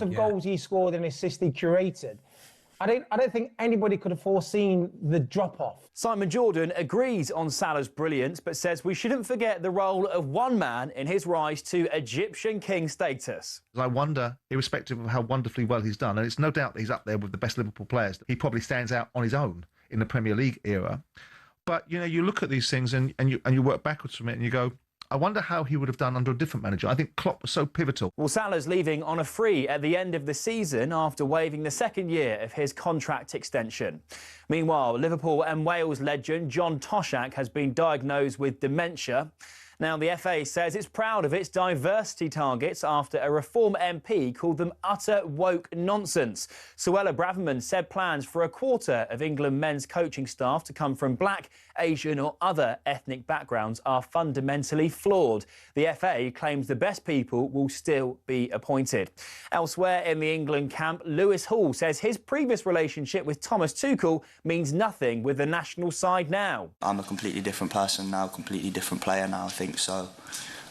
of goals he scored and assists he curated, I don't think anybody could have foreseen the drop-off. Simon Jordan agrees on Salah's brilliance, but says we shouldn't forget the role of one man in his rise to Egyptian king status. I wonder, irrespective of how wonderfully well he's done, and it's no doubt that he's up there with the best Liverpool players, he probably stands out on his own in the Premier League era. But, you know, you look at these things and you work backwards from it and you go, I wonder how he would have done under a different manager. I think Klopp was so pivotal. Well, Salah's leaving on a free at the end of the season after waiving the second year of his contract extension. Meanwhile, Liverpool and Wales legend John Toshak has been diagnosed with dementia. Now, the FA says it's proud of its diversity targets after a Reform MP called them utter woke nonsense. Suella Braverman said plans for a quarter of England men's coaching staff to come from black, Asian or other ethnic backgrounds are fundamentally flawed. The FA claims the best people will still be appointed. Elsewhere in the England camp, Lewis Hall says his previous relationship with Thomas Tuchel means nothing with the national side now. I'm a completely different person now, completely different player now, I think. So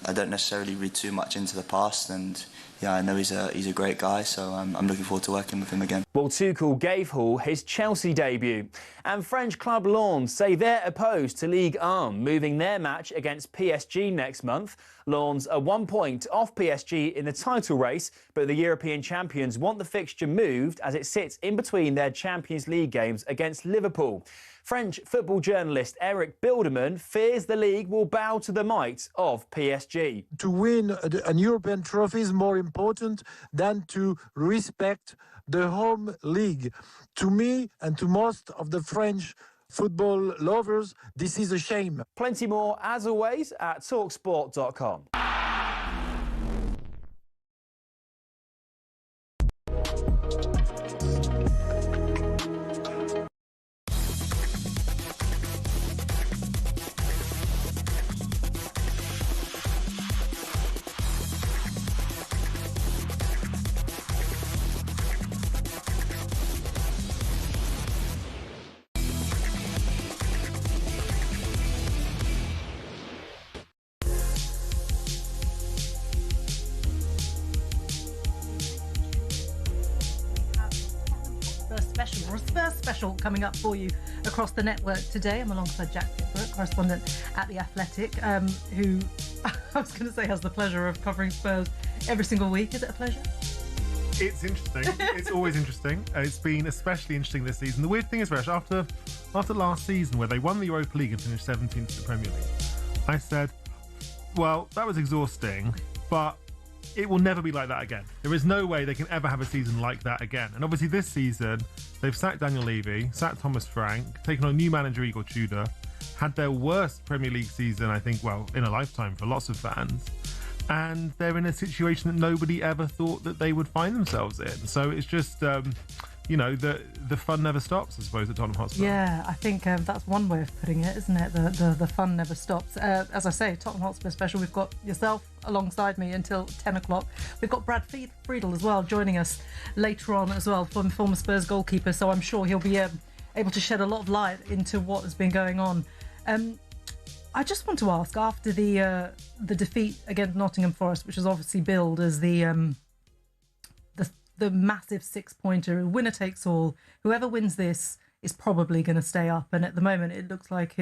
I don't necessarily read too much into the past, and yeah, I know he's a great guy, so I'm looking forward to working with him again. Well, Tuchel gave Hall his Chelsea debut, and French club Lens say they're opposed to Ligue 1 moving their match against PSG next month. Lens are 1 point off PSG in the title race, but the European champions want the fixture moved as it sits in between their Champions League games against Liverpool. French football journalist Eric Bilderman fears the league will bow to the might of PSG. To win an European trophy is more important than to respect the home league. To me and to most of the French football lovers, this is a shame. Plenty more, as always, at talkSPORT.com. Spurs special coming up for you across the network today. I'm alongside Jack Pittbrook, correspondent at The Athletic, who I was going to say has the pleasure of covering Spurs every single week. Is it a pleasure? It's interesting. It's always interesting. It's been especially interesting this season. The weird thing is, Resh, after last season where they won the Europa League and finished 17th in the Premier League, I said, well, that was exhausting, but it will never be like that again. There is no way they can ever have a season like that again. And obviously this season, they've sacked Daniel Levy, sacked Thomas Frank, taken on new manager Igor Tudor, had their worst Premier League season, I think, well, in a lifetime for lots of fans. And they're in a situation that nobody ever thought that they would find themselves in. So it's just, you know, the fun never stops, I suppose, at Tottenham Hotspur. Yeah, I think that's one way of putting it, isn't it? The fun never stops. As I say, Tottenham Hotspur special, we've got yourself alongside me until 10 o'clock. We've got Brad Friedel as well joining us later on as well, former Spurs goalkeeper, so I'm sure he'll be able to shed a lot of light into what has been going on. I just want to ask, after the defeat against Nottingham Forest, which was obviously billed as the massive 6-pointer, winner takes all, whoever wins this is probably going to stay up, and at the moment it looks like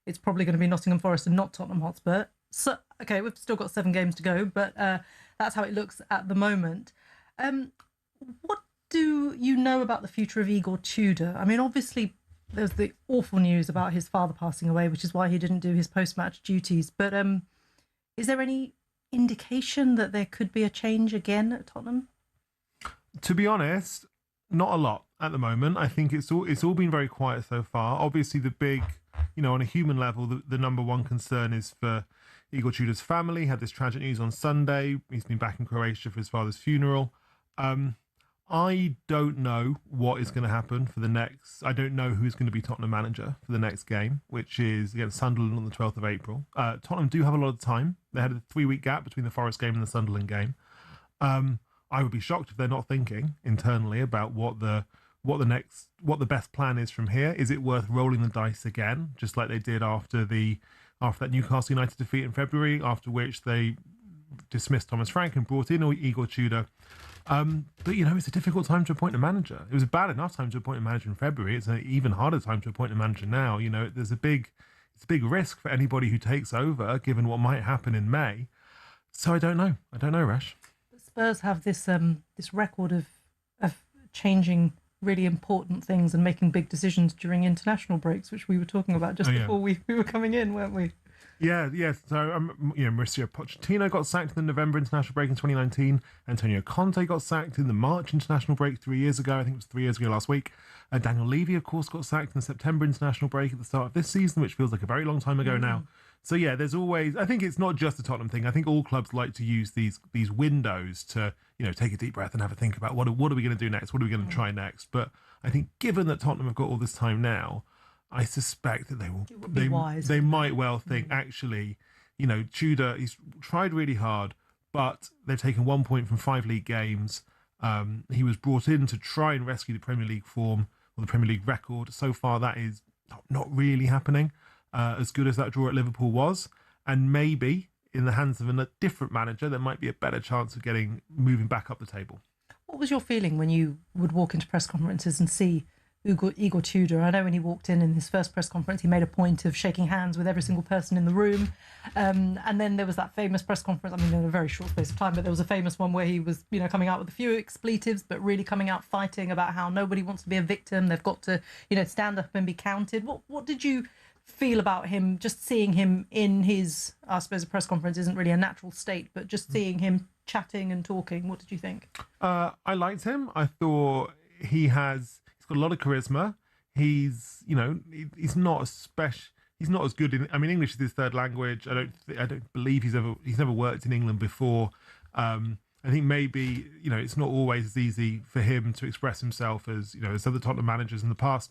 it's probably going to be Nottingham Forest and not Tottenham Hotspur. So, okay, we've still got 7 games to go, but that's how it looks at the moment. What do you know about the future of Igor Tudor? I mean, obviously there's the awful news about his father passing away, which is why he didn't do his post-match duties, but is there any indication that there could be a change again at Tottenham? To be honest, not a lot at the moment. I think it's all been very quiet so far. Obviously, the big, you know, on a human level, the number one concern is for Igor Tudor's family. He had this tragic news on Sunday. He's been back in Croatia for his father's funeral. I don't know what is going to happen for the next. I don't know who's going to be Tottenham manager for the next game, which is against Sunderland on the 12th of April. Tottenham do have a lot of time. They had a 3-week gap between the Forest game and the Sunderland game. I would be shocked if they're not thinking internally about what the best plan is from here. Is it worth rolling the dice again, just like they did after that Newcastle United defeat in February, after which they dismissed Thomas Frank and brought in Igor Tudor. But, it's a difficult time to appoint a manager. It was a bad enough time to appoint a manager in February. It's an even harder time to appoint a manager now. It's a big risk for anybody who takes over, given what might happen in May. So I don't know, Rash. Spurs have this record of changing really important things and making big decisions during international breaks, which we were talking about just before we were coming in, weren't we? Yeah. So, Mauricio Pochettino got sacked in the November international break in 2019. Antonio Conte got sacked in the March international break 3 years ago. I think it was 3 years ago last week. Daniel Levy, of course, got sacked in the September international break at the start of this season, which feels like a very long time ago now. So, yeah, there's always... I think it's not just a Tottenham thing. I think all clubs like to use these windows to, take a deep breath and have a think about what are we going to do next? What are we going to try next? But I think given that Tottenham have got all this time now, I suspect that they might well think, actually, Tudor, he's tried really hard, but they've taken 1 point from 5 league games. He was brought in to try and rescue the Premier League form or the Premier League record. So far, that is not really happening, as good as that draw at Liverpool was. And maybe in the hands of a different manager, there might be a better chance of moving back up the table. What was your feeling when you would walk into press conferences and see Igor Tudor? I know when he walked in his first press conference, he made a point of shaking hands with every single person in the room. And then there was that famous press conference, in a very short space of time, but there was a famous one where he was, coming out with a few expletives, but really coming out fighting about how nobody wants to be a victim. They've got to, stand up and be counted. What did you feel about him, just seeing him in his, I suppose a press conference isn't really a natural state, but just seeing him chatting and talking? What did you think? I liked him. I thought he's got a lot of charisma. He's not he's not as good in, English is his third language. I don't believe he's never worked in England before. I think maybe it's not always as easy for him to express himself as as other Tottenham managers in the past.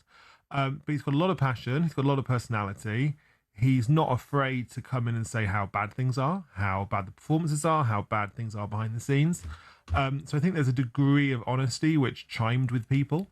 But he's got a lot of passion. He's got a lot of personality. He's not afraid to come in and say how bad things are, how bad the performances are, how bad things are behind the scenes. So I think there's a degree of honesty which chimed with people.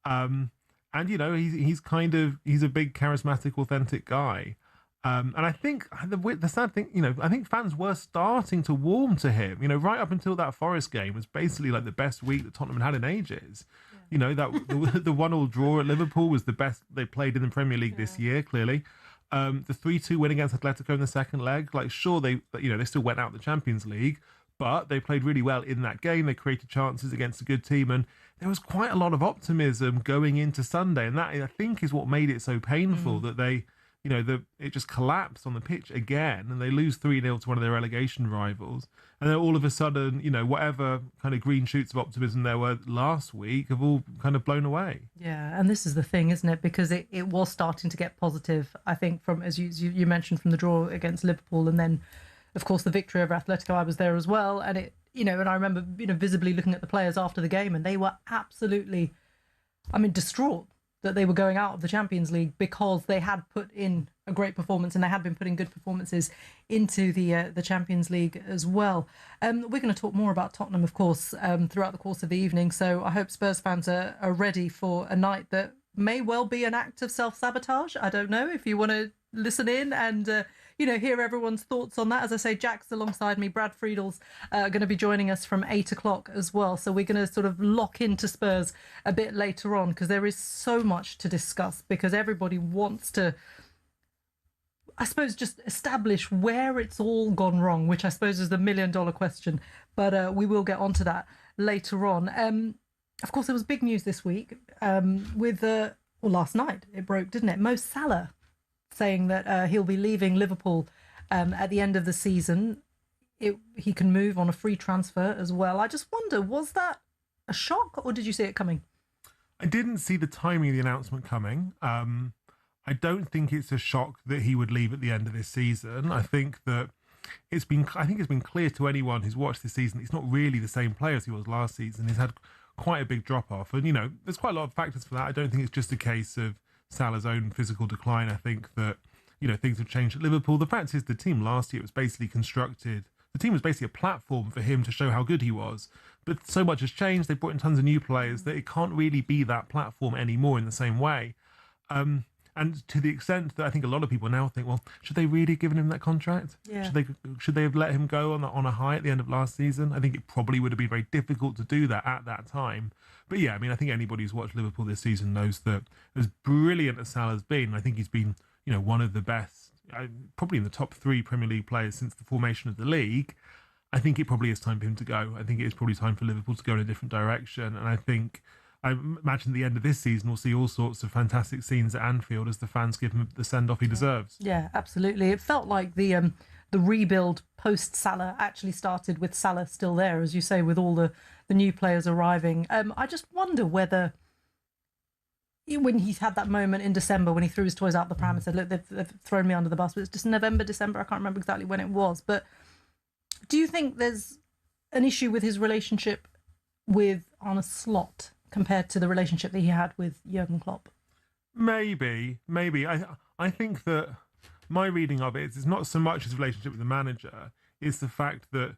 And he's a big charismatic, authentic guy. And I think the sad thing, I think fans were starting to warm to him. Right up until that Forest game was basically like the best week that Tottenham had in ages. Yeah. That the 1-1 draw at Liverpool was the best they played in the Premier League this year. Clearly, the 3-2 win against Atletico in the second leg. Sure, they still went out the Champions League, but they played really well in that game. They created chances against a good team, and there was quite a lot of optimism going into Sunday, and that I think is what made it so painful that they, it just collapsed on the pitch again, and they lose 3-0 to one of their relegation rivals, and then all of a sudden, whatever kind of green shoots of optimism there were last week have all kind of blown away. Yeah, and this is the thing, isn't it? Because it was starting to get positive, I think, from, as you mentioned, from the draw against Liverpool, and then, of course, the victory over Atletico. I was there as well, and it. And I remember, visibly looking at the players after the game, and they were absolutely, distraught that they were going out of the Champions League because they had put in a great performance and they had been putting good performances into the Champions League as well. We're going to talk more about Tottenham, of course, throughout the course of the evening. So I hope Spurs fans are ready for a night that may well be an act of self-sabotage. I don't know if you want to listen in and hear everyone's thoughts on that. As I say, Jack's alongside me. Brad Friedel's going to be joining us from 8 o'clock as well. So we're going to sort of lock into Spurs a bit later on, because there is so much to discuss, because everybody wants to, I suppose, just establish where it's all gone wrong, which I suppose is the $1 million question. But we will get onto that later on. Of course, there was big news this week last night it broke, didn't it? Mo Salah saying that he'll be leaving Liverpool at the end of the season. He can move on a free transfer as well. I just wonder, was that a shock, or did you see it coming? I didn't see the timing of the announcement coming. I don't think it's a shock that he would leave at the end of this season. I think it's been clear to anyone who's watched this season, he's not really the same player as he was last season. He's had quite a big drop off, and there's quite a lot of factors for that. I don't think it's just a case of Salah's own physical decline. I think that things have changed at Liverpool. The fact is, the team last year was basically constructed. The team was basically a platform for him to show how good he was. But so much has changed. They brought in tons of new players that it can't really be that platform anymore in the same way. And to the extent that I think a lot of people now think, well, should they really have given him that contract? Yeah. Should they have let him go on a high at the end of last season? I think it probably would have been very difficult to do that at that time. But yeah, I mean, I think anybody who's watched Liverpool this season knows that as brilliant as Salah's been, I think he's been, one of the best, probably in the top 3 Premier League players since the formation of the league. I think it probably is time for him to go. I think it is probably time for Liverpool to go in a different direction. And I imagine at the end of this season, we'll see all sorts of fantastic scenes at Anfield as the fans give him the send-off he deserves. Yeah, absolutely. It felt like the rebuild post-Salah actually started with Salah still there, as you say, with all the new players arriving. I just wonder whether, when he had that moment in December when he threw his toys out the pram and said, look, they've thrown me under the bus, but it's just November, December, I can't remember exactly when it was. But do you think there's an issue with his relationship with Arne Slot compared to the relationship that he had with Jurgen Klopp? Maybe. I think that my reading of it is not so much his relationship with the manager, it's the fact that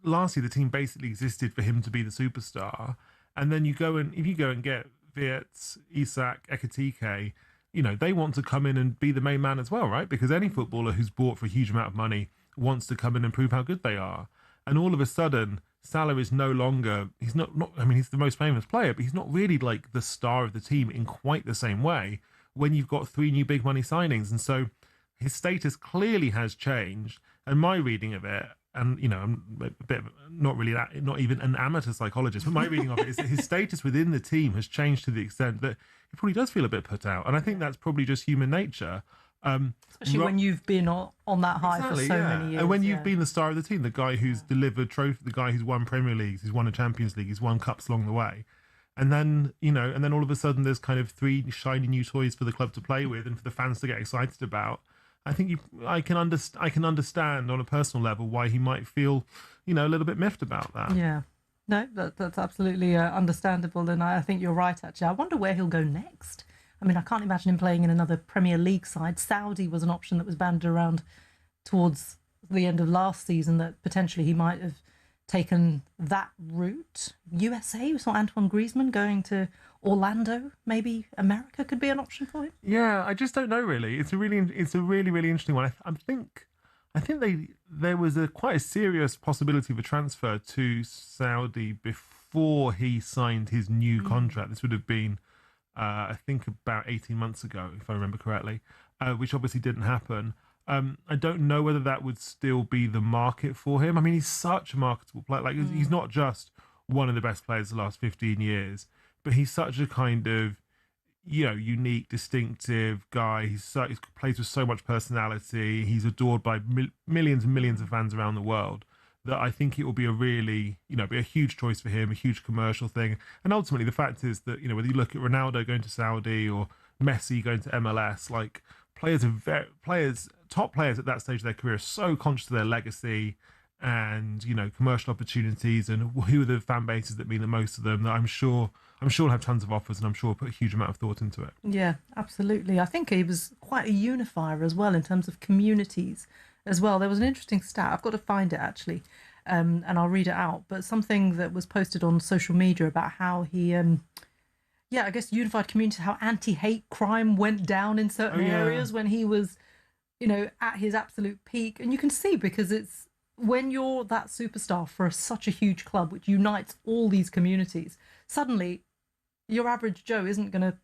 last year the team basically existed for him to be the superstar. And then if you go and get Wirtz, Isak, Ekitike, they want to come in and be the main man as well, right? Because any footballer who's bought for a huge amount of money wants to come in and prove how good they are. And all of a sudden, Salah is no longer, he's not, he's the most famous player, but he's not really like the star of the team in quite the same way when you've got 3 new big money signings. And so his status clearly has changed. And my reading of it, and I'm a bit not even an amateur psychologist, but my reading of it is that his status within the team has changed to the extent that he probably does feel a bit put out. And I think that's probably just human nature. Especially when you've been on that high for so many years. And when you've been the star of the team, the guy who's delivered trophy, the guy who's won Premier Leagues, who's won a Champions League, who's won cups along the way. And then, and then all of a sudden there's kind of 3 shiny new toys for the club to play with and for the fans to get excited about. I think I can understand on a personal level why he might feel, a little bit miffed about that. Yeah. No, that's absolutely understandable. And I think you're right, actually. I wonder where he'll go next. I mean, I can't imagine him playing in another Premier League side. Saudi was an option that was banded around towards the end of last season, that potentially he might have taken that route. USA, we saw Antoine Griezmann going to Orlando. Maybe America could be an option for him. Yeah, I just don't know really. It's a really interesting one. I think there was quite a serious possibility of a transfer to Saudi before he signed his new contract. This would have been, I think, about 18 months ago, if I remember correctly, which obviously didn't happen. I don't know whether that would still be the market for him. I mean, he's such a marketable player. Like, he's not just one of the best players of the last 15 years, but he's such a kind of, unique, distinctive guy. He plays with so much personality. He's adored by millions and millions of fans around the world, that I think it will be a really, be a huge choice for him, a huge commercial thing. And ultimately, the fact is that, whether you look at Ronaldo going to Saudi or Messi going to MLS, like, top players at that stage of their career are so conscious of their legacy and, commercial opportunities and who are the fan bases that mean the most to them, that I'm sure will have tons of offers, and I'm sure will put a huge amount of thought into it. Yeah, absolutely. I think he was quite a unifier as well in terms of communities as well. There was an interesting stat. I've got to find it actually, and I'll read it out. But something that was posted on social media about how he, I guess, unified communities, how anti-hate crime went down in certain areas when he was, at his absolute peak. And you can see, because it's when you're that superstar for such a huge club, which unites all these communities, suddenly your average Joe isn't going to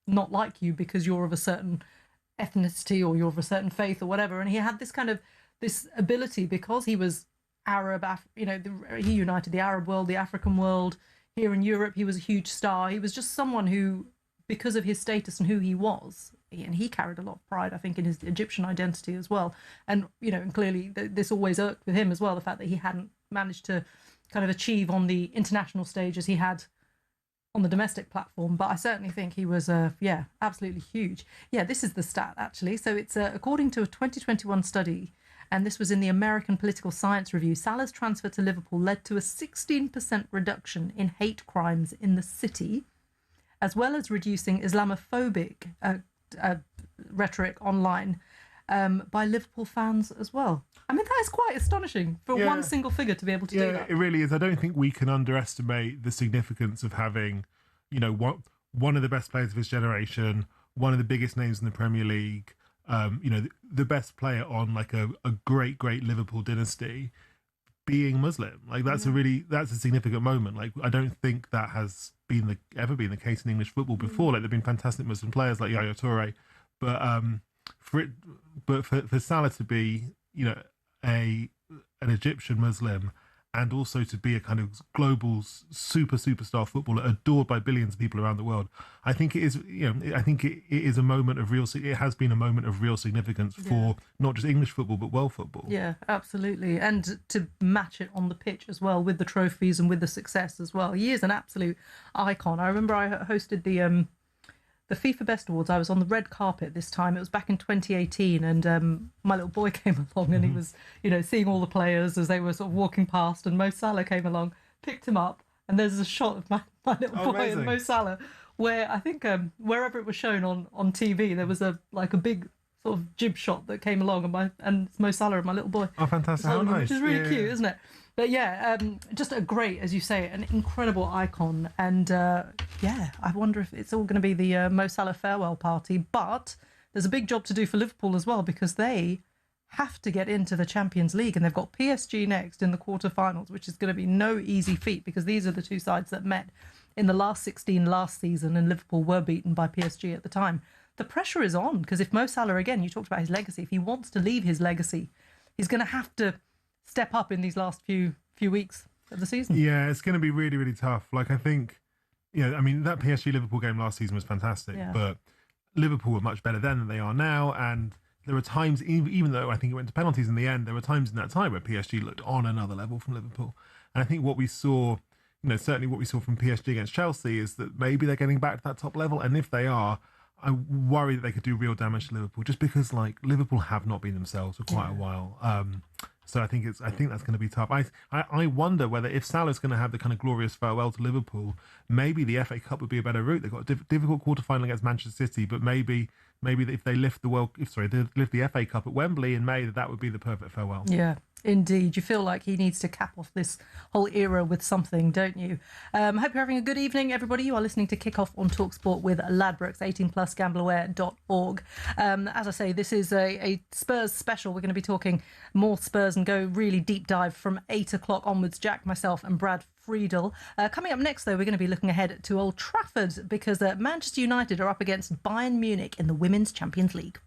not like you because you're of a certain ethnicity or you're of a certain faith or whatever. And he had this ability, because he was Arab, he united the Arab world, the African world. Here in Europe, he was a huge star. He was just someone who, because of his status and who he was, and he carried a lot of pride, I think, in his Egyptian identity as well. And, and clearly this always irked with him as well, the fact that he hadn't managed to kind of achieve on the international stage as he had on the domestic platform. But I certainly think he was, absolutely huge. Yeah, this is the stat, actually. So it's according to a 2021 study, and this was in the American Political Science Review, Salah's transfer to Liverpool led to a 16% reduction in hate crimes in the city, as well as reducing Islamophobic rhetoric online by Liverpool fans as well. I mean, that is quite astonishing for one single figure to be able to do that. It really is. I don't think we can underestimate the significance of having, one of the best players of his generation, one of the biggest names in the Premier League, the best player on like a great Liverpool dynasty being Muslim. Like that's a significant moment. Like I don't think that has ever been the case in English football before. Like there've been fantastic Muslim players like Yaya Toure, but for Salah to be, an Egyptian Muslim and also to be a kind of global superstar footballer adored by billions of people around the world, I think it is. I think it is a moment of real. It has been a moment of real significance for not just English football but world football. Yeah, absolutely, and to match it on the pitch as well with the trophies and with the success as well. He is an absolute icon. I remember I hosted the FIFA Best Awards. I was on the red carpet this time. It was back in 2018, and my little boy came along, and he was, seeing all the players as they were sort of walking past, and Mo Salah came along, picked him up, and there's a shot of my little boy amazing. and Mo Salah, where I think wherever it was shown on TV, there was a big sort of jib shot that came along, and it's Mo Salah and my little boy. Oh, fantastic! How nice. Which is really cute, isn't it? But just a great, as you say, an incredible icon. And I wonder if it's all going to be the Mo Salah farewell party. But there's a big job to do for Liverpool as well, because they have to get into the Champions League, and they've got PSG next in the quarterfinals, which is going to be no easy feat, because these are the two sides that met in the last 16 last season, and Liverpool were beaten by PSG at the time. The pressure is on, because if Mo Salah, again, you talked about his legacy, if he wants to leave his legacy, he's going to have to step up in these last few weeks of the season. Yeah, it's going to be really, really tough. Like, I think, that PSG-Liverpool game last season was fantastic, but Liverpool were much better then than they are now, and there were times, even though I think it went to penalties in the end, there were times in that time where PSG looked on another level from Liverpool. And I think what we saw, certainly what we saw from PSG against Chelsea is that maybe they're getting back to that top level, and if they are, I worry that they could do real damage to Liverpool, just because Liverpool have not been themselves for quite a while. So I think that's going to be tough. I wonder whether if Salah's going to have the kind of glorious farewell to Liverpool, maybe the FA Cup would be a better route. They've got a difficult quarterfinal against Manchester City, but maybe if they lift the FA Cup at Wembley in May, that would be the perfect farewell. Yeah. Indeed, you feel like he needs to cap off this whole era with something, don't you? Hope you're having a good evening, everybody. You are listening to Kick Off on talkSPORT with Ladbrokes, 18+, gambleaware.org. As I say, this is a Spurs special. We're going to be talking more Spurs and go really deep dive from 8 o'clock onwards. Jack, myself and Brad Friedel. Coming up next, though, we're going to be looking ahead to Old Trafford, because Manchester United are up against Bayern Munich in the Women's Champions League.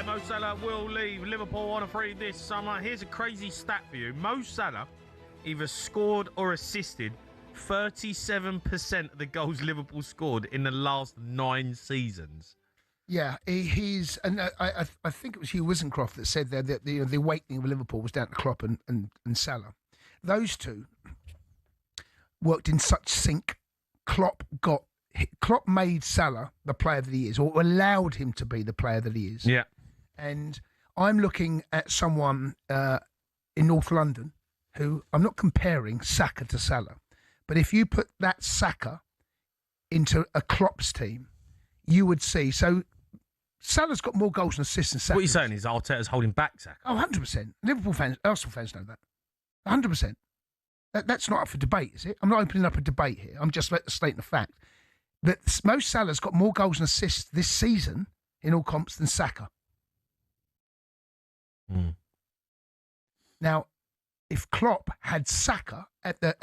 Mo Salah will leave Liverpool on a free this summer. Here's a crazy stat for you. Mo Salah either scored or assisted 37% of the goals Liverpool scored in the last 9 seasons. Yeah, he's, and I think it was Hugh Wisencroft that said there that the awakening of Liverpool was down to Klopp and Salah. Those two worked in such sync. Klopp made Salah the player that he is, or allowed him to be the player that he is. Yeah. And I'm looking at someone in North London who, I'm not comparing Saka to Salah, but if you put that Saka into a Klopp's team, you would see. So Salah's got more goals and assists than Saka. What you're saying is Arteta's holding back Saka? Oh, 100%. Liverpool fans, Arsenal fans know that. 100%. That's not up for debate, is it? I'm not opening up a debate here. I'm just stating the fact that Mo Salah's got more goals and assists this season in all comps than Saka. Mm. Now, if Klopp had Saka at the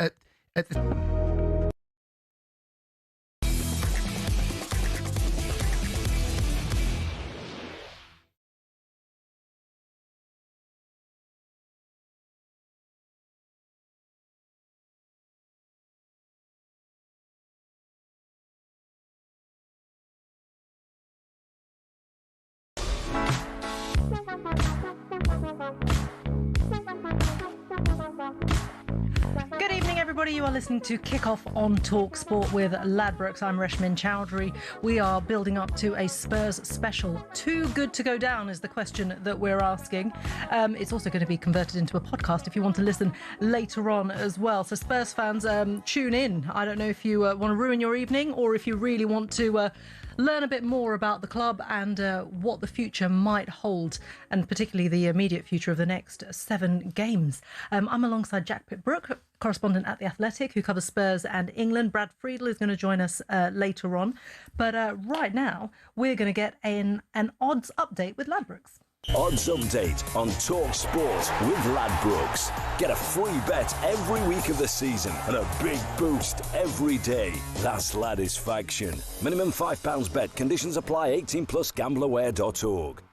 Good evening, everybody. You are listening to Kickoff on talkSPORT with Ladbrokes. I'm Reshmin Chowdhury. We are building up to a Spurs special. Too good to go down is the question that we're asking. It's also going to be converted into a podcast if you want to listen later on as well. So Spurs fans, tune in. I don't know if you want to ruin your evening or if you really want to learn a bit more about the club and what the future might hold, and particularly the immediate future of the next 7 games. I'm alongside Jack Pitt-Brooke, correspondent at The Athletic, who covers Spurs and England. Brad Friedel is going to join us later on. But right now, we're going to get an odds update with Ladbrokes. Odds update on talkSPORT with Ladbrokes. Get a free bet every week of the season and a big boost every day. That's Ladisfaction. Minimum £5 bet. Conditions apply. 18 plus gambleaware.org.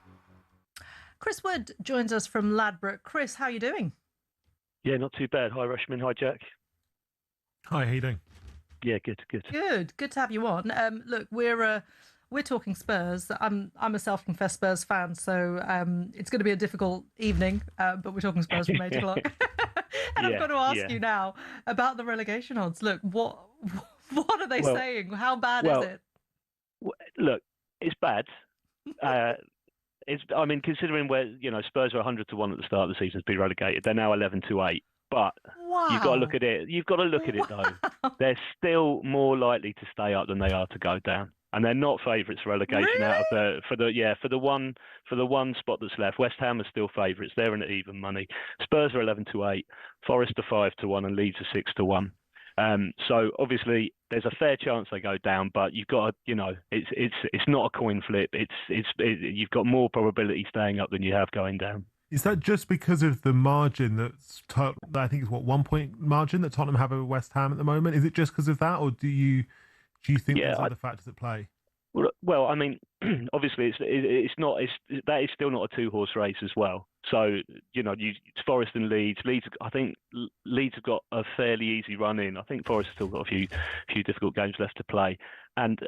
Chris Wood joins us from Ladbroke. Chris, how are you doing? Yeah, not too bad. Hi, Reshmin. Hi, Jack. Hi, how you doing? Yeah, good. Good to have you on. Look, we're talking Spurs. I'm a self-confessed Spurs fan, so it's going to be a difficult evening, but we're talking Spurs from 8 o'clock. And I've got to ask you now about the relegation odds. Look, what are they saying? How bad is it? Look, it's bad. Considering where Spurs were 100 to 1 at the start of the season to be relegated, they're now 11 to 8. But you've got to look at it. You've got to look at it though. They're still more likely to stay up than they are to go down. And they're not favourites for relegation out of for the one spot that's left. West Ham are still favourites. They're in at even money. Spurs are 11 to 8, Forest are 5 to 1, and Leeds are 6 to 1. So obviously there's a fair chance they go down, but you've got to, it's not a coin flip. You've got more probability staying up than you have going down. Is that just because of the margin I think it's 1 point margin that Tottenham have over West Ham at the moment? Is it just because of that, or do you think there's other factors at play? Well, I mean, obviously that is still not a 2-horse race as well. So Forest and Leeds. I think Leeds have got a fairly easy run in. I think Forest have still got a few difficult games left to play, and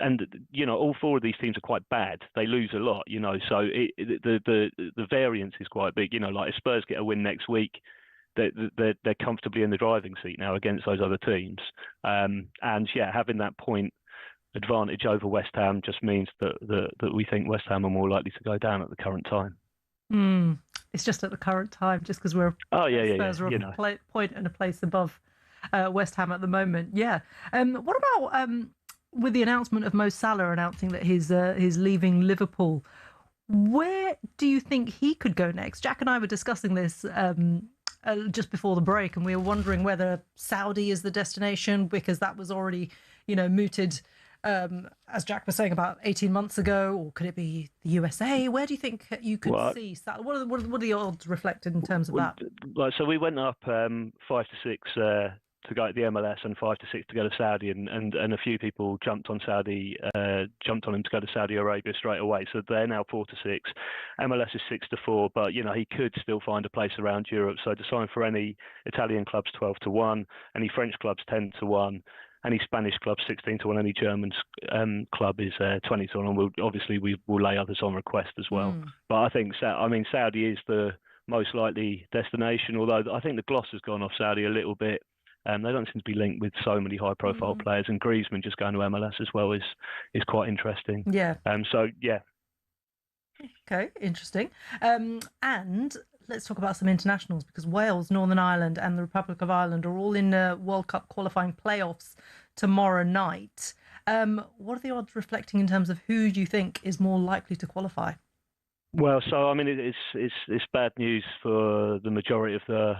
all 4 of these teams are quite bad. They lose a lot, So the variance is quite big. Like if Spurs get a win next week, they're comfortably in the driving seat now against those other teams. Having that point advantage over West Ham just means that we think West Ham are more likely to go down at the current time. It's just at the current time, just because we're Spurs are a point and a place above West Ham at the moment. Yeah. What about with the announcement of Mo Salah announcing that he's leaving Liverpool? Where do you think he could go next? Jack and I were discussing this just before the break, and we were wondering whether Saudi is the destination, because that was already mooted. As Jack was saying, about 18 months ago, or could it be the USA? Where do you think you could see? What are the odds reflected in terms of that? So we went up 5 to 6 to go to the MLS and 5 to 6 to go to Saudi, and a few people jumped on him to go to Saudi Arabia straight away. So they're now 4 to 6. MLS is 6 to 4, but he could still find a place around Europe. So to sign for any Italian clubs 12 to 1, any French clubs 10 to 1. Any Spanish club 16 to 1, any German club is 20 to 1, and we will lay others on request as well. But I think Saudi is the most likely destination. Although I think the gloss has gone off Saudi a little bit. They don't seem to be linked with so many high-profile players, and Griezmann just going to MLS as well is quite interesting. Yeah. Yeah. Okay, interesting. And let's talk about some internationals, because Wales, Northern Ireland and the Republic of Ireland are all in World Cup qualifying playoffs tomorrow night. What are the odds reflecting in terms of who you think is more likely to qualify? Well, so it's bad news for the majority of the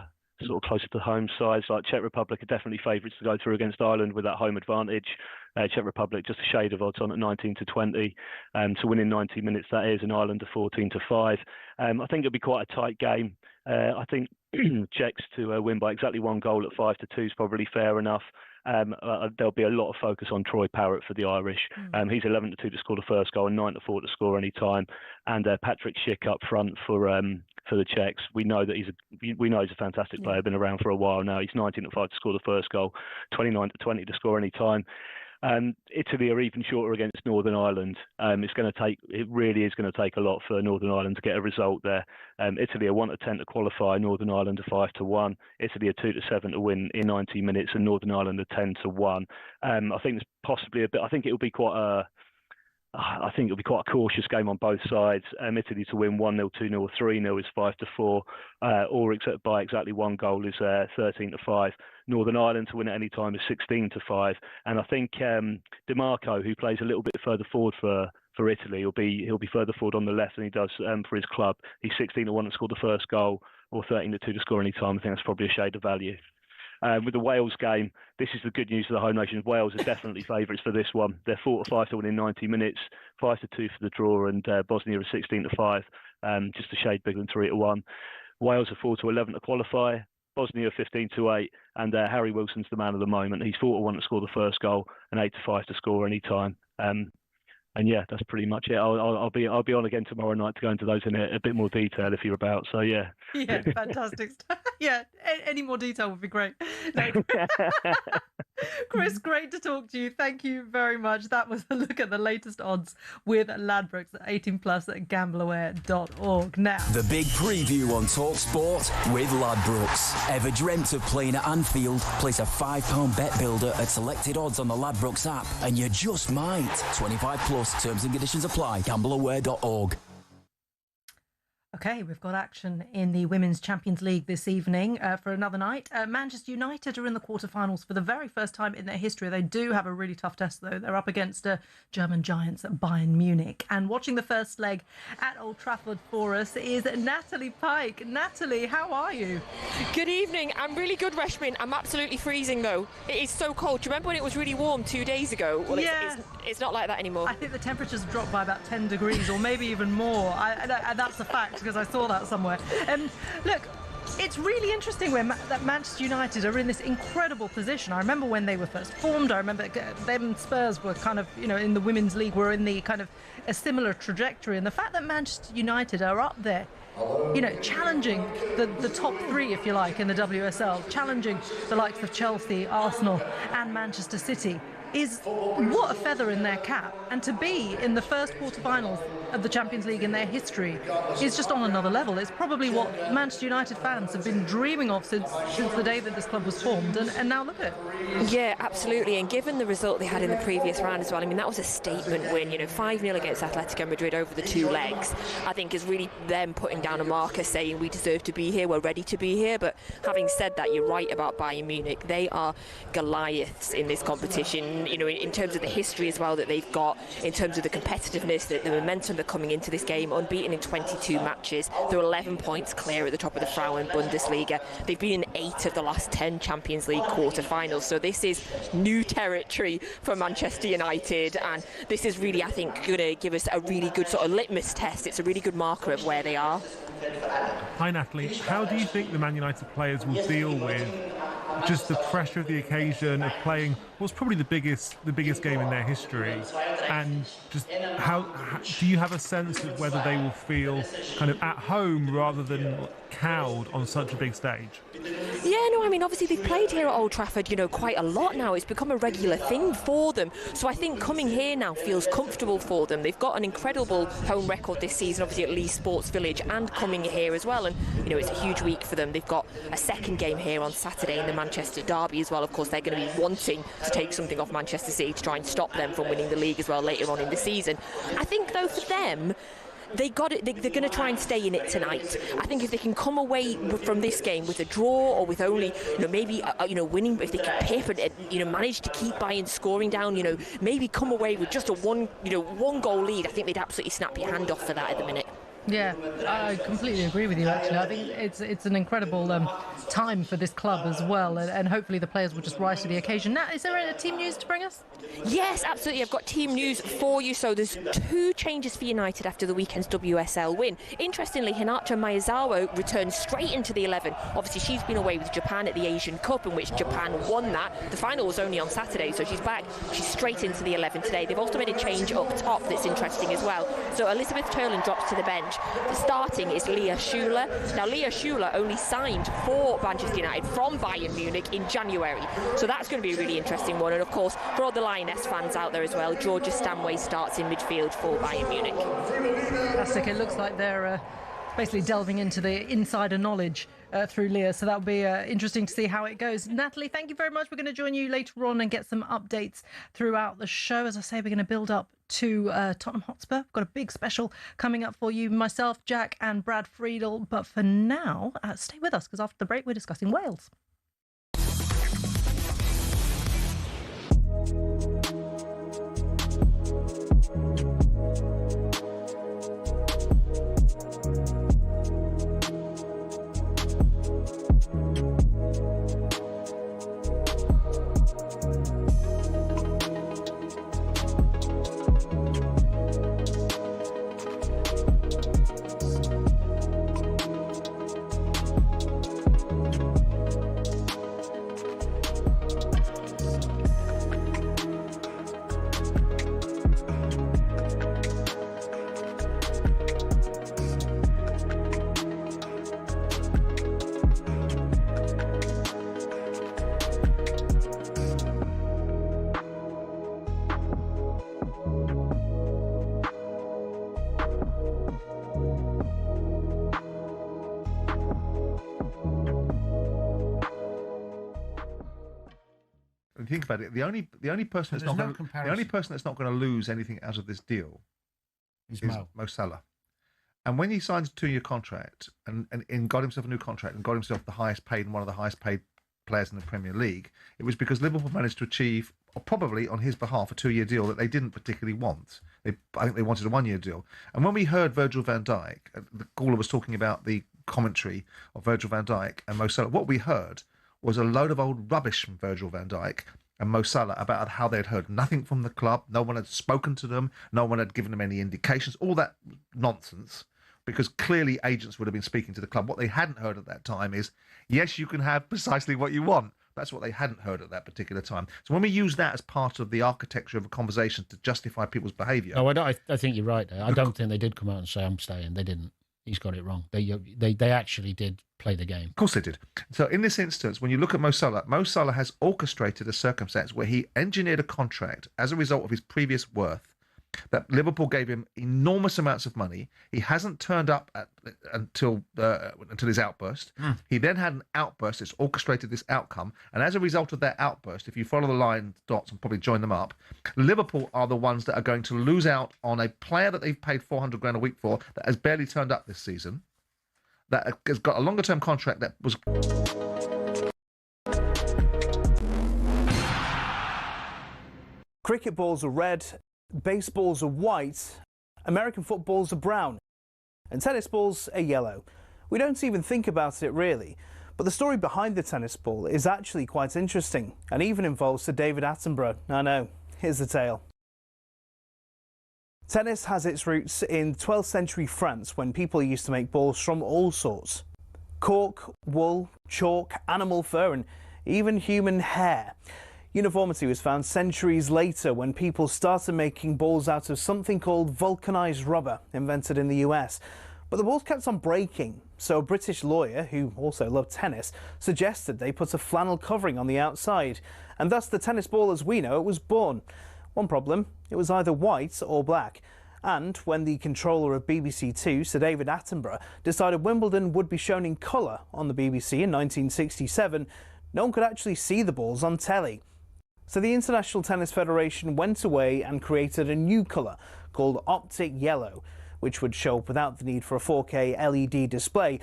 sort of closer to home sides. Like Czech Republic are definitely favourites to go through against Ireland with that home advantage. Czech Republic just a shade of odds on at 19 to 20 to win in 90 minutes, that is, and Ireland are 14 to 5. I think it'll be quite a tight game. I think Czechs to win by exactly 1 goal at 5 to 2 is probably fair enough. There'll be a lot of focus on Troy Parrott for the Irish. He's 11 to 2 to score the first goal and 9 to 4 to score any time. And Patrick Schick up front for the Czechs. We know that he's a fantastic player. Been around for a while now. He's 19 to 5 to score the first goal, 29 to 20 to score any time. Italy are even shorter against Northern Ireland. It really is going to take a lot for Northern Ireland to get a result there. Italy are 1-10 to qualify, Northern Ireland are 5-1. Italy are 2-7 to win in 90 minutes, and Northern Ireland are 10-1. I think there's possibly a bit. I think it'll be quite a cautious game on both sides. Italy to win 1-0, 2-0, or 3-0 is 5-4, or by exactly one goal is 13-5. Northern Ireland to win at any time is 16-5, and I think DiMarco, who plays a little bit further forward for Italy, he'll be further forward on the left than he does for his club. He's 16-1 to score the first goal, or 13-2 to score any time. I think that's probably a shade of value. With the Wales game, this is the good news for the home nation. Wales are definitely favourites for this one. They're 4-5 to win in 90 minutes, 5-2 for the draw, and Bosnia are 16-5, just a shade bigger than 3-1. Wales are 4-11 to qualify. Bosnia 15-8, and Harry Wilson's the man of the moment. He's 4-1 to score the first goal and 8-5 to score any time. And yeah, that's pretty much it. I'll be on again tomorrow night to go into those in a bit more detail if you're about. So yeah. Yeah, fantastic. Yeah, any more detail would be great. No. Chris, great to talk to you. Thank you very much. That was a look at the latest odds with Ladbrokes at 18+ at gambleaware.org. Now, the big preview on talkSPORT with Ladbrokes. Ever dreamt of playing at Anfield? Place a £5 bet builder at selected odds on the Ladbrokes app, and you just might. 25+. Terms and conditions apply. Gambleaware.org. Okay, we've got action in the Women's Champions League this evening for another night. Manchester United are in the quarterfinals for the very first time in their history. They do have a really tough test, though. They're up against German giants at Bayern Munich. And watching the first leg at Old Trafford for us is Natalie Pike. Natalie, how are you? Good evening. I'm really good, Reshmin. I'm absolutely freezing, though. It is so cold. Do you remember when it was really warm 2 days ago? Well, yeah. It's not like that anymore. I think the temperature's dropped by about 10 degrees or maybe even more. And that's a fact, because I saw that somewhere. Look, it's really interesting that Manchester United are in this incredible position. I remember when they were first formed. I remember them Spurs were kind of, in the Women's League, were in the kind of a similar trajectory. And the fact that Manchester United are up there, challenging the top three, if you like, in the WSL, challenging the likes of Chelsea, Arsenal and Manchester City, is what a feather in their cap. And to be in the first quarterfinals of the Champions League in their history is just on another level. It's probably what Manchester United fans have been dreaming of since the day that this club was formed, and now look at it. Yeah, absolutely. And given the result they had in the previous round as well, I mean, that was a statement win, 5-0 against Atletico Madrid over the two legs, I think is really them putting down a marker saying we deserve to be here, we're ready to be here. But having said that, you're right about Bayern Munich. They are Goliaths in this competition, in terms of the history as well that they've got, in terms of the competitiveness, the momentum they're coming into this game, unbeaten in 22 matches. They're 11 points clear at the top of the Frauen Bundesliga. They've been in 8 of the last 10 Champions League quarter-finals. So this is new territory for Manchester United, and this is really, I think, going to give us a really good sort of litmus test. It's a really good marker of where they are. Hi, Natalie. How do you think the Man United players will deal with just the pressure of the occasion of playing what's probably the biggest game in their history, and just how do you have a sense of whether they will feel kind of at home rather than cowed on such a big stage? Yeah, no, I mean, obviously they've played here at Old Trafford, quite a lot now. It's become a regular thing for them. So I think coming here now feels comfortable for them. They've got an incredible home record this season, obviously at Leeds Sports Village, and coming here as well. And, it's a huge week for them. They've got a second game here on Saturday in the Manchester Derby as well. Of course, they're going to be wanting to take something off Manchester City to try and stop them from winning the league as well later on in the season. I think, though, for them, they got it. They're going to try and stay in it tonight. I think if they can come away from this game with a draw, or with only, maybe winning, if they can pip and manage to keep Bayern scoring down, maybe come away with just a one goal lead, I think they'd absolutely snap your hand off for that at the minute. Yeah, I completely agree with you, actually. I think it's an incredible time for this club as well, and hopefully the players will just rise to the occasion. Now, is there a team news to bring us? Yes, absolutely. I've got team news for you. So there's 2 changes for United after the weekend's WSL win. Interestingly, Hinata Maezawa returned straight into the 11. Obviously, she's been away with Japan at the Asian Cup, in which Japan won that. The final was only on Saturday, so she's back. She's straight into the 11 today. They've also made a change up top that's interesting as well. So Elizabeth Turlin drops to the bench, bench. Starting is Leah Schuler. Now, Leah Schuler only signed for Manchester United from Bayern Munich in January, so that's going to be a really interesting one. And of course, for all the Lioness fans out there as well, Georgia Stanway starts in midfield for Bayern Munich. Fantastic. It looks like they're basically delving into the insider knowledge through Leah, so that'll be interesting to see how it goes. Natalie, thank you very much. We're going to join you later on and get some updates throughout the show. As I say, we're going to build up to Tottenham Hotspur. We've got a big special coming up for you, myself, Jack and Brad Friedel. But for now, stay with us, because after the break we're discussing Wales. Think about it. The only person that's not going to lose anything out of this deal is Mo Salah. And when he signed a 2-year contract and got himself a new contract and got himself the highest paid and one of the highest paid players in the Premier League, it was because Liverpool managed to achieve, or probably on his behalf, a 2-year deal that they didn't particularly want. I think they wanted a 1-year deal. And when we heard Virgil van Dijk, the caller was talking about the commentary of Virgil van Dijk and Mo Salah, what we heard was a load of old rubbish from Virgil van Dijk and Mo Salah about how they'd heard nothing from the club, no one had spoken to them, no one had given them any indications, all that nonsense, because clearly agents would have been speaking to the club. What they hadn't heard at that time is, yes, you can have precisely what you want. That's what they hadn't heard at that particular time. So when we use that as part of the architecture of a conversation to justify people's behaviour... No, I think you're right there. I don't think they did come out and say, I'm staying. They didn't. He's got it wrong. They actually did play the game. Of course they did. So in this instance, when you look at Mo Salah has orchestrated a circumstance where he engineered a contract as a result of his previous worth, that Liverpool gave him enormous amounts of money. He hasn't turned up until his outburst. He then had an outburst. It's orchestrated this outcome. And as a result of that outburst, if you follow the line dots and probably join them up, Liverpool are the ones that are going to lose out on a player that they've paid 400 grand a week for, that has barely turned up this season, that has got a longer term contract that was... Cricket balls are red, baseballs are white, American footballs are brown, and tennis balls are yellow. We don't even think about it really, but the story behind the tennis ball is actually quite interesting and even involves Sir David Attenborough. I know, here's the tale. Tennis has its roots in 12th century France, when people used to make balls from all sorts. Cork, wool, chalk, animal fur and even human hair. Uniformity was found centuries later when people started making balls out of something called vulcanized rubber, invented in the US. But the balls kept on breaking, so a British lawyer, who also loved tennis, suggested they put a flannel covering on the outside, and thus the tennis ball as we know it was born. One problem, it was either white or black. And when the controller of BBC Two, Sir David Attenborough, decided Wimbledon would be shown in colour on the BBC in 1967, no one could actually see the balls on telly. So the International Tennis Federation went away and created a new colour called Optic Yellow, which would show up without the need for a 4K LED display.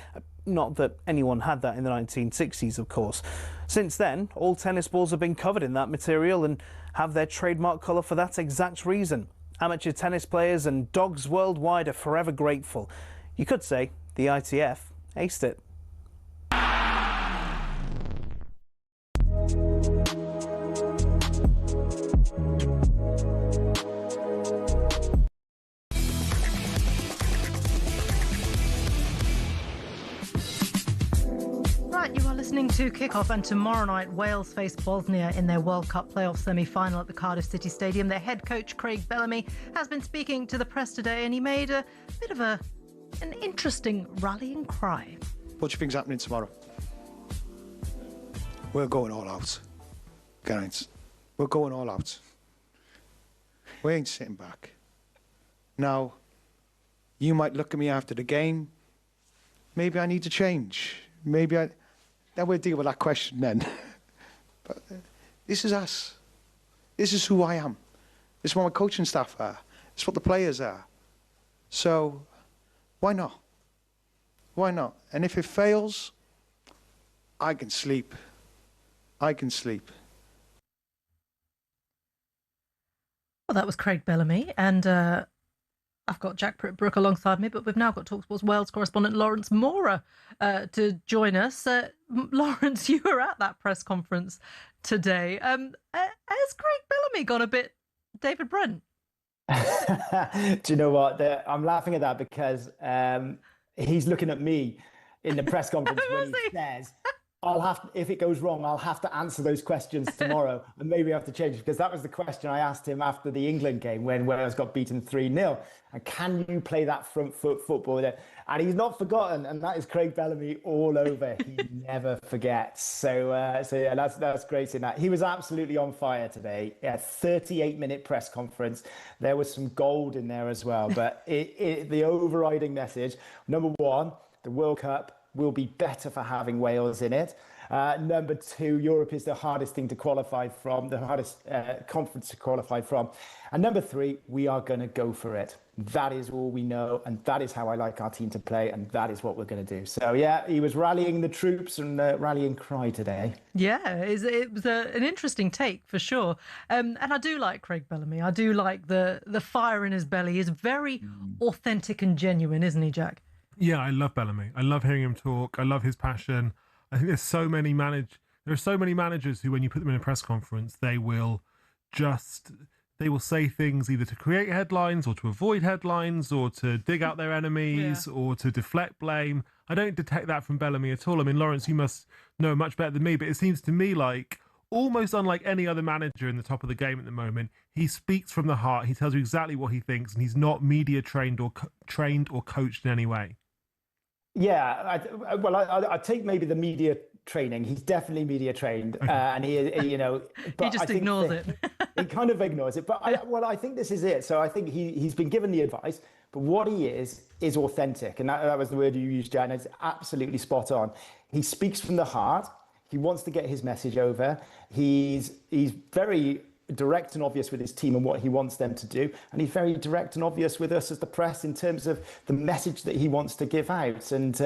Not that anyone had that in the 1960s, of course. Since then, all tennis balls have been covered in that material and have their trademark colour for that exact reason. Amateur tennis players and dogs worldwide are forever grateful. You could say the ITF aced it. You are listening to Kickoff, and tomorrow night Wales face Bosnia in their World Cup playoff semi-final at the Cardiff City Stadium. Their head coach Craig Bellamy has been speaking to the press today, and he made a bit of a an interesting rallying cry. What do you think's happening tomorrow? We're going all out. Guys, we're going all out. We ain't sitting back. Now, you might look at me after the game. Maybe I need to change. Then we'll deal with that question then. But this is us. This is who I am. This is what my coaching staff are. This is what the players are. So, why not? Why not? And if it fails, I can sleep. I can sleep. Well, that was Craig Bellamy, and I've got Jack Prittbrook alongside me, but we've now got talkSPORT's Wales correspondent Lawrence Mora to join us. Lawrence, you were at that press conference today. Has Craig Bellamy gone a bit David Brent? Do you know what? I'm laughing at that because he's looking at me in the press conference when he says, if it goes wrong, I'll have to answer those questions tomorrow and maybe have to change, because that was the question I asked him after the England game when Wales got beaten 3-0. And can you play that front foot football there? And he's not forgotten, and that is Craig Bellamy all over. He never forgets. So yeah, that's great in that. He was absolutely on fire today. A 38-minute press conference. There was some gold in there as well. But the overriding message, number one, the World Cup will be better for having Wales in it. Number two, Europe is the hardest thing to qualify from, the hardest conference to qualify from. And number three, we are going to go for it. That is all we know, and that is how I like our team to play, and that is what we're going to do. So, yeah, he was rallying the troops and rallying cry today. Yeah, it was an interesting take for sure. And I do like Craig Bellamy. I do like the fire in his belly. He's very authentic and genuine, isn't he, Jack? Yeah, I love Bellamy. I love hearing him talk. I love his passion. I think there are so many managers who, when you put them in a press conference, they will say things either to create headlines or to avoid headlines or to dig out their enemies or to deflect blame. I don't detect that from Bellamy at all. I mean, Lawrence, you must know much better than me, but it seems to me like, almost unlike any other manager in the top of the game at the moment, he speaks from the heart. He tells you exactly what he thinks, and he's not media trained or coached in any way. Yeah, I take maybe the media training. He's definitely media trained, and he but he just ignores it. He kind of ignores it. But I think this is it. So I think he's been given the advice, but what he is authentic, and that was the word you used, Jan. It's absolutely spot on. He speaks from the heart. He wants to get his message over. He's very direct and obvious with his team and what he wants them to do, and he's very direct and obvious with us as the press in terms of the message that he wants to give out. And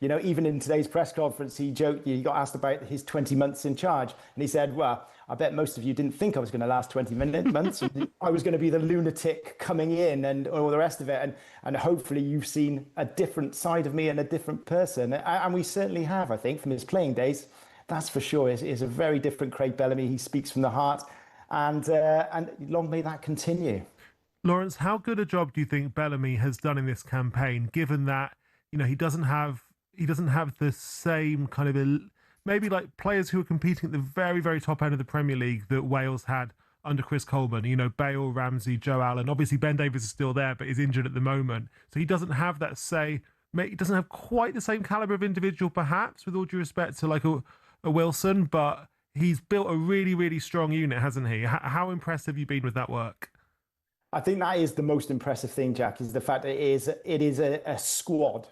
even in today's press conference, he joked, he got asked about his 20 months in charge, and he said, well, I bet most of you didn't think I was going to last 20 months. I was going to be the lunatic coming in and all the rest of it, and hopefully you've seen a different side of me and a different person, and we certainly have. I think from his playing days, that's for sure, is a very different Craig Bellamy. He speaks from the heart. And long may that continue. Lawrence, how good a job do you think Bellamy has done in this campaign, given that he doesn't have the same kind of maybe like players who are competing at the very, very top end of the Premier League that Wales had under Chris Coleman? Bale, Ramsey, Joe Allen. Obviously, Ben Davies is still there, but is injured at the moment, so he doesn't have that he doesn't have quite the same caliber of individual, perhaps, with all due respect to like a Wilson, but he's built a really, really strong unit, hasn't he? How impressed have you been with that work? I think that is the most impressive thing, Jack, is the fact that it is a squad.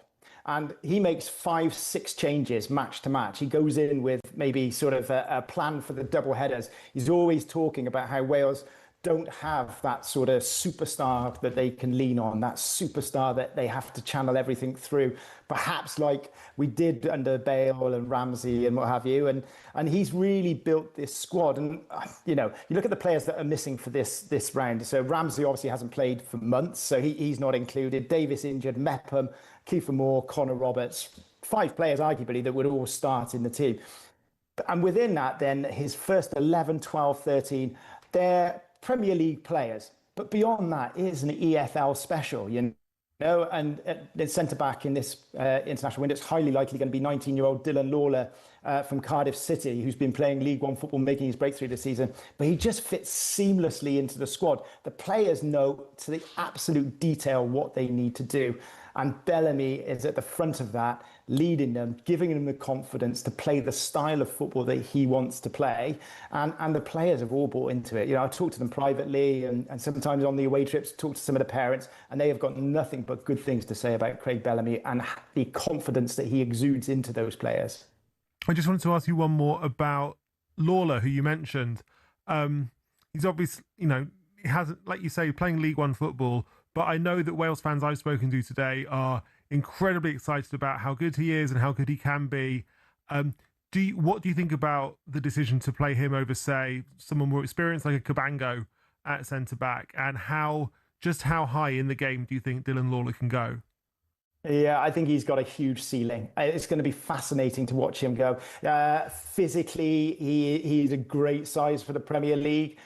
And he makes 5-6 changes match to match. He goes in with maybe sort of a plan for the double headers. He's always talking about how Wales don't have that sort of superstar that they can lean on, that superstar that they have to channel everything through, perhaps like we did under Bale and Ramsey and what have you. And he's really built this squad. And, you look at the players that are missing for this round. So Ramsey obviously hasn't played for months, so he's not included. Davis injured, Mepham, Kiefer Moore, Connor Roberts, 5 players arguably that would all start in the team. And within that, then his first 11, 12, 13, they're Premier League players, but beyond that is an EFL special, and the centre-back in this international window, it's highly likely going to be 19-year-old Dylan Lawler from Cardiff City, who's been playing League One football, making his breakthrough this season, but he just fits seamlessly into the squad. The players know to the absolute detail what they need to do. And Bellamy is at the front of that, leading them, giving them the confidence to play the style of football that he wants to play. And the players have all bought into it. You know, I talk to them privately and sometimes on the away trips, talk to some of the parents, and they have got nothing but good things to say about Craig Bellamy and the confidence that he exudes into those players. I just wanted to ask you one more about Lawler, who you mentioned. He's obviously, you know, he hasn't, like you say, playing League One football, but I know that Wales fans I've spoken to today are incredibly excited about how good he is and how good he can be. What do you think about the decision to play him over, say, someone more experienced like a Cabango at centre-back, and how high in the game do you think Dylan Lawler can go? Yeah, I think he's got a huge ceiling. It's going to be fascinating to watch him go. Physically, he's a great size for the Premier League.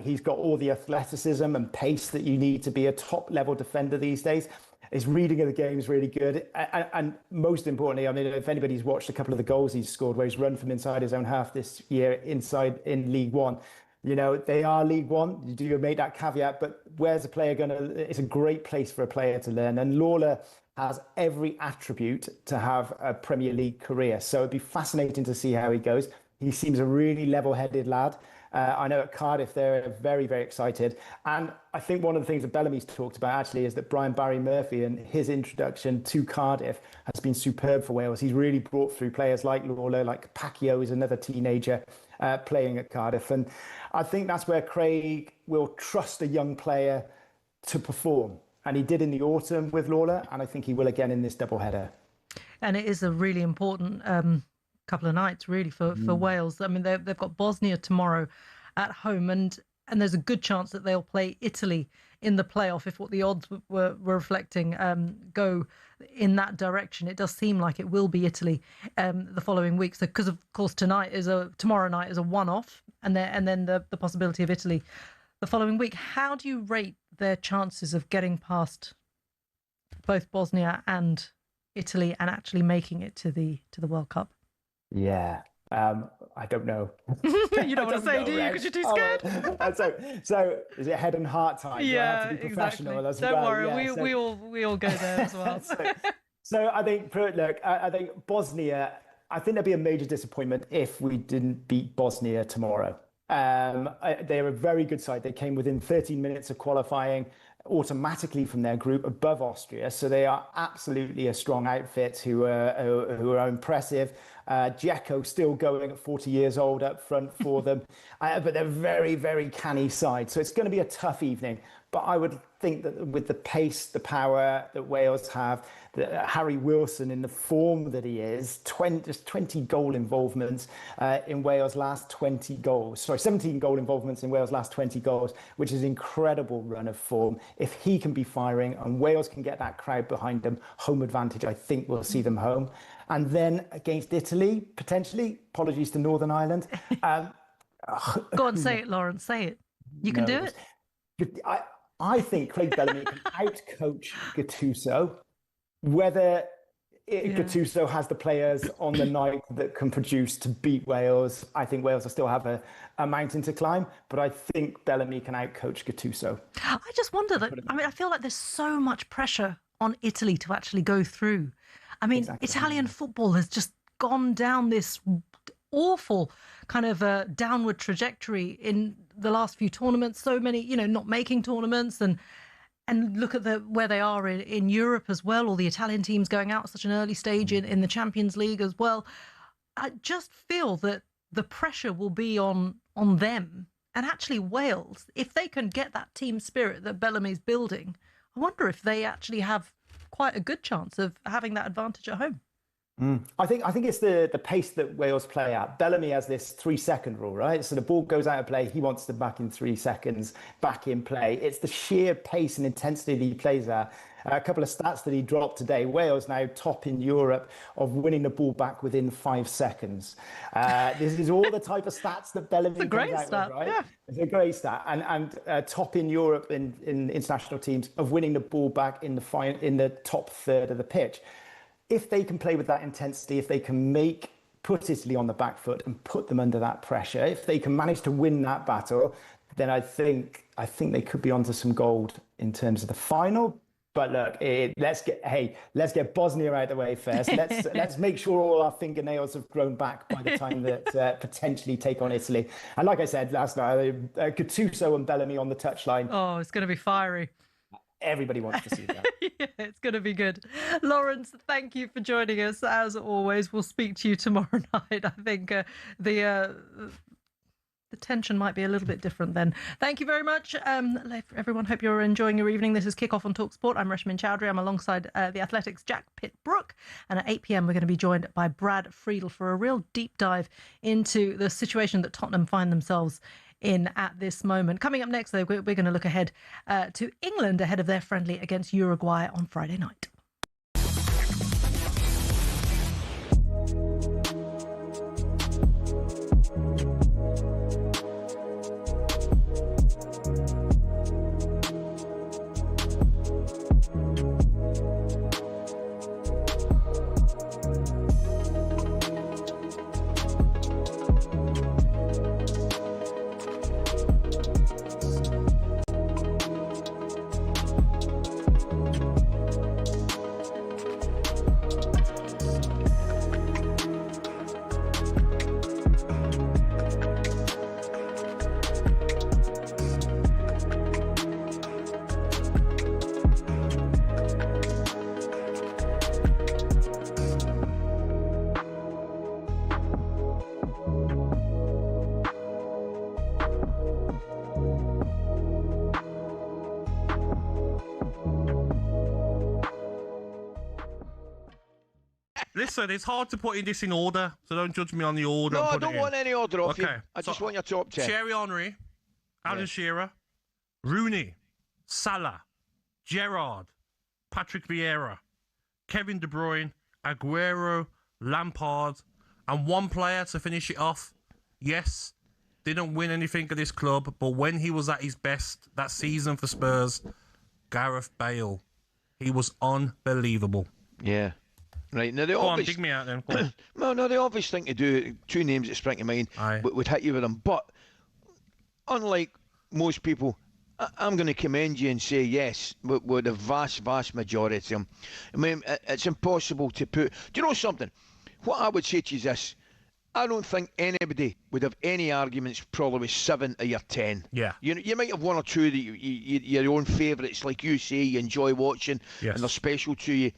He's got all the athleticism and pace that you need to be a top-level defender these days. His reading of the game is really good. And most importantly, I mean, if anybody's watched a couple of the goals he's scored where he's run from inside his own half this year in League One, you know, they are League One. You do make that caveat, but where's a player going to... It's a great place for a player to learn. And Lawler has every attribute to have a Premier League career. So it'd be fascinating to see how he goes. He seems a really level-headed lad. I know at Cardiff, they're very, very excited. And I think one of the things that Bellamy's talked about actually is that Brian Barry Murphy and his introduction to Cardiff has been superb for Wales. He's really brought through players like Lawler, like Pacquiao is another teenager playing at Cardiff. And I think that's where Craig will trust a young player to perform. And he did in the autumn with Lawler, and I think he will again in this doubleheader. And it is a really important couple of nights, really, for Wales. I mean, they've got Bosnia tomorrow at home, and there's a good chance that they'll play Italy in the playoff if what the odds were reflecting go in that direction. It does seem like it will be Italy the following week. So, because of course tomorrow night is a one-off, and then the possibility of Italy the following week. How do you rate their chances of getting past both Bosnia and Italy and actually making it to the World Cup? Yeah, I don't know. You don't want to say, do you? Because you're too scared. So is it head and heart time? Yeah, do I have to be professional exactly. Don't worry, yeah, we all go there as well. so I think, look, I think Bosnia. I think there'd be a major disappointment if we didn't beat Bosnia tomorrow. They're a very good side. They came within 13 minutes of qualifying automatically from their group above Austria. So they are absolutely a strong outfit who are impressive. Dzeko still going at 40 years old up front for them. But they're very, very canny side. So it's going to be a tough evening. But I would think that with the pace, the power that Wales have, Harry Wilson in the form that he is, 20 goal involvements in Wales' last 20 goals. Sorry, 17 goal involvements in Wales' last 20 goals, which is an incredible run of form. If he can be firing and Wales can get that crowd behind them, home advantage, I think we'll see them home. And then against Italy, potentially, apologies to Northern Ireland. Go on, say it, Lawrence, say it. You can do it. I think Craig Bellamy can out-coach Gattuso. Whether Gattuso has the players on the night that can produce to beat Wales, I think Wales will still have a mountain to climb, but I think Bellamy can out-coach Gattuso. I just wonder that, I feel like there's so much pressure on Italy to actually go through. I mean, exactly. Italian football has just gone down this awful kind of downward trajectory in the last few tournaments. So many, not making tournaments, and look at where they are in Europe as well. All the Italian teams going out at such an early stage in the Champions League as well. I just feel that the pressure will be on them, and actually Wales, if they can get that team spirit that Bellamy's building, I wonder if they actually have quite a good chance of having that advantage at home. I think it's the pace that Wales play at. Bellamy has this 3-second rule, right? So the ball goes out of play, he wants to back in 3 seconds, back in play. It's the sheer pace and intensity that he plays at. A couple of stats that he dropped today. Wales now top in Europe of winning the ball back within 5 seconds. This is all the type of stats that Bellamy comes out with, right? Yeah. It's a great stat. And top in Europe in international teams of winning the ball back in the top third of the pitch. If they can play with that intensity, if they can put Italy on the back foot and put them under that pressure, if they can manage to win that battle, then I think they could be onto some gold in terms of the final. But look, let's get Bosnia out of the way first. Let's make sure all our fingernails have grown back by the time that potentially take on Italy. And like I said last night, Gattuso and Bellamy on the touchline. Oh, it's going to be fiery. Everybody wants to see that. Yeah, it's going to be good. Lawrence, thank you for joining us. As always, we'll speak to you tomorrow night. I think the tension might be a little bit different then. Thank you very much, everyone. Hope you're enjoying your evening. This is Kickoff on talkSPORT. I'm Reshmin Chowdhury. I'm alongside the Athletic's Jack Pitt-Brooke. And at 8 p.m, we're going to be joined by Brad Friedel for a real deep dive into the situation that Tottenham find themselves in at this moment. Coming up next, though, we're going to look ahead to England ahead of their friendly against Uruguay on Friday night. Listen, it's hard to put in this in order, so don't judge me on the order. No, I don't want any order off you. I so just want your top 10. Thierry Henry, Alan Shearer, Rooney, Salah, Gerrard, Patrick Vieira, Kevin De Bruyne, Aguero, Lampard, and one player to finish it off. Yes, didn't win anything at this club, but when he was at his best that season for Spurs, Gareth Bale. He was unbelievable. Yeah. Right, now Go on, dig me out then. Go on. Well, no, the obvious thing to do, two names that spring to mind, would hit you with them. But unlike most people, I'm going to commend you and say yes, with the vast majority of them. I mean, it's impossible to put... Do you know something? What I would say to you is this. I don't think anybody would have any arguments probably with 7 of your 10. Yeah. You might have one or two that your own favourites, like you say, you enjoy watching, and they're special to you.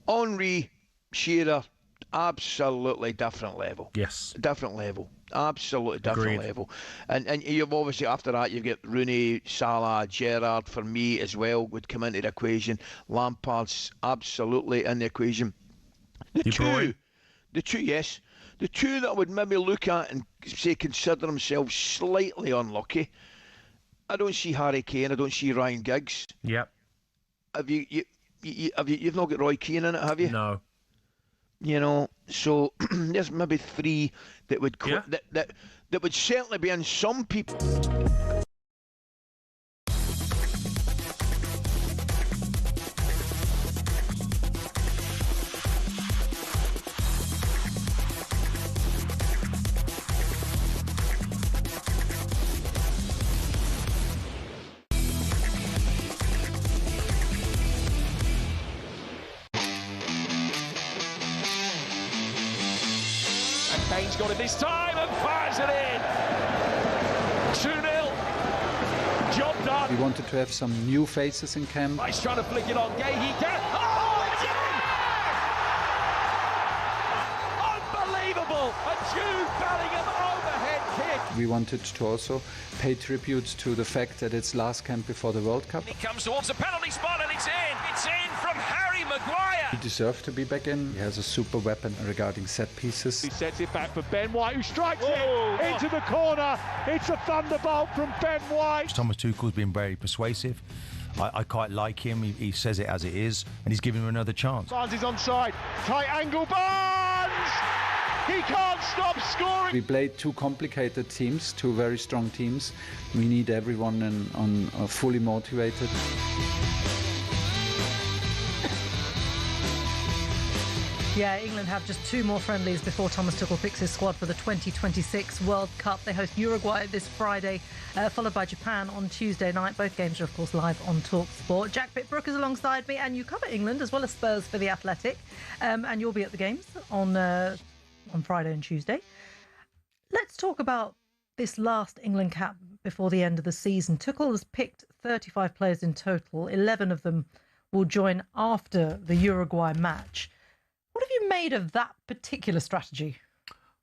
Henry, Shearer, absolutely different level. Yes. Different level. Absolutely different level. And you've obviously, after that, you've got Rooney, Salah, Gerrard, for me as well, would come into the equation. Lampard's absolutely in the equation. The two that I would maybe look at and say consider themselves slightly unlucky, I don't see Harry Kane, I don't see Ryan Giggs. Yep. Have you've not got Roy Keane in it, have you? No. You know, so there's maybe 3 that would that would certainly be in some people. Kane's got it this time and fires it in. 2-0. Job done. We wanted to have some new faces in camp. He's trying to flick it on. Gay, he can. Oh, it's in! Unbelievable! A Jude Bellingham overhead kick. We wanted to also pay tribute to the fact that it's last camp before the World Cup. He comes towards the penalty spot and it's in. It's in from Harry Maguire. He deserved to be back in. He has a super weapon regarding set pieces. He sets it back for Ben White, who strikes it into the corner. It's a thunderbolt from Ben White. Thomas Tuchel's been very persuasive. I quite like him. He says it as it is, and he's giving him another chance. Barnes is onside. Tight angle, Barnes! He can't stop scoring. We played 2 complicated teams, 2 very strong teams. We need everyone fully motivated. Yeah, England have just 2 more friendlies before Thomas Tuchel picks his squad for the 2026 World Cup. They host Uruguay this Friday, followed by Japan on Tuesday night. Both games are, of course, live on talkSPORT. Jack Pittbrook is alongside me, and you cover England as well as Spurs for The Athletic. And you'll be at the games on Friday and Tuesday. Let's talk about this last England cap before the end of the season. Tuchel has picked 35 players in total. 11 of them will join after the Uruguay match. What have you made of that particular strategy?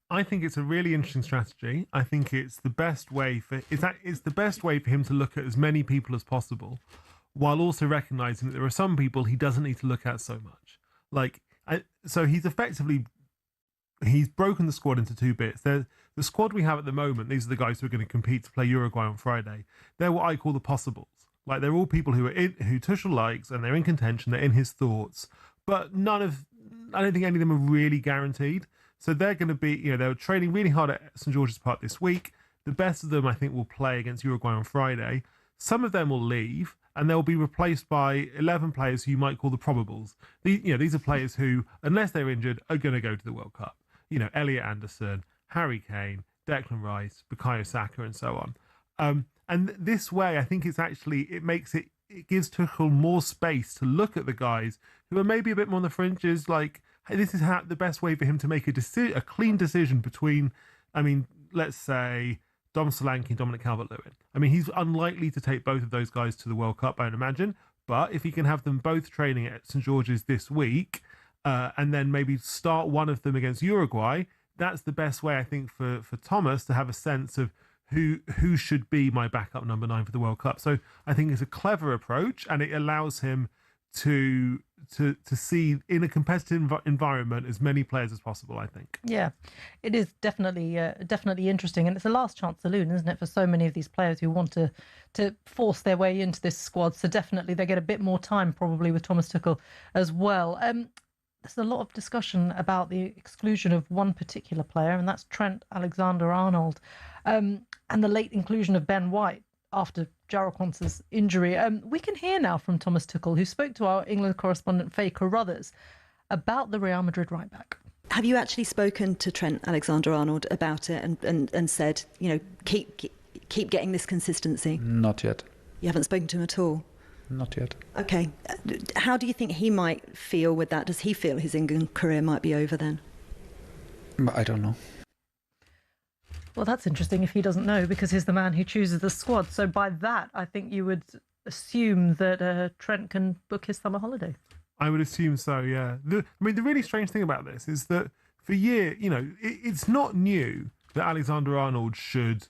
I think it's a really interesting strategy. I think it's the best way for him to look at as many people as possible, while also recognizing that there are some people he doesn't need to look at so much. So he's broken the squad into 2 bits. The squad we have at the moment, these are the guys who are going to compete to play Uruguay on Friday. They're what I call the possibles. Like, they're all people who Tuchel likes, and they're in contention. They're in his thoughts, but I don't think any of them are really guaranteed. So they're going to be, they're training really hard at St George's Park this week. The best of them, I think, will play against Uruguay on Friday. Some of them will leave, and they'll be replaced by 11 players who you might call the probables. These are players who, unless they're injured, are going to go to the World Cup. Elliot Anderson, Harry Kane, Declan Rice, Bukayo Saka, and so on. And this way, I think it gives Tuchel more space to look at the guys who are maybe a bit more on the fringes. Like, hey, this is the best way for him to make a clean decision between, let's say, Dom Solanke and Dominic Calvert-Lewin. He's unlikely to take both of those guys to the World Cup, I would imagine. But if he can have them both training at St George's this week, and then maybe start one of them against Uruguay, that's the best way, I think, for Thomas to have a sense of who should be my backup number 9 for the World Cup. So I think it's a clever approach, and it allows him to see in a competitive environment as many players as possible, I think. Yeah, it is definitely interesting, and it's a last chance saloon, isn't it, for so many of these players who want to force their way into this squad. So definitely they get a bit more time probably with Thomas Tuchel as well. There's a lot of discussion about the exclusion of one particular player, and that's Trent Alexander-Arnold, and the late inclusion of Ben White after Jarrell Quanz's injury. We can hear now from Thomas Tuchel, who spoke to our England correspondent Faye Carruthers about the Real Madrid right-back. Have you actually spoken to Trent Alexander-Arnold about it and said, keep getting this consistency? Not yet. You haven't spoken to him at all? Not yet. Okay. How do you think he might feel with that? Does he feel his England career might be over then? I don't know. Well, that's interesting if he doesn't know, because he's the man who chooses the squad. So by that, I think you would assume that Trent can book his summer holiday. I would assume so, yeah. The really strange thing about this is that for years, it's not new that Alexander-Arnold should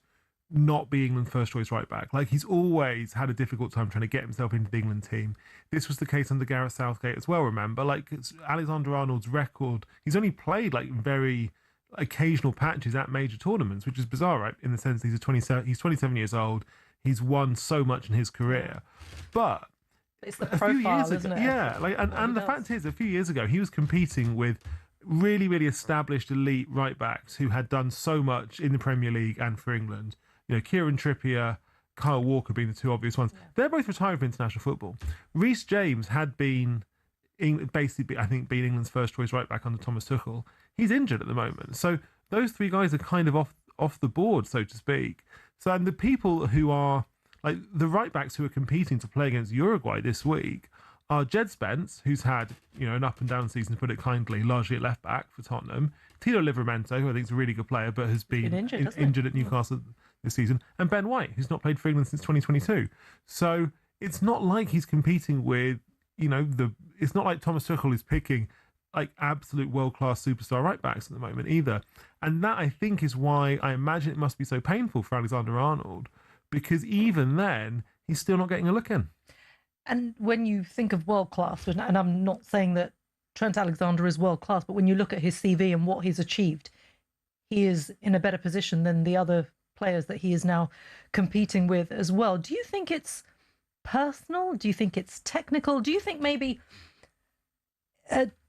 not be England's first choice right back. Like, he's always had a difficult time trying to get himself into the England team. This was the case under Gareth Southgate as well, remember? Like, Alexander-Arnold's record, he's only played very occasional patches at major tournaments, which is bizarre, right? In the sense that he's 27 years old, he's won so much in his career. But it's the profile, isn't it? Yeah, and the fact is, a few years ago, he was competing with really, really established elite right backs who had done so much in the Premier League and for England. Kieran Trippier, Kyle Walker being the 2 obvious ones. Yeah. They're both retired from international football. Reece James had been basically, I think, been England's first choice right back under Thomas Tuchel. He's injured at the moment. So those 3 guys are kind of off the board, so to speak. So, and the people who are, like, the right backs who are competing to play against Uruguay this week are Jed Spence, who's had, an up and down season, to put it kindly, largely at left back for Tottenham. Tino Livramento, who I think is a really good player, but has been injured at Newcastle this season, and Ben White, who's not played for England since 2022. So it's not like he's competing with, it's not like Thomas Tuchel is picking like absolute world-class superstar right-backs at the moment either. And that, I think, is why I imagine it must be so painful for Alexander-Arnold, because even then, he's still not getting a look in. And when you think of world-class, and I'm not saying that Trent Alexander is world-class, but when you look at his CV and what he's achieved, he is in a better position than the other players that he is now competing with as well. Do you think it's personal? Do you think it's technical? Do you think maybe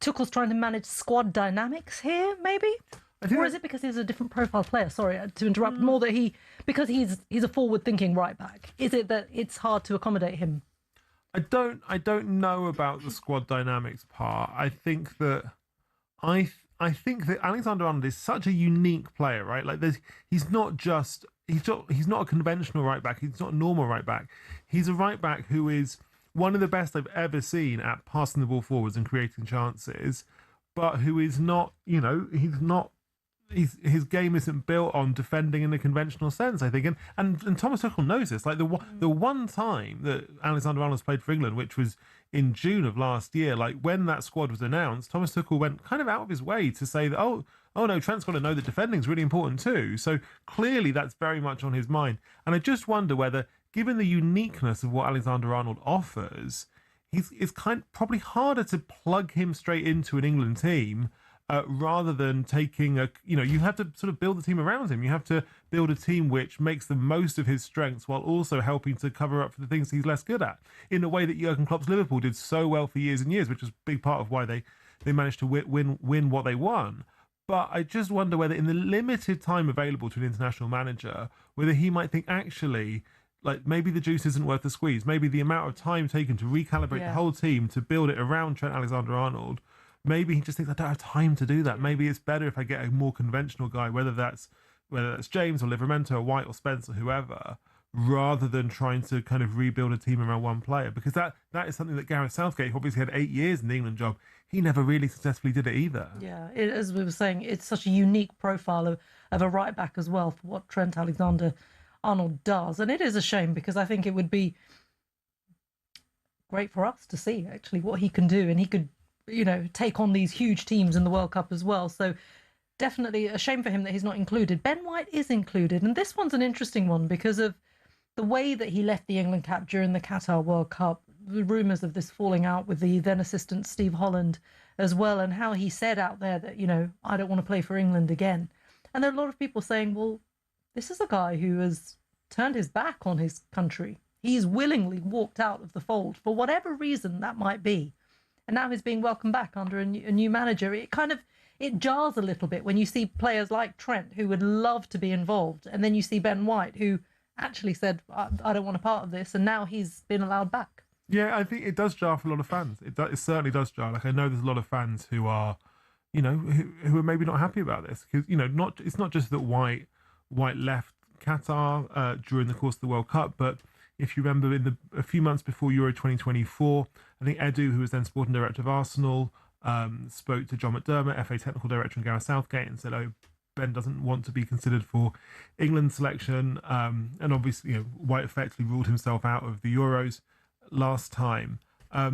Tuchel's trying to manage squad dynamics here, maybe? Or is it because he's a different profile player? Sorry to interrupt. More that because he's a forward-thinking right back. Is it that it's hard to accommodate him? I don't know about the squad dynamics part. I think that I think that Alexander-Arnold is such a unique player, right? Like he's not a conventional right back. He's not a normal right back. He's a right back who is one of the best I've ever seen at passing the ball forwards and creating chances, but who is not, his game isn't built on defending in a conventional sense, I think. And Thomas Tuchel knows this. Like the one time that Alexander-Arnold's played for England, which was in June of last year, like when that squad was announced, Thomas Tuchel went kind of out of his way to say that, oh no, Trent's got to know that defending's really important too. So clearly that's very much on his mind. And I just wonder whether, given the uniqueness of what Alexander-Arnold offers, it's probably harder to plug him straight into an England team rather than taking you have to sort of build the team around him. You have to build a team which makes the most of his strengths while also helping to cover up for the things he's less good at, in a way that Jurgen Klopp's Liverpool did so well for years and years, which was a big part of why they managed to win what they won. But I just wonder whether, in the limited time available to an international manager, whether he might think, actually, like, maybe the juice isn't worth the squeeze. Maybe the amount of time taken to recalibrate the whole team to build it around Trent Alexander-Arnold, maybe he just thinks, I don't have time to do that. Maybe it's better if I get a more conventional guy, whether that's James or Livramento or White or Spence or whoever, rather than trying to kind of rebuild a team around one player. Because that is something that Gareth Southgate obviously had 8 years in the England job. He never really successfully did it either. Yeah, as we were saying, it's such a unique profile of a right back as well for what Trent Alexander-Arnold does. And it is a shame, because I think it would be great for us to see actually what he can do. And he could, take on these huge teams in the World Cup as well. So definitely a shame for him that he's not included. Ben White is included. And this one's an interesting one because of the way that he left the England cap during the Qatar World Cup, the rumours of this falling out with the then assistant Steve Holland as well, and how he said out there that, I don't want to play for England again. And there are a lot of people saying, well, this is a guy who has turned his back on his country. He's willingly walked out of the fold for whatever reason that might be. And now he's being welcomed back under a new manager. It jars a little bit when you see players like Trent, who would love to be involved, and then you see Ben White, who actually said, I don't want a part of this, and now he's been allowed back. Yeah, I think it does jar for a lot of fans. It certainly does jar. Like, I know there's a lot of fans who are, who are maybe not happy about this, because it's not just that White left Qatar during the course of the World Cup, but if you remember, a few months before Euro 2024, I think Edu, who was then sporting director of Arsenal, spoke to John McDermott, FA technical director, and Gareth Southgate, and said, "Oh, Ben doesn't want to be considered for England selection." And obviously, White effectively ruled himself out of the Euros last time. I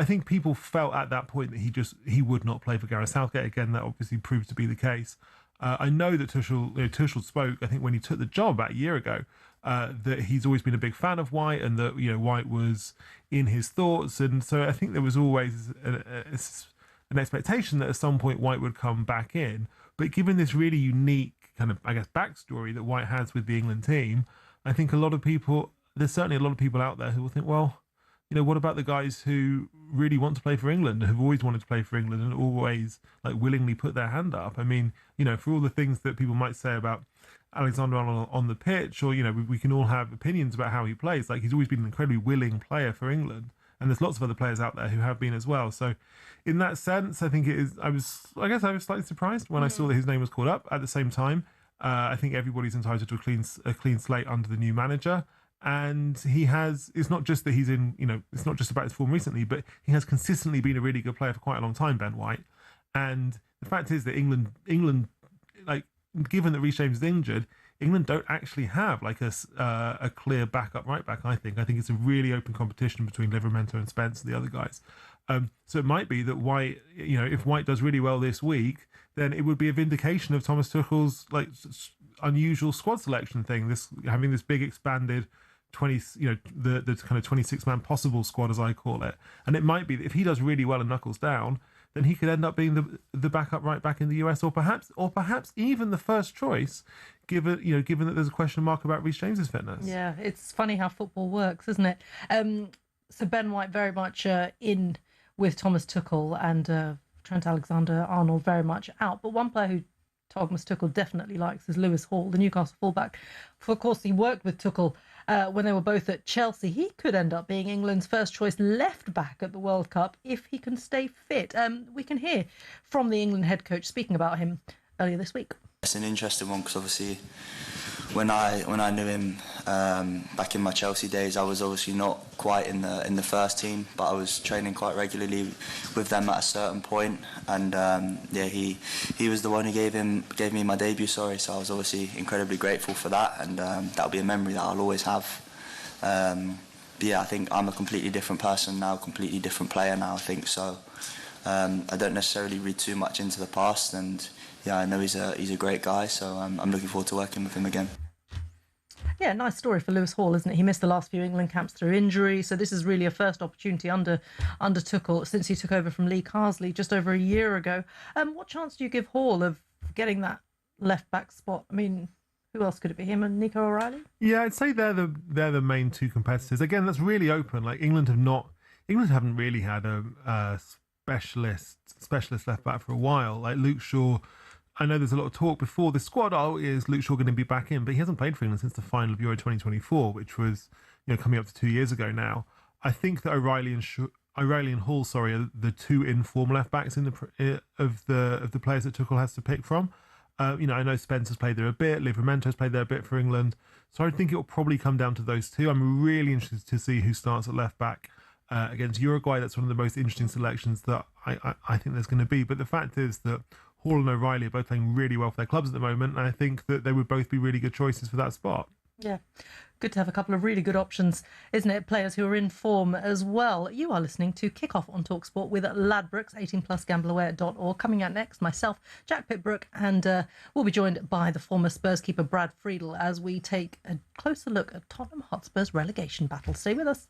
think people felt at that point that he would not play for Gareth Southgate again. That obviously proved to be the case. I know that Tuchel spoke, I think, when he took the job about a year ago, that he's always been a big fan of White, and that White was in his thoughts, and so I think there was always an expectation that at some point White would come back in. But given this really unique kind of, I guess, backstory that White has with the England team, I think there's certainly a lot of people out there who will think, well, what about the guys who really want to play for England, who've always wanted to play for England and always willingly put their hand up? I mean, for all the things that people might say about Alexander-Arnold on the pitch, or we can all have opinions about how he plays. Like, he's always been an incredibly willing player for England, and there's lots of other players out there who have been as well. So, in that sense, I think it is. I was slightly surprised when I saw that his name was called up. At the same time, I think everybody's entitled to a clean slate under the new manager. And he has, it's not just that he's in, it's not just about his form recently, but he has consistently been a really good player for quite a long time, Ben White. And the fact is that England, given that Reece James is injured, England don't actually have a clear backup right back, I think. I think it's a really open competition between Livramento and Spence and the other guys. So it might be that White, if White does really well this week, then it would be a vindication of Thomas Tuchel's unusual squad selection thing, having this big expanded 20, the kind of 26-man possible squad, as I call it. And it might be that if he does really well and knuckles down, then he could end up being the backup right back in the US, or perhaps even the first choice, given that there's a question mark about Reece James's fitness. Yeah, it's funny how football works, isn't it? So Ben White very much in with Thomas Tuchel, and Trent Alexander-Arnold very much out. But one player who Thomas Tuchel definitely likes is Lewis Hall, the Newcastle fullback. Of course, he worked with Tuchel when they were both at Chelsea. He could end up being England's first choice left back at the World Cup if he can stay fit. We can hear from the England head coach speaking about him earlier this week. It's an interesting one because obviously when I knew him back in my Chelsea days, I was obviously not quite in the first team, but I was training quite regularly with them at a certain point, and he was the one who gave me my debut. So I was obviously incredibly grateful for that, and that'll be a memory that I'll always have. I think I'm a completely different person now, completely different player now. I think so. I don't necessarily read too much into the past, and I know he's a great guy, so I'm looking forward to working with him again. Yeah, nice story for Lewis Hall, isn't it? He missed the last few England camps through injury, so this is really a first opportunity under Tuchel since he took over from Lee Carsley just over a year ago. What chance do you give Hall of getting that left-back spot? I mean, who else could it be, him and Nico O'Reilly? Yeah, I'd say they're the main two competitors. Again, that's really open. Like England haven't really had a specialist left-back for a while. Like Luke Shaw, I know there's a lot of talk before the squad. Is Luke Shaw going to be back in? But he hasn't played for England since the final of Euro 2024, which was coming up to 2 years ago now. I think that O'Reilly and Hall, are the two inform left backs of the players that Tuchel has to pick from. I know Spencer's played there a bit, Livramento's played there a bit for England, so I think it will probably come down to those two. I'm really interested to see who starts at left back against Uruguay. That's one of the most interesting selections that I think there's going to be. But the fact is that Hall and O'Reilly are both playing really well for their clubs at the moment, and I think that they would both be really good choices for that spot. Yeah, good to have a couple of really good options, isn't it? Players who are in form as well. You are listening to Kickoff on talkSPORT with Ladbrokes, 18plusgambleaware.org. Coming out next, myself, Jack Pitbrook, and we'll be joined by the former Spurs keeper Brad Friedel as we take a closer look at Tottenham Hotspur's relegation battle. Stay with us.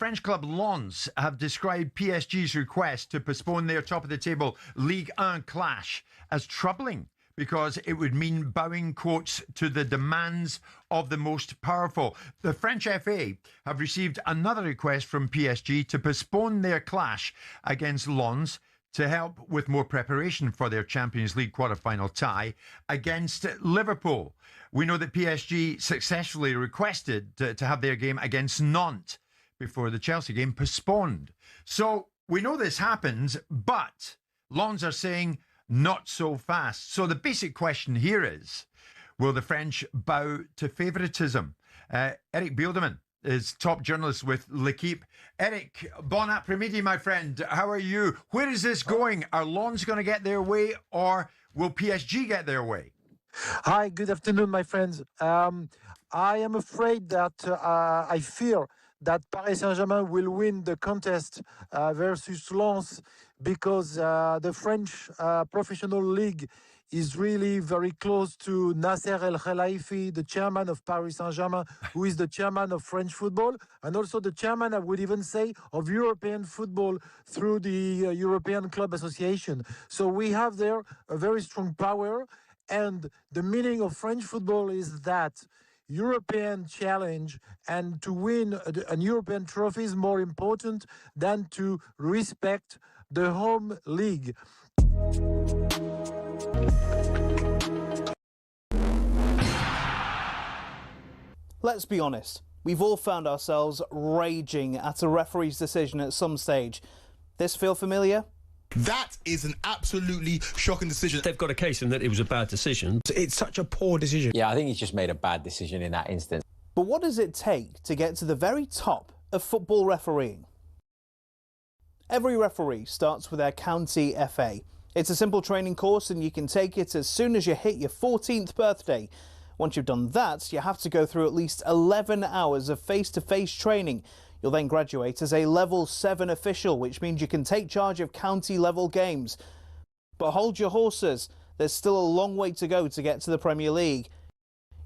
French club Lens have described PSG's request to postpone their top-of-the-table Ligue 1 clash as troubling because it would mean bowing, quotes, to the demands of the most powerful. The French FA have received another request from PSG to postpone their clash against Lens to help with more preparation for their Champions League quarter-final tie against Liverpool. We know that PSG successfully requested to have their game against Nantes before the Chelsea game postponed. So we know this happens, but Lens are saying not so fast. So the basic question here is, will the French bow to favouritism? Eric Bieldeman is top journalist with L'Equipe. Eric, bon après-midi, my friend. How are you? Where is this going? Are Lens going to get their way, or will PSG get their way? Hi, good afternoon, my friends. I am afraid that I fear that Paris Saint-Germain will win the contest versus Lens because the French professional league is really very close to Nasser El Khelaifi, the chairman of Paris Saint-Germain, who is the chairman of French football, and also the chairman, I would even say, of European football through the European Club Association. So we have there a very strong power, and the meaning of French football is that European challenge, and to win a European trophy is more important than to respect the home league. Let's be honest, we've all found ourselves raging at a referee's decision at some stage. This feel familiar? That is an absolutely shocking decision. They've got a case in that it was a bad decision. It's such a poor decision. Yeah, I think he's just made a bad decision in that instance. But what does it take to get to the very top of football refereeing? Every referee starts with their county FA. It's a simple training course and you can take it as soon as you hit your 14th birthday. Once you've done that, you have to go through at least 11 hours of face-to-face training. You'll then graduate as a Level 7 official, which means you can take charge of county-level games. But hold your horses, there's still a long way to go to get to the Premier League.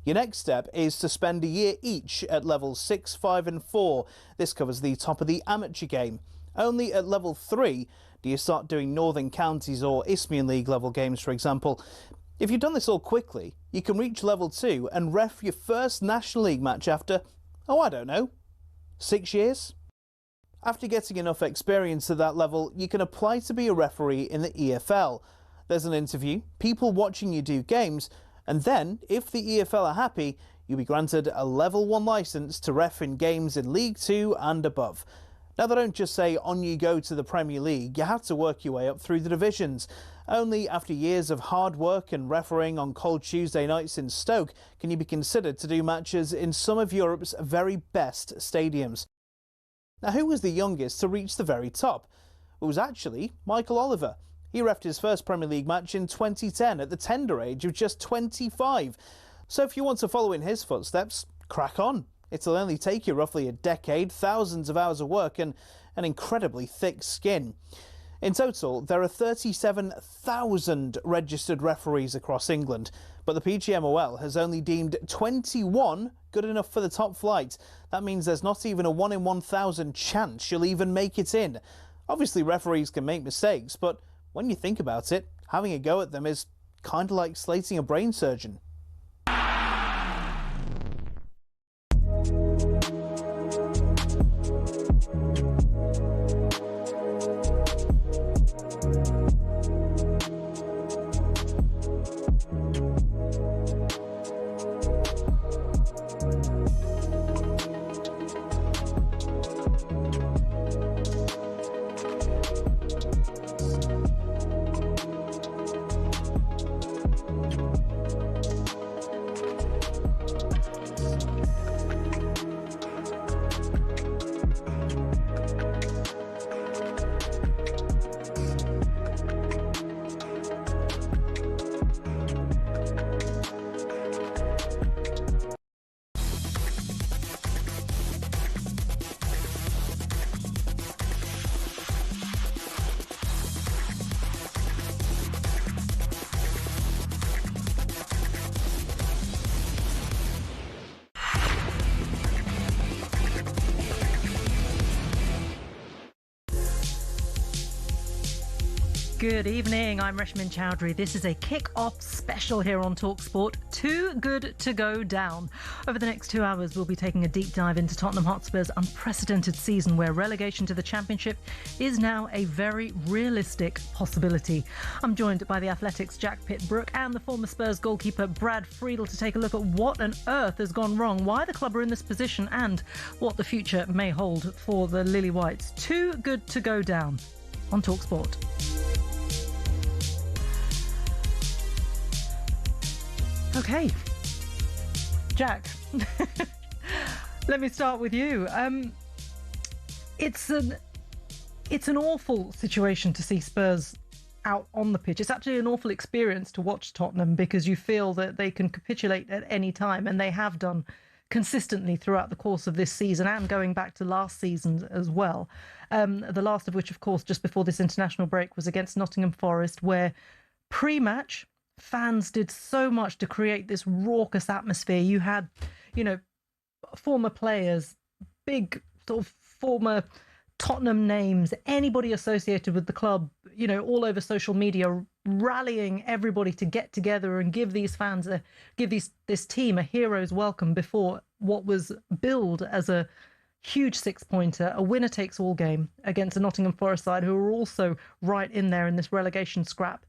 Your next step is to spend a year each at Levels 6, 5 and 4. This covers the top of the amateur game. Only at Level 3 do you start doing Northern Counties or Isthmian League level games, for example. If you've done this all quickly, you can reach Level 2 and ref your first National League match after, I don't know, 6 years? After getting enough experience at that level, you can apply to be a referee in the EFL. There's an interview, people watching you do games, and then, if the EFL are happy, you'll be granted a Level 1 licence to ref in games in League 2 and above. Now, they don't just say on you go to the Premier League, you have to work your way up through the divisions. Only after years of hard work and refereeing on cold Tuesday nights in Stoke can you be considered to do matches in some of Europe's very best stadiums. Now, who was the youngest to reach the very top? It was actually Michael Oliver. He refed his first Premier League match in 2010 at the tender age of just 25. So if you want to follow in his footsteps, crack on. It'll only take you roughly a decade, thousands of hours of work and an incredibly thick skin. In total, there are 37,000 registered referees across England, but the PGMOL has only deemed 21 good enough for the top flight. That means there's not even a 1 in 1,000 chance you'll even make it in. Obviously, referees can make mistakes, but when you think about it, having a go at them is kind of like slating a brain surgeon. Good evening, I'm Reshmin Chowdhury. This is a kick-off special here on talkSPORT. Too good to go down. Over the next 2 hours, we'll be taking a deep dive into Tottenham Hotspur's unprecedented season where relegation to the Championship is now a very realistic possibility. I'm joined by the Athletic's Jack Pitt-Brooke and the former Spurs goalkeeper Brad Friedel to take a look at what on earth has gone wrong, why the club are in this position and what the future may hold for the Lily Whites. Too good to go down on talkSPORT. Okay, Jack, let me start with you. It's an awful situation to see Spurs out on the pitch. It's actually an awful experience to watch Tottenham because you feel that they can capitulate at any time, and they have done consistently throughout the course of this season and going back to last season as well. The last of which, of course, just before this international break was against Nottingham Forest, where pre-match fans did so much to create this raucous atmosphere. You had, former players, big sort of former Tottenham names, anybody associated with the club, all over social media, rallying everybody to get together and give these fans this team a hero's welcome before what was billed as a huge six-pointer, a winner-takes-all game against a Nottingham Forest side who are also right in there in this relegation scrap.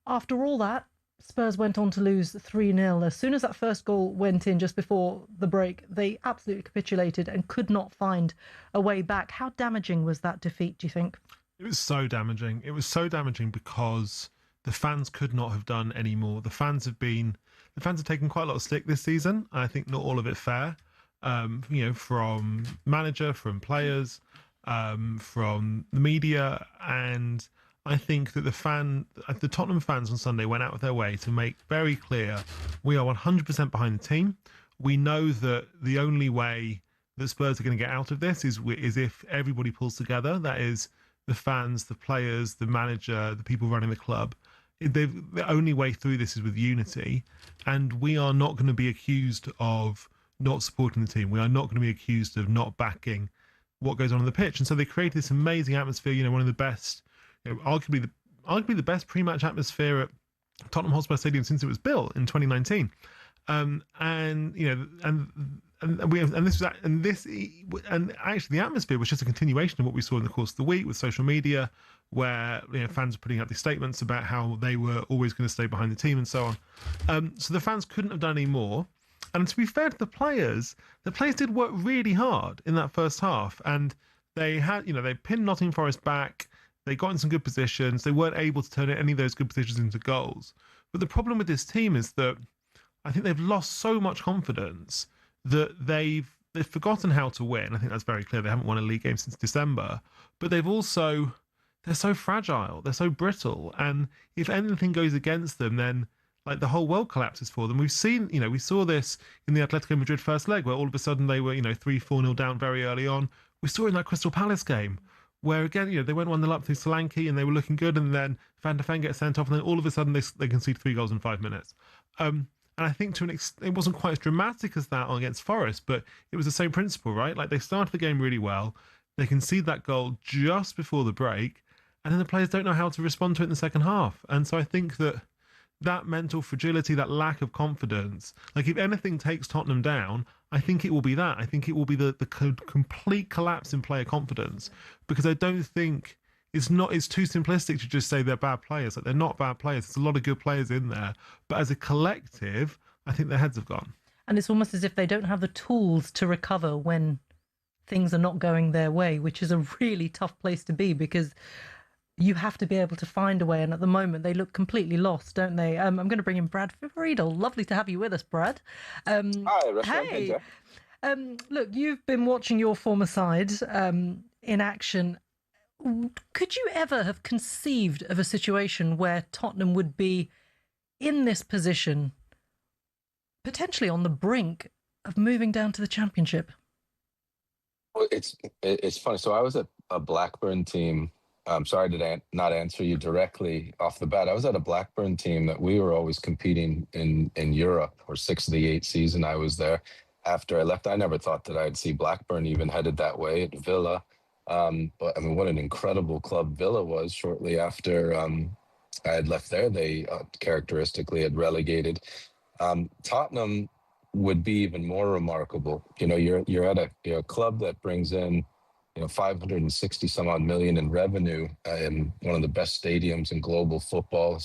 After all that, Spurs went on to lose 3-0. As soon as that first goal went in just before the break, they absolutely capitulated and could not find a way back. How damaging was that defeat, do you think? It was so damaging. It was so damaging because the fans could not have done any more. The fans have taken quite a lot of stick this season. And I think not all of it fair. From manager, from players, from the media, and I think that the Tottenham fans on Sunday went out of their way to make very clear we are 100% behind the team. We know that the only way that Spurs are going to get out of this is if everybody pulls together. That is the fans, the players, the manager, the people running the club. The only way through this is with unity, and we are not going to be accused of not supporting the team. We are not going to be accused of not backing what goes on the pitch. And so they created this amazing atmosphere. One of the best, arguably the best pre-match atmosphere at Tottenham Hotspur Stadium since it was built in 2019. And actually the atmosphere was just a continuation of what we saw in the course of the week with social media, where fans were putting out these statements about how they were always going to stay behind the team and so on. So the fans couldn't have done any more. And to be fair to the players did work really hard in that first half, and they pinned Nottingham Forest back. They got in some good positions. They weren't able to turn any of those good positions into goals. But the problem with this team is that I think they've lost so much confidence that they've forgotten how to win. I think that's very clear. They haven't won a league game since December, but they're so fragile. They're so brittle. And if anything goes against them, then the whole world collapses for them. We saw this in the Atletico Madrid first leg, where all of a sudden they were, 3-4-0 down very early on. We saw it in that Crystal Palace game, where again, they went 1-0 up through Solanke and they were looking good, and then Van der Ven gets sent off, and then all of a sudden they concede 3 goals in 5 minutes. And I think to an extent, it wasn't quite as dramatic as that against Forest, but it was the same principle, right? They started the game really well, they concede that goal just before the break, and then the players don't know how to respond to it in the second half. And so I think that mental fragility, that lack of confidence, if anything takes Tottenham down, I think it will be that. I think it will be the complete collapse in player confidence, because I don't think it's too simplistic to just say they're bad players. They're not bad players. There's a lot of good players in there, but as a collective, I think their heads have gone. And it's almost as if they don't have the tools to recover when things are not going their way, which is a really tough place to be, because you have to be able to find a way, and at the moment they look completely lost, don't they? I'm going to bring in Brad Friedel. Lovely to have you with us, Brad. Hi, Russia. Hey. Look, you've been watching your former side in action. Could you ever have conceived of a situation where Tottenham would be in this position, potentially on the brink of moving down to the Championship? Well, it's funny. So I was at a Blackburn team. I'm sorry to not answer you directly off the bat. I was at a Blackburn team that we were always competing in Europe, or 6 of the 8 season I was there. After I left, I never thought that I'd see Blackburn even headed that way at Villa. But I mean, what an incredible club Villa was. Shortly after I had left there, they characteristically had relegated. Tottenham would be even more remarkable. You're at a club that brings in 560 some odd million in revenue, in one of the best stadiums in global football,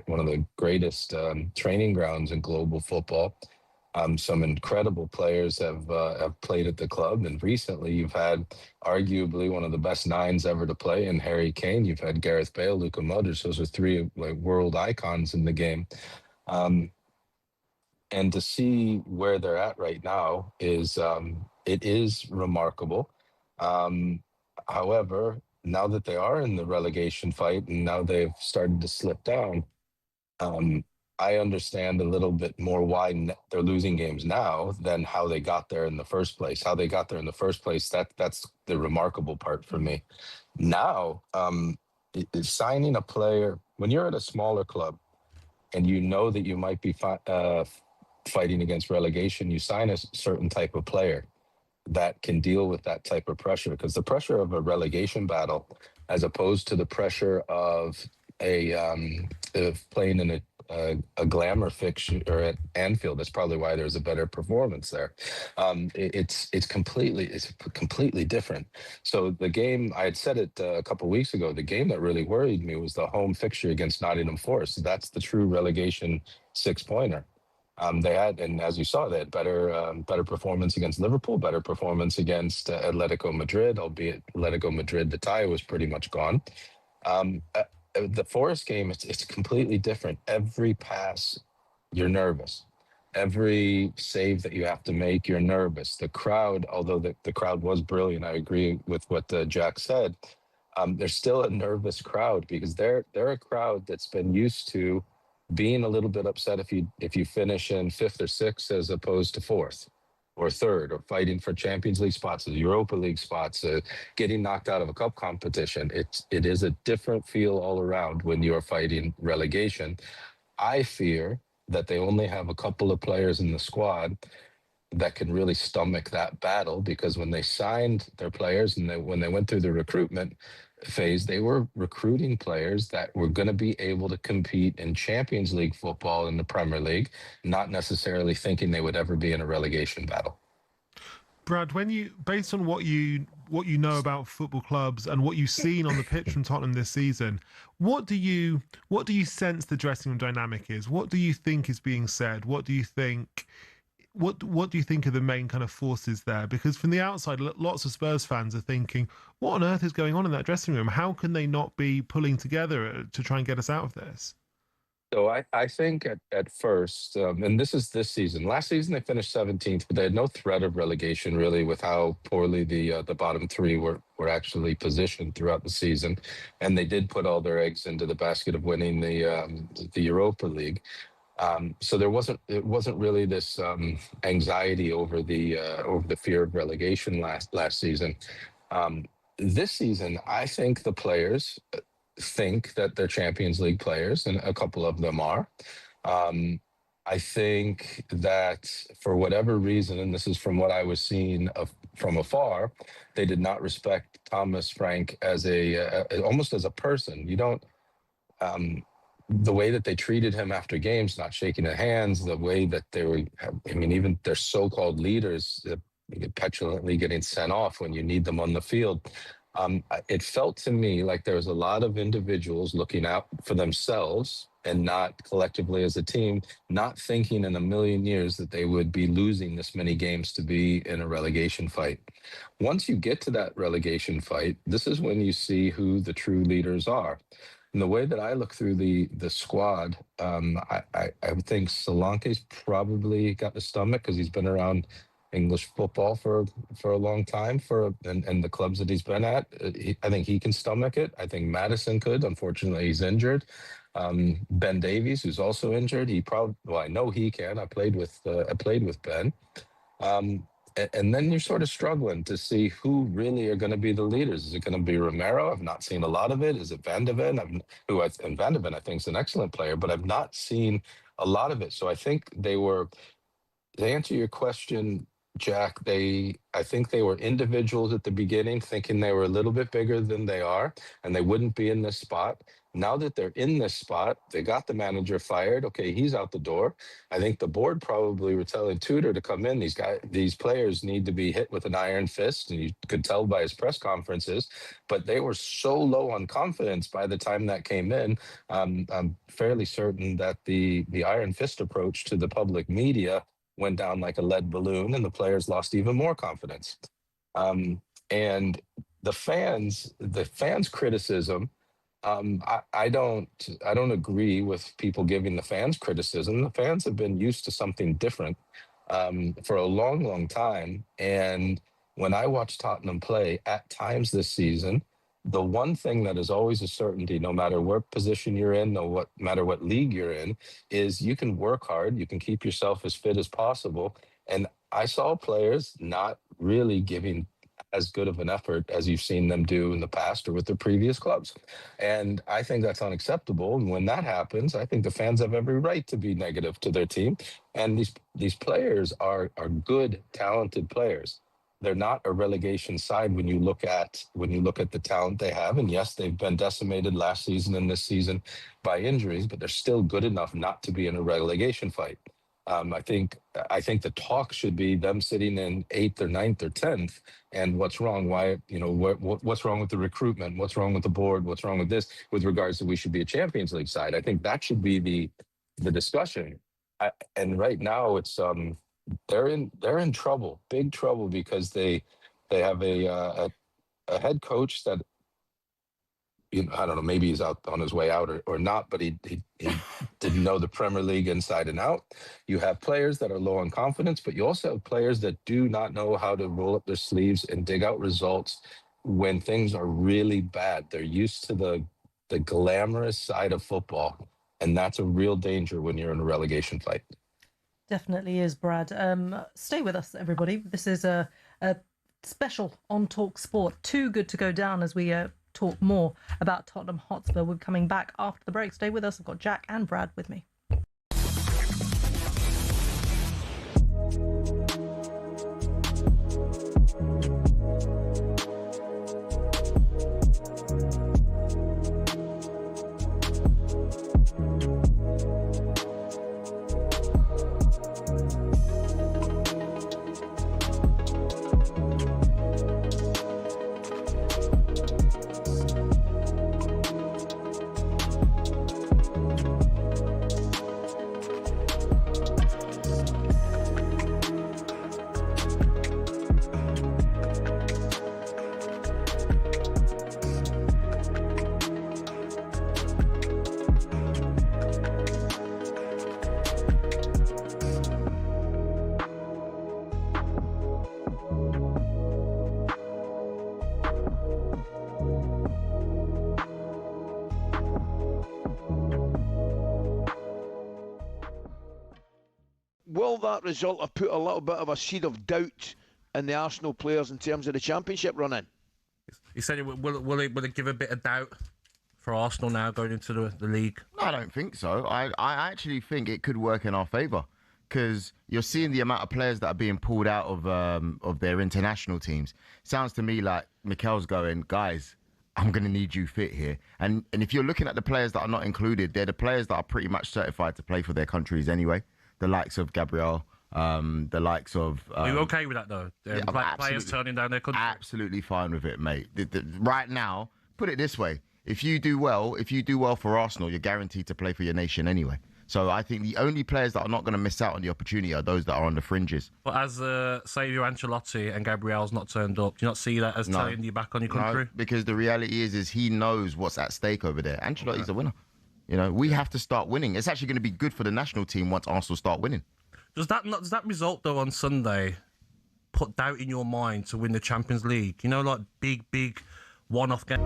one of the greatest training grounds in global football. Some incredible players have played at the club, and recently you've had arguably one of the best 9s ever to play in Harry Kane. You've had Gareth Bale, Luka Modric. Those are 3 world icons in the game. And to see where they're at right now is remarkable. However, now that they are in the relegation fight and now they've started to slip down, I understand a little bit more why they're losing games now than how they got there in the first place. How they got there in the first place, that's the remarkable part for me. Now, signing a player, when you're at a smaller club and you know that you might be fighting against relegation, you sign a certain type of player that can deal with that type of pressure, because the pressure of a relegation battle, as opposed to the pressure of playing in a glamour fixture or at Anfield, that's probably why there's a better performance there. It's completely different. So the game, I had said it a couple of weeks ago, the game that really worried me was the home fixture against Nottingham Forest. That's the true relegation 6-pointer. They had, and as you saw, they had better performance against Liverpool, better performance against Atletico Madrid, albeit Atletico Madrid, the tie was pretty much gone. The Forest game, it's completely different. Every pass, you're nervous. Every save that you have to make, you're nervous. The crowd, although the crowd was brilliant, I agree with what Jack said. There's still a nervous crowd because they're a crowd that's been used to being a little bit upset if you finish in fifth or sixth as opposed to fourth or third, or fighting for Champions League spots, or Europa League spots, getting knocked out of a cup competition. It is a different feel all around when you're fighting relegation. I fear that they only have a couple of players in the squad that can really stomach that battle, because when they signed their players and when they went through the recruitment phase, they were recruiting players that were going to be able to compete in Champions League football in the Premier League, not necessarily thinking they would ever be in a relegation battle. Brad, when you, based on what you know about football clubs and what you've seen on the pitch from Tottenham this season, what do you sense the dressing room dynamic is? What do you think is being said? What do you think are the main kind of forces there? Because from the outside, lots of Spurs fans are thinking, what on earth is going on in that dressing room? How can they not be pulling together to try and get us out of this? So I think at first, and this is this season. Last season they finished 17th, but they had no threat of relegation really, with how poorly the bottom three were actually positioned throughout the season, and they did put all their eggs into the basket of winning the Europa League. So it wasn't really this anxiety over the fear of relegation last season. This season, I think the players think that they're Champions League players, and a couple of them are. I think that for whatever reason, and this is from what I was seeing from afar, they did not respect Thomas Frank as almost as a person. You don't. The way that they treated him after games, not shaking their hands, the way that they were, I mean, even their so-called leaders petulantly getting sent off when you need them on the field. It felt to me like there was a lot of individuals looking out for themselves and not collectively as a team, not thinking in a million years that they would be losing this many games to be in a relegation fight. Once you get to that relegation fight, this is when you see who the true leaders are. And the way that I look through the squad, I would think Solanke's probably got the stomach because he's been around English football for a long time, and the clubs that he's been at. I think he can stomach it. I think Maddison could. Unfortunately, he's injured. Ben Davies, who's also injured, I know he can. I played with Ben. And then you're sort of struggling to see who really are going to be the leaders. Is it going to be Romero? I've not seen a lot of it. Is it Van de Ven? And Van de Ven, I think, is an excellent player, but I've not seen a lot of it. So I think to answer your question, Jack, I think they were individuals at the beginning thinking they were a little bit bigger than they are, and they wouldn't be in this spot. Now that they're in this spot, they got the manager fired. Okay, he's out the door. I think the board probably were telling Tudor to come in. These players need to be hit with an iron fist, and you could tell by his press conferences. But they were so low on confidence by the time that came in. I'm fairly certain that the iron fist approach to the public media went down like a lead balloon, and the players lost even more confidence. And the fans' criticism. I don't agree with people giving the fans criticism. The fans have been used to something different for a long, long time. And when I watch Tottenham play at times this season, the one thing that is always a certainty, no matter what position you're in, no matter what league you're in, is you can work hard, you can keep yourself as fit as possible. And I saw players not really giving as good of an effort as you've seen them do in the past or with their previous clubs. And I think that's unacceptable. And when that happens, I think the fans have every right to be negative to their team. And these players are good, talented players. They're not a relegation side when you look at the talent they have. And yes, they've been decimated last season and this season by injuries, but they're still good enough not to be in a relegation fight. I think the talk should be them sitting in 8th or 9th or 10th, and what's wrong? Why, what's wrong with the recruitment? What's wrong with the board? What's wrong with this with regards to we should be a Champions League side? I think that should be the discussion. And right now it's they're in trouble, big trouble, because they have a head coach that, I don't know, maybe he's out on his way out or not, but he didn't know the Premier League inside and out. You have players that are low on confidence, but you also have players that do not know how to roll up their sleeves and dig out results when things are really bad. They're used to the glamorous side of football, and that's a real danger when you're in a relegation fight. Definitely is, Brad. Stay with us, everybody. This is a special on talkSPORT. Too good to go down as we talk more about Tottenham Hotspur. We're coming back after the break. Stay with us. I've got Jack and Brad with me. Will that result have put a little bit of a seed of doubt in the Arsenal players in terms of the Championship run-in? You said will it give a bit of doubt for Arsenal now going into the league? No, I don't think so. I actually think it could work in our favour, because you're seeing the amount of players that are being pulled out of their international teams. Sounds to me like Mikel's going, guys, I'm going to need you fit here. And if you're looking at the players that are not included, they're the players that are pretty much certified to play for their countries anyway. The likes of Gabriel, the likes of... Are you okay with that, though? Players turning down their country? Absolutely fine with it, mate. Right now, put it this way. If you do well for Arsenal, you're guaranteed to play for your nation anyway. So I think the only players that are not going to miss out on the opportunity are those that are on the fringes. But as Savio Ancelotti and Gabriel's not turned up, do you not see that as turning you back on your country? No, because the reality is he knows what's at stake over there. Ancelotti's a winner. We have to start winning. It's actually going to be good for the national team once Arsenal start winning. Does that result, though, on Sunday put doubt in your mind to win the Champions League? Like big one-off game.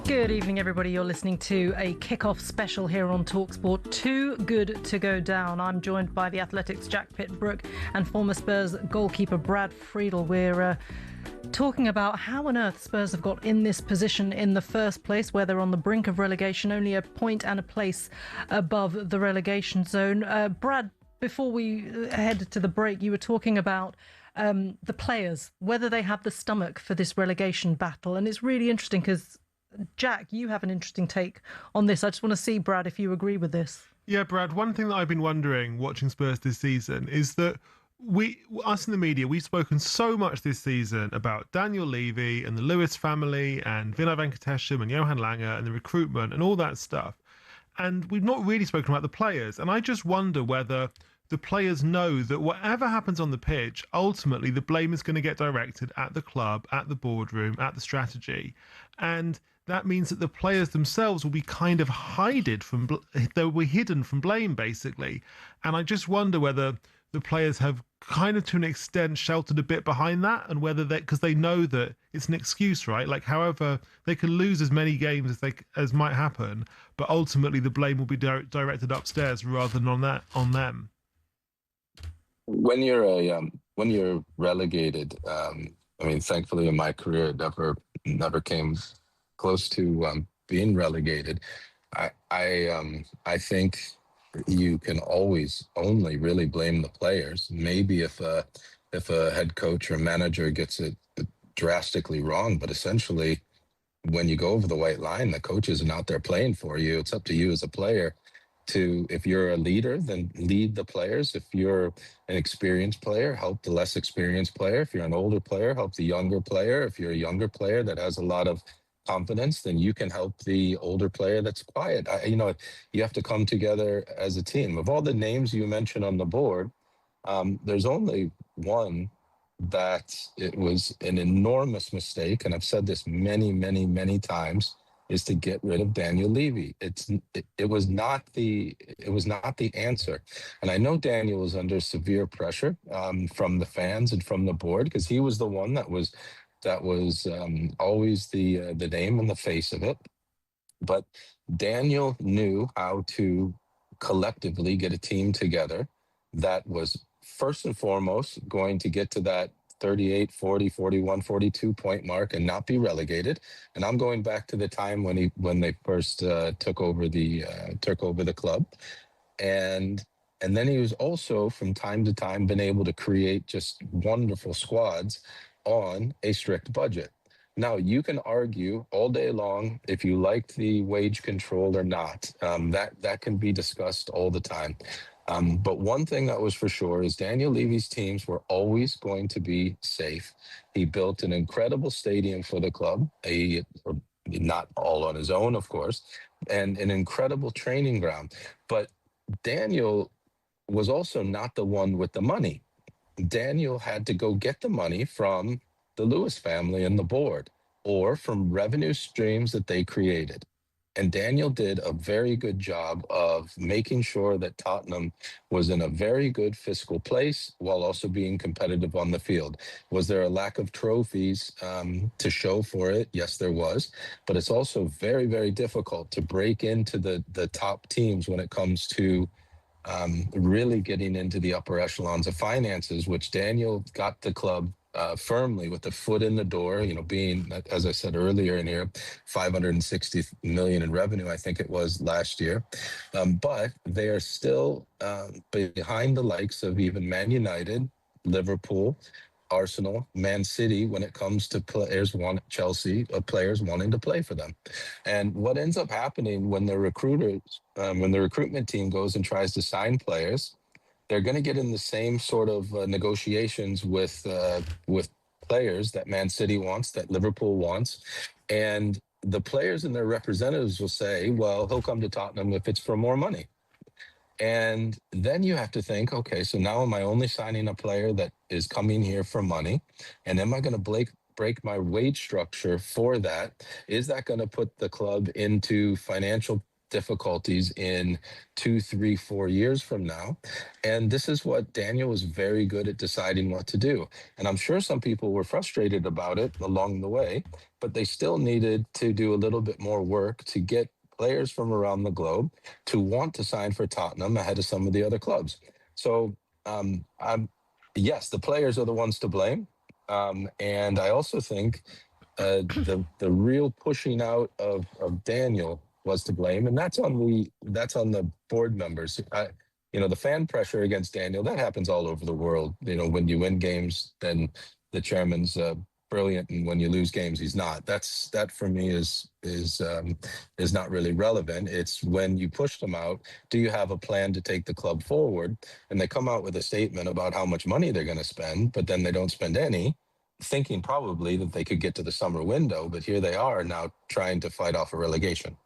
Good evening, everybody. You're listening to a kick-off special here on talkSPORT. Too good to go down. I'm joined by the Athletics' Jack Pitt-Brooke and former Spurs goalkeeper Brad Friedel. We're talking about how on earth Spurs have got in this position in the first place, where they're on the brink of relegation, only a point and a place above the relegation zone. Brad, before we head to the break, you were talking about the players, whether they have the stomach for this relegation battle. And it's really interesting because, Jack, you have an interesting take on this. I just want to see, Brad, if you agree with this. Yeah, Brad, one thing that I've been wondering watching Spurs this season is that us in the media, we've spoken so much this season about Daniel Levy and the Lewis family and Vinay Venkatesham and Johan Lange and the recruitment and all that stuff. And we've not really spoken about the players. And I just wonder whether the players know that whatever happens on the pitch, ultimately the blame is going to get directed at the club, at the boardroom, at the strategy. And that means that the players themselves will be kind of they'll be hidden from blame, basically. And I just wonder whether the players have kind of, to an extent, sheltered a bit behind that, and whether because they know that it's an excuse, right? Like, however, they can lose as many games as might happen, but ultimately the blame will be directed upstairs rather than on them. When you're relegated, thankfully in my career, it never came close to being relegated. I think you can always only really blame the players. Maybe if a head coach or manager gets it drastically wrong, but essentially, when you go over the white line, the coach isn't out there playing for you. It's up to you as a player to, if you're a leader, then lead the players. If you're an experienced player, help the less experienced player. If you're an older player, help the younger player. If you're a younger player that has a lot of confidence, then you can help the older player that's quiet. You have to come together as a team. Of all the names you mentioned on the board, there's only one that it was an enormous mistake, and I've said this many, many, many times, is to get rid of Daniel Levy. It was not the answer, and I know Daniel was under severe pressure from the fans and from the board, because he was the one that was always the name and the face of it. But Daniel knew how to collectively get a team together that was first and foremost going to get to that 38, 40, 41, 42 point mark and not be relegated. And I'm going back to the time when they first took over the club. And then he was also from time to time been able to create just wonderful squads on a strict budget. Now, you can argue all day long if you liked the wage control or not. That can be discussed all the time. But one thing that was for sure is Daniel Levy's teams were always going to be safe. He built an incredible stadium for the club, not all on his own, of course, and an incredible training ground. But Daniel was also not the one with the money. Daniel had to go get the money from the Lewis family and the board, or from revenue streams that they created. And Daniel did a very good job of making sure that Tottenham was in a very good fiscal place while also being competitive on the field. Was there a lack of trophies to show for it? Yes, there was. But it's also very, very difficult to break into the top teams when it comes to really getting into the upper echelons of finances, which Daniel got the club firmly with the foot in the door, being, as I said earlier in here, 560 million in revenue, I think it was last year. But they are still behind the likes of even Man United, Liverpool, Arsenal, Man City, when it comes to Chelsea, players wanting to play for them. And what ends up happening when the recruitment team goes and tries to sign players, they're going to get in the same sort of negotiations with players that Man City wants, that Liverpool wants. And the players and their representatives will say, well, he'll come to Tottenham if it's for more money. And then you have to think, okay, so now am I only signing a player that is coming here for money? And am I going to break my wage structure for that? Is that going to put the club into financial difficulties in 2, 3, 4 years from now? And this is what Daniel was very good at deciding what to do. And I'm sure some people were frustrated about it along the way, but they still needed to do a little bit more work to get players from around the globe to want to sign for Tottenham ahead of some of the other clubs. So yes, the players are the ones to blame. And I also think the real pushing out of Daniel was to blame, and that's on the board members. The fan pressure against Daniel, that happens all over the world. When you win games, then the chairman's brilliant, and when you lose games, he's not. That for me is not really relevant. It's when you push them out, do you have a plan to take the club forward? And they come out with a statement about how much money they're going to spend, but then they don't spend any, thinking probably that they could get to the summer window, but here they are now trying to fight off a relegation.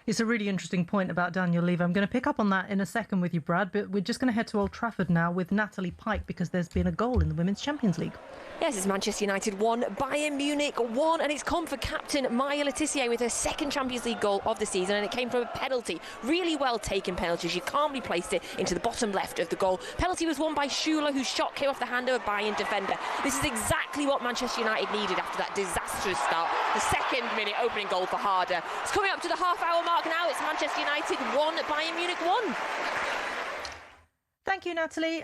It's a really interesting point about Daniel Levy. I'm going to pick up on that in a second with you, Brad, but we're just going to head to Old Trafford now with Natalie Pike, because there's been a goal in the Women's Champions League. Yes, it's Manchester United 1, Bayern Munich 1, and it's come for captain Maya Letizia with her second Champions League goal of the season, and it came from a penalty. Really well taken penalty. She calmly placed it into the bottom left of the goal. Penalty was won by Schuler, whose shot came off the hand of a Bayern defender. This is exactly what Manchester United needed after that disastrous start. The second-minute opening goal for Harder. It's coming up to the half-hour mark now. It's Manchester United 1, Bayern Munich 1. Thank you, Natalie.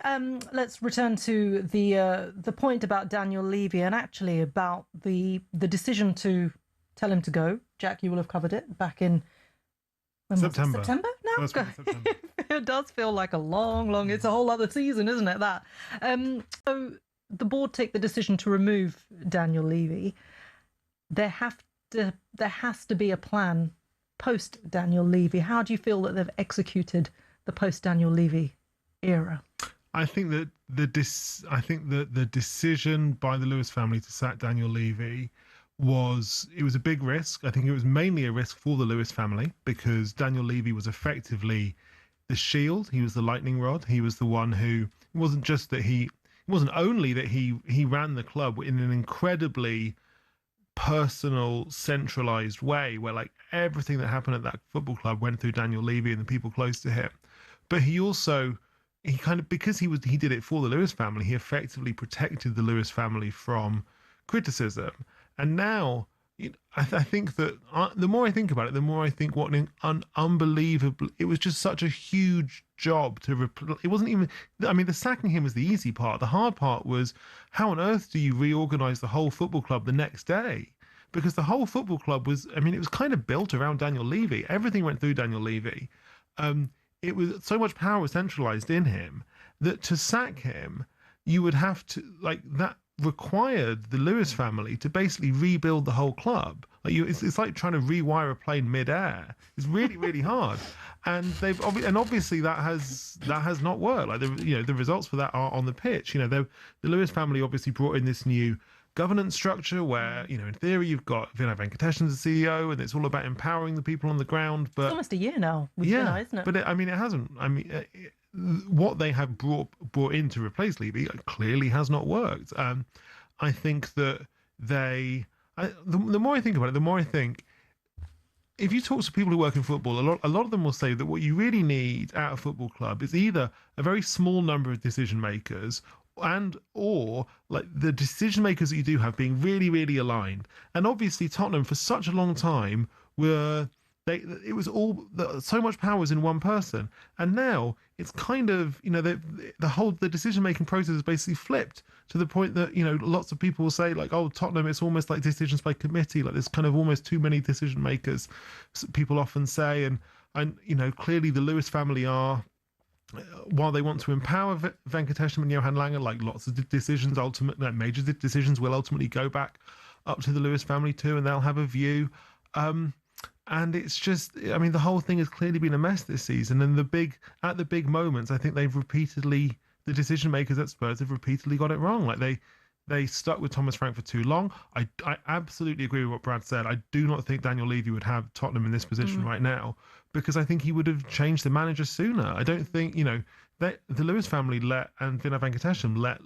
Let's return to the point about Daniel Levy, and actually about the decision to tell him to go. Jack, you will have covered it back in September. September now? It does feel like a long, it's a whole other season, isn't it, that? So the board take the decision to remove Daniel Levy, there has to be a plan post Daniel Levy. How do you feel that they've executed the post Daniel Levy era? I think that the decision by the Lewis family to sack Daniel Levy was a big risk. I think it was mainly a risk for the Lewis family because Daniel Levy was effectively the shield. He was the lightning rod. He was the one who it wasn't only that he ran the club in an incredibly personal, centralized way where like everything that happened at that football club went through Daniel Levy and the people close to him. But he kind of, because he did it for the Lewis family, he effectively protected the Lewis family from criticism. And now I think that the more I think about it, the more I think what an unbelievable, it was just such a huge job to it wasn't even, I mean, the sacking him was the easy part. The hard part was how on earth do you reorganize the whole football club the next day? Because the whole football club was, I mean, it was kind of built around Daniel Levy. Everything went through Daniel Levy. It was so much power was centralized in him that to sack him, you would have to, like, that required the Lewis family to basically rebuild the whole club. Like it's like trying to rewire a plane mid-air. It's really, really hard. And obviously that has not worked. Like the results for that are on the pitch. The Lewis family obviously brought in this new governance structure where, in theory you've got Vinay Venkatesan as the CEO and it's all about empowering the people on the ground. But it's almost a year now with Vinay, isn't it? But it hasn't. I mean, what they have brought in to replace Levy clearly has not worked. I think that the more I think about it, the more I think if you talk to people who work in football, a lot of them will say that what you really need at a football club is either a very small number of decision makers or like the decision makers that you do have being really, really aligned. And obviously Tottenham for such a long time it was all so much power was in one person, and now it's kind of the decision making process is basically flipped to the point that lots of people will say like, oh, Tottenham, it's almost like decisions by committee, like there's kind of almost too many decision makers. People often say, and clearly the Lewis family are, while they want to empower Venkatesan and Johan Langer, like lots of decisions, major decisions will ultimately go back up to the Lewis family too, and they'll have a view. And it's just, I mean, the whole thing has clearly been a mess this season. And at the big moments, I think the decision makers at Spurs have repeatedly got it wrong. Like they stuck with Thomas Frank for too long. I absolutely agree with what Brad said. I do not think Daniel Levy would have Tottenham in this position right now, because I think he would have changed the manager sooner. I don't think, the Lewis family and Vinay Venkatesan let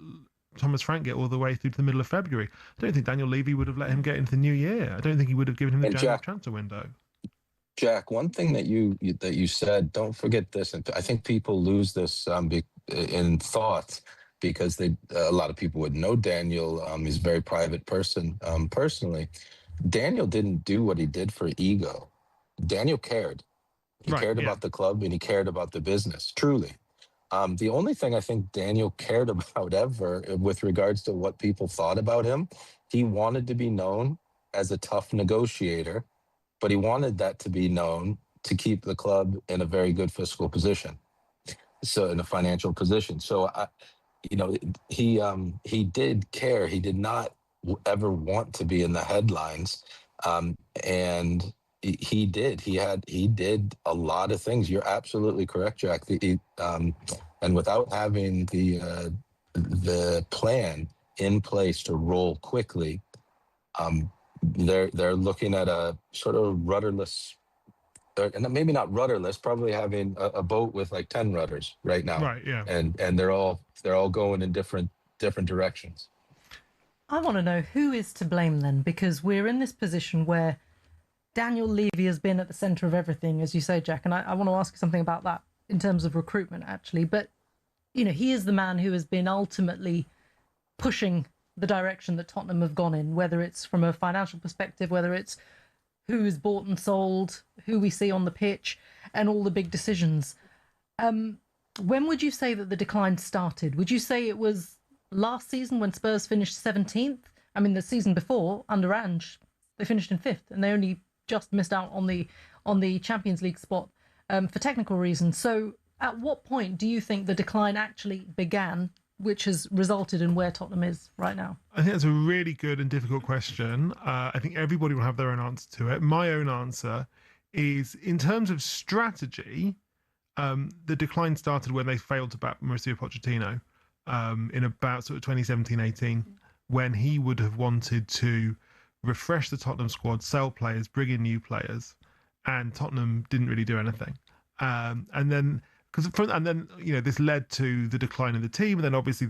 Thomas Frank get all the way through to the middle of February. I don't think Daniel Levy would have let him get into the new year. I don't think he would have given him the January transfer window. Jack, one thing that you said, don't forget this, and I think people lose this in thought because a lot of people would know Daniel. He's a very private person. Personally, Daniel didn't do what he did for ego. Daniel cared. He cared about the club and he cared about the business, truly. The only thing I think Daniel cared about ever with regards to what people thought about him, he wanted to be known as a tough negotiator, but he wanted that to be known to keep the club in a very good fiscal position, so in a financial position. So, he did care. He did not ever want to be in the headlines, and he did. He did a lot of things. You're absolutely correct, Jack. And without having the plan in place to roll quickly, they're looking at a sort of rudderless, and maybe not rudderless, probably having a boat with like 10 rudders right now. Right. Yeah. And they're all going in different directions. I want to know who is to blame then, because we're in this position where Daniel Levy has been at the centre of everything, as you say, Jack. And I want to ask you something about that in terms of recruitment, actually. But, he is the man who has been ultimately pushing the direction that Tottenham have gone in, whether it's from a financial perspective, whether it's who is bought and sold, who we see on the pitch, and all the big decisions. When would you say that the decline started? Would you say it was last season when Spurs finished 17th? I mean, the season before, under Ange, they finished in 5th, and they only just missed out on the Champions League spot for technical reasons. So at what point do you think the decline actually began which has resulted in where Tottenham is right now? I think that's a really good and difficult question. I think everybody will have their own answer to it. My own answer is, in terms of strategy, the decline started when they failed to back Mauricio Pochettino in about sort of 2017-18, when he would have wanted to refresh the Tottenham squad, sell players, bring in new players, and Tottenham didn't really do anything. And then this led to the decline of the team, and then obviously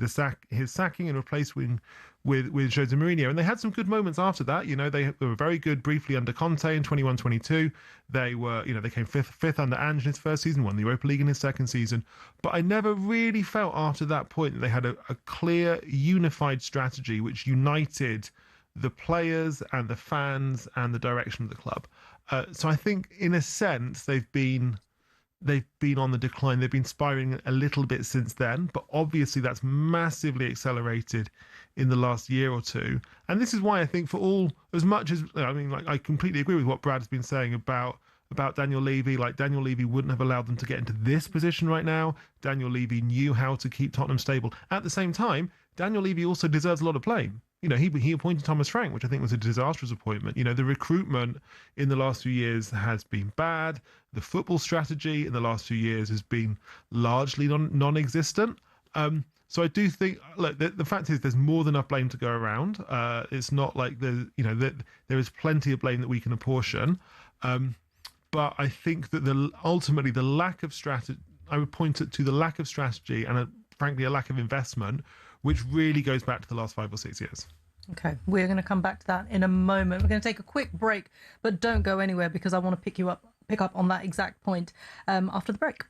his sacking and replacing with Jose Mourinho. And they had some good moments after that. They were very good briefly under Conte in 21-22. They came fifth under Ange in his first season, won the Europa League in his second season. But I never really felt after that point that they had a clear, unified strategy which united the players and the fans and the direction of the club. So I think, in a sense, they've been on the decline. They've been spiraling a little bit since then, but obviously that's massively accelerated in the last year or two. And this is why I think, I completely agree with what Brad has been saying about Daniel Levy. Like, Daniel Levy wouldn't have allowed them to get into this position right now. Daniel Levy knew how to keep Tottenham stable. At the same time, Daniel Levy also deserves a lot of blame. He appointed Thomas Frank, which I think was a disastrous appointment. The recruitment in the last few years has been bad. The football strategy in the last few years has been largely non-existent. So I do think, look, the fact is there's more than enough blame to go around. It's not like there is plenty of blame that we can apportion. But I think that ultimately the lack of strategy, I would point it to the lack of strategy and frankly a lack of investment, which really goes back to the last 5 or 6 years. Okay, we're going to come back to that in a moment. We're going to take a quick break, but don't go anywhere, because I want to pick up on that exact point after the break.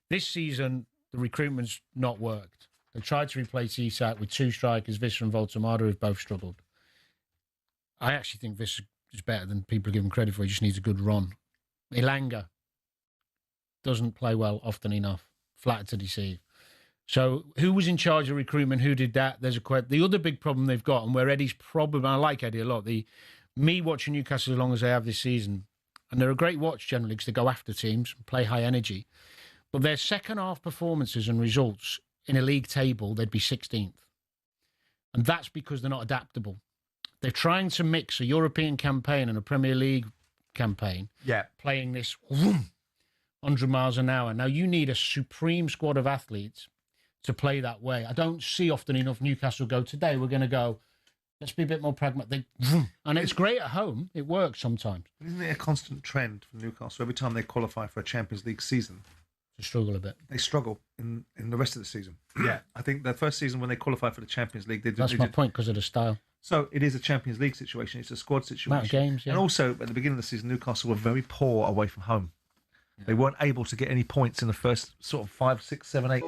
This season, the recruitment's not worked. They tried to replace Isak with 2 strikers, Visser and Voltamada, who've both struggled. I actually think Visser is better than people give him credit for. He just needs a good run. Elanga doesn't play well often enough, flat to deceive. So who was in charge of recruitment? Who did that? There's the other big problem they've got, and where Eddie's problem, I like Eddie a lot, me watching Newcastle as long as I have this season, and they're a great watch generally because they go after teams, play high energy. But their second half performances and results in a league table, they'd be 16th. And that's because they're not adaptable. They're trying to mix a European campaign and a Premier League campaign. Yeah. Playing this 100 miles an hour. Now, you need a supreme squad of athletes to play that way. I don't see often enough Newcastle go, today we're going to go, let's be a bit more pragmatic. And it's great at home. It works sometimes. Isn't it a constant trend for Newcastle? Every time they qualify for a Champions League season, to struggle a bit. They struggle in the rest of the season. Yeah, I think the first season when they qualified for the Champions League, that's my point, because of the style. So it is a Champions League situation. It's a squad situation. Amount of games, yeah. And also at the beginning of the season, Newcastle were very poor away from home. Yeah. They weren't able to get any points in the first sort of 5, 6, 7, 8.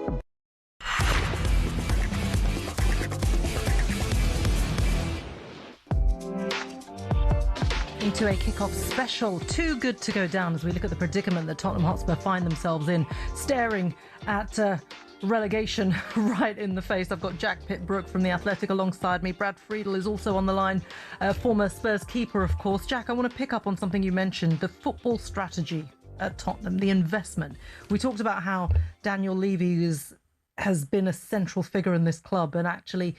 Into a kickoff special, too good to go down, as we look at the predicament that Tottenham Hotspur find themselves in, staring at relegation right in the face. I've got Jack Pitt-Brooke from The Athletic alongside me. Brad Friedel is also on the line, former Spurs keeper, of course. Jack, I want to pick up on something you mentioned, the football strategy at Tottenham, the investment. We talked about how Daniel Levy has been a central figure in this club, and actually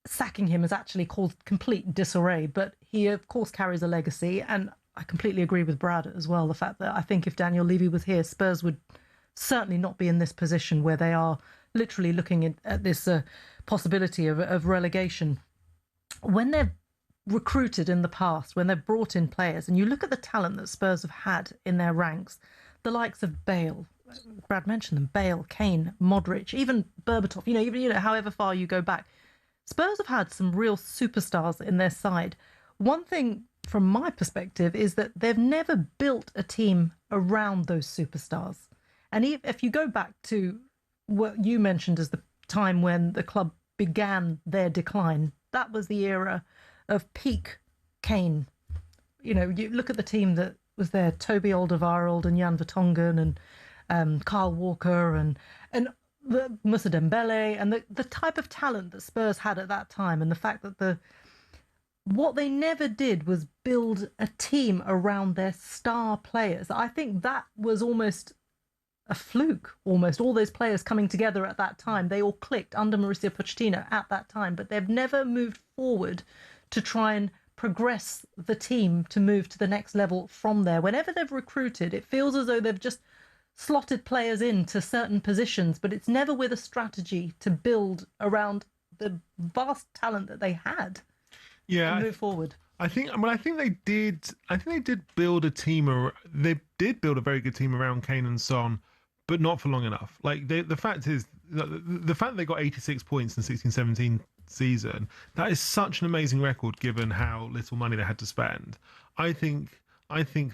sacking him has actually caused complete disarray. But he, of course, carries a legacy, and I completely agree with Brad as well. The fact that I think if Daniel Levy was here, Spurs would certainly not be in this position where they are literally looking at this possibility of relegation. When they've recruited in the past, when they've brought in players, and you look at the talent that Spurs have had in their ranks, the likes of Bale, Brad mentioned them, Bale, Kane, Modric, even Berbatov, even however far you go back, Spurs have had some real superstars in their side. One thing from my perspective is that they've never built a team around those superstars. And if you go back to what you mentioned as the time when the club began their decline, that was the era of peak Kane. You look at the team that was there, Toby Alderweireld and Jan Vertonghen and Kyle Walker and Moussa Dembele, and the type of talent that Spurs had at that time, and the fact that what they never did was build a team around their star players. I think that was almost a fluke, almost. All those players coming together at that time, they all clicked under Mauricio Pochettino at that time, but they've never moved forward to try and progress the team to move to the next level from there. Whenever they've recruited, it feels as though they've just slotted players into certain positions, but it's never with a strategy to build around the vast talent that they had. Yeah, and move forward. I think they did. I think they did build a team. They did build a very good team around Kane and Son, but not for long enough. Like the fact is, the fact they got 86 points in the 16-17 season, that is such an amazing record given how little money they had to spend. I think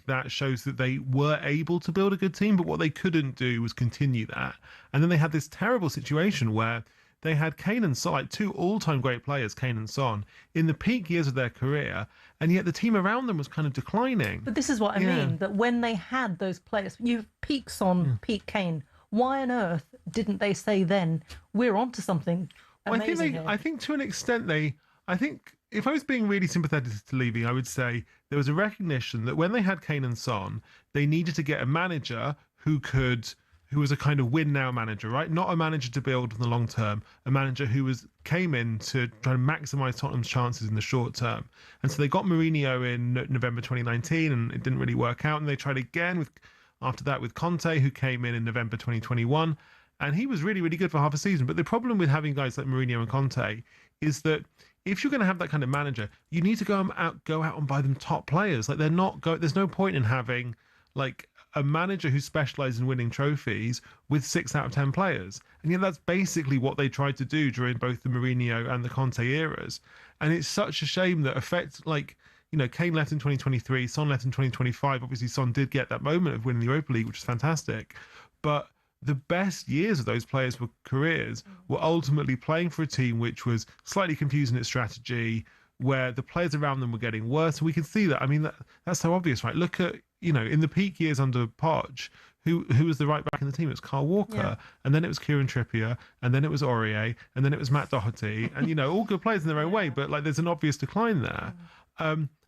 that shows that they were able to build a good team, but what they couldn't do was continue that. And then they had this terrible situation where they had Kane and Son, like two all-time great players, Kane and Son, in the peak years of their career, and yet the team around them was kind of declining. But this is what I mean, that when they had those players, you peak Son, peak Kane, why on earth didn't they say then, we're onto something amazing here? I think to an extent I think if I was being really sympathetic to Levy, I would say there was a recognition that when they had Kane and Son, they needed to get a manager who was a kind of win now manager, right? Not a manager to build in the long term, a manager who came in to try to maximise Tottenham's chances in the short term. And so they got Mourinho in November 2019, and it didn't really work out. And they tried again after that with Conte, who came in November 2021, and he was really, really good for half a season. But the problem with having guys like Mourinho and Conte is that if you're going to have that kind of manager, you need to go out and buy them top players. Like there's no point in having like a manager who specialises in winning trophies with 6 out of 10 players. And yet that's basically what they tried to do during both the Mourinho and the Conte eras. And it's such a shame that Kane left in 2023, Son left in 2025. Obviously, Son did get that moment of winning the Europa League, which is fantastic. But the best years of those players' careers were ultimately playing for a team which was slightly confused in its strategy, where the players around them were getting worse. And we can see that. I mean, that's so obvious, right? Look at, in the peak years under Poch, who was the right back in the team? It was Kyle Walker, and then it was Kieran Trippier, and then it was Aurier, and then it was Matt Doherty, and all good players in their own way, but like there's an obvious decline there.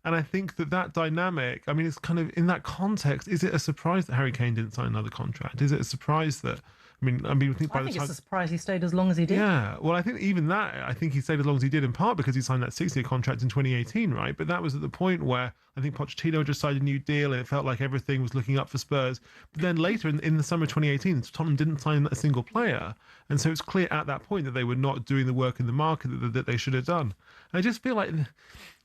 And I think that dynamic, I mean, it's kind of in that context. Is it a surprise that Harry Kane didn't sign another contract? Is it a surprise that? I think it's a surprise he stayed as long as he did. Yeah, well, I think even that, I think he stayed as long as he did in part because he signed that 6-year contract in 2018, right? But that was at the point where I think Pochettino just signed a new deal and it felt like everything was looking up for Spurs. But then later in the summer of 2018, Tottenham didn't sign a single player. And so it's clear at that point that they were not doing the work in the market that they should have done. And I just feel like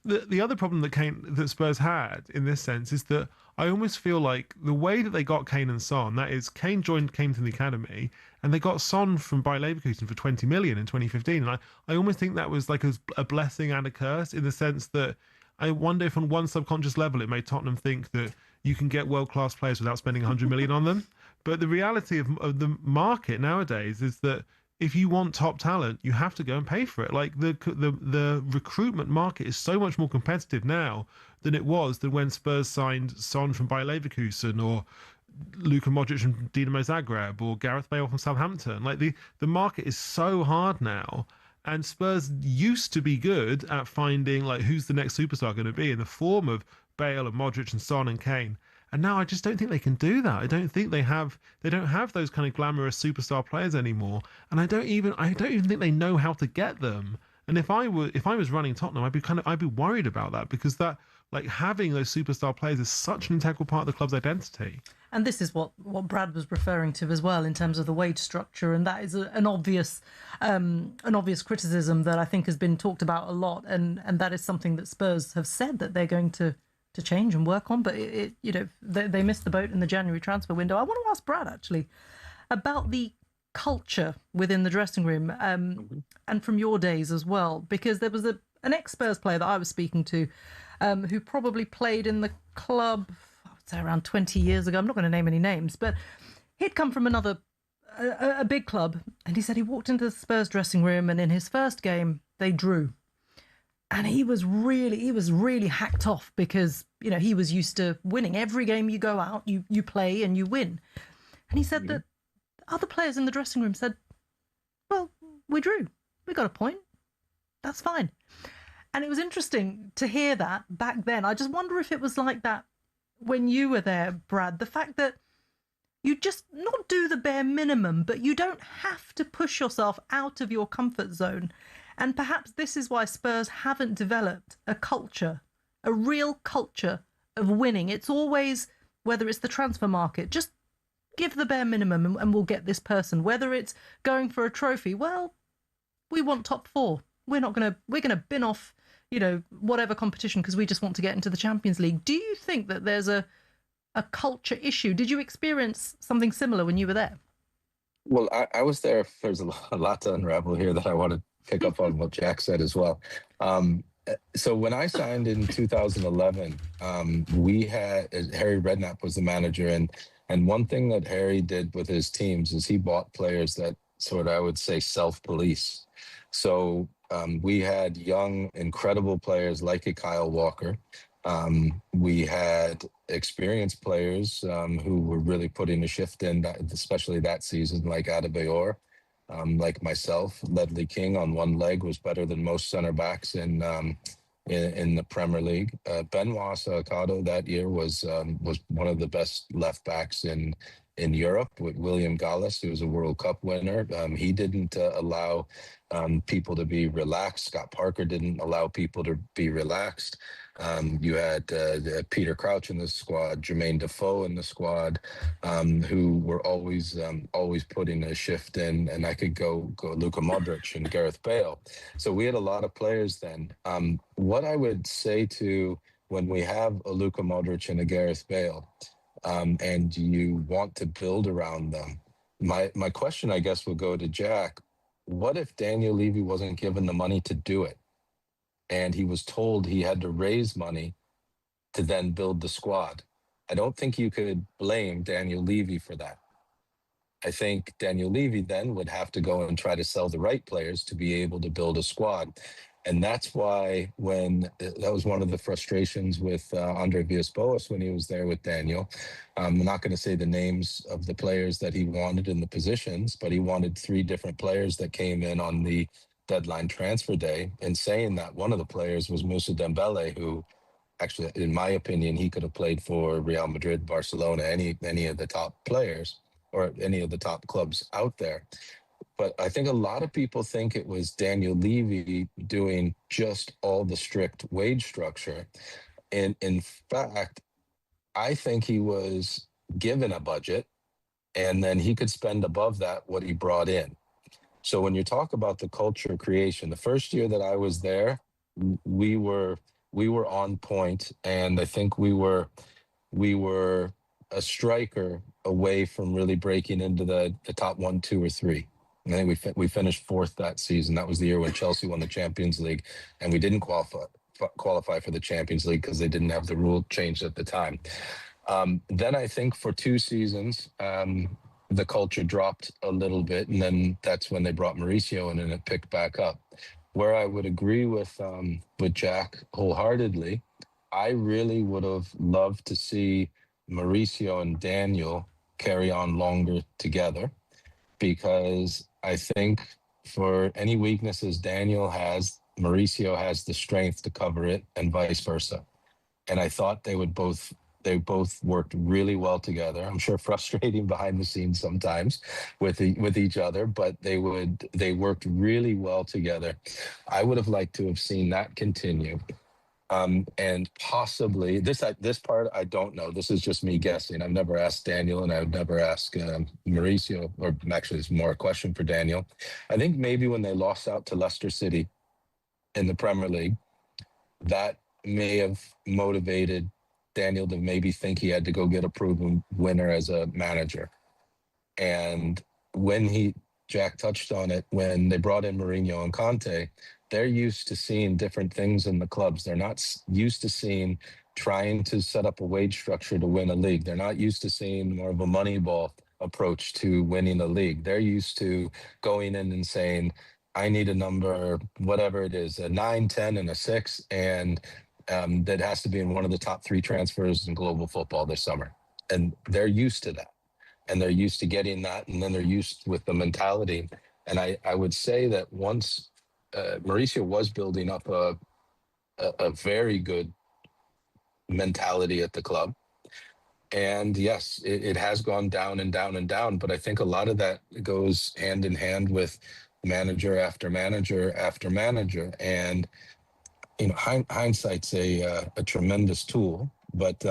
the other problem that Spurs had in this sense is that I almost feel like the way that they got Kane and Son, that is, Kane came to the academy, and they got Son from Bayer Leverkusen for 20 million in 2015. And I almost think that was like a blessing and a curse, in the sense that I wonder if on one subconscious level it made Tottenham think that you can get world-class players without spending 100 million on them. But the reality of the market nowadays is that if you want top talent, you have to go and pay for it. Like the recruitment market is so much more competitive now than it was when Spurs signed Son from Bayer Leverkusen, or Luka Modric from Dinamo Zagreb, or Gareth Bale from Southampton. Like the market is so hard now, and Spurs used to be good at finding like who's the next superstar going to be in the form of Bale and Modric and Son and Kane. And now I just don't think they can do that. I don't think they don't have those kind of glamorous superstar players anymore. And I don't even think they know how to get them. And if I was running Tottenham, I'd be worried about that, because that, like, having those superstar players is such an integral part of the club's identity. And this is what Brad was referring to as well in terms of the wage structure, and that is an obvious criticism that I think has been talked about a lot, and that is something that Spurs have said that they're going to change and work on. But they missed the boat in the January transfer window. I want to ask Brad actually about the culture within the dressing room, and from your days as well, because there was an ex-Spurs player that I was speaking to, who probably played in the club, say around 20 years ago. I'm not going to name any names, but he'd come from a big club, and he said he walked into the Spurs dressing room, and in his first game they drew, and he was really hacked off because he was used to winning. Every game you go out, you play and you win, and he said that other players in the dressing room said, "Well, we drew, we got a point, that's fine." And it was interesting to hear that back then. I just wonder if it was like that when you were there, Brad, the fact that you just not do the bare minimum, but you don't have to push yourself out of your comfort zone. And perhaps this is why Spurs haven't developed a culture, a real culture of winning. It's always, whether it's the transfer market, just give the bare minimum and we'll get this person. Whether it's going for a trophy, well, we want top four. We're going to bin off whatever competition because we just want to get into the Champions League. Do you think that there's a culture issue? Did you experience something similar when you were there? Well, I was there. There's a lot to unravel here that I want to pick up on what Jack said as well. So when I signed in 2011, we had Harry Redknapp was the manager, and one thing that Harry did with his teams is he bought players that sort of, I would say, self-police. So we had young, incredible players like a Kyle Walker. We had experienced players who were really putting a shift in, especially that season, like Adebayor, like myself. Ledley King on one leg was better than most center backs in the Premier League. Benoit Sakado that year was one of the best left backs in Europe, with William Gallas, who was a World Cup winner. He didn't allow people to be relaxed. Scott Parker didn't allow people to be relaxed. You had Peter Crouch in the squad, Jermaine Defoe in the squad, who were always putting a shift in, and I could go Luka Modric and Gareth Bale. So we had a lot of players then. What I would say to when we have a Luka Modric and a Gareth Bale, and you want to build around them, my question, I guess, would go to Jack. What if Daniel Levy wasn't given the money to do it? And he was told he had to raise money to then build the squad. I don't think you could blame Daniel Levy for that. I think Daniel Levy then would have to go and try to sell the right players to be able to build a squad. And that's why that was one of the frustrations with Andre Villas-Boas when he was there with Daniel. I'm not going to say the names of the players that he wanted in the positions, but he wanted 3 different players that came in on the deadline transfer day, and saying that one of the players was Moussa Dembele, who actually, in my opinion, he could have played for Real Madrid, Barcelona, any of the top players or any of the top clubs out there. But I think a lot of people think it was Daniel Levy doing just all the strict wage structure. And in fact, I think he was given a budget and then he could spend above that what he brought in. So when you talk about the culture creation, the first year that I was there, we were on point, and I think we were a striker away from really breaking into the top 1, 2, or 3. I think we finished 4th that season. That was the year when Chelsea won the Champions League, and we didn't qualify for the Champions League because they didn't have the rule changed at the time. Then I think for 2 seasons, the culture dropped a little bit, and then that's when they brought Mauricio in and it picked back up. Where I would agree with Jack wholeheartedly, I really would have loved to see Mauricio and Daniel carry on longer together, because I think for any weaknesses Daniel has, Mauricio has the strength to cover it, and vice versa. And I thought they both worked really well together. I'm sure frustrating behind the scenes sometimes with each other, but they worked really well together. I would have liked to have seen that continue. And possibly this part I don't know. This is just me guessing. I've never asked Daniel, and I would never ask Mauricio. Or actually, it's more a question for Daniel. I think maybe when they lost out to Leicester City in the Premier League, that may have motivated Daniel to maybe think he had to go get a proven winner as a manager. And when Jack touched on it, when they brought in Mourinho and Conte, they're used to seeing different things in the clubs. They're not used to seeing trying to set up a wage structure to win a league. They're not used to seeing more of a Moneyball approach to winning a league. They're used to going in and saying, I need a number, whatever it is, a 9, 10, and a 6, and that has to be in one of the top 3 transfers in global football this summer. And they're used to that. And they're used to getting that, and then they're used with the mentality. And I would say that once Mauricio was building up a very good mentality at the club. And yes, it has gone down and down and down, but I think a lot of that goes hand in hand with manager after manager after manager. And, you know, hindsight's a tremendous tool, but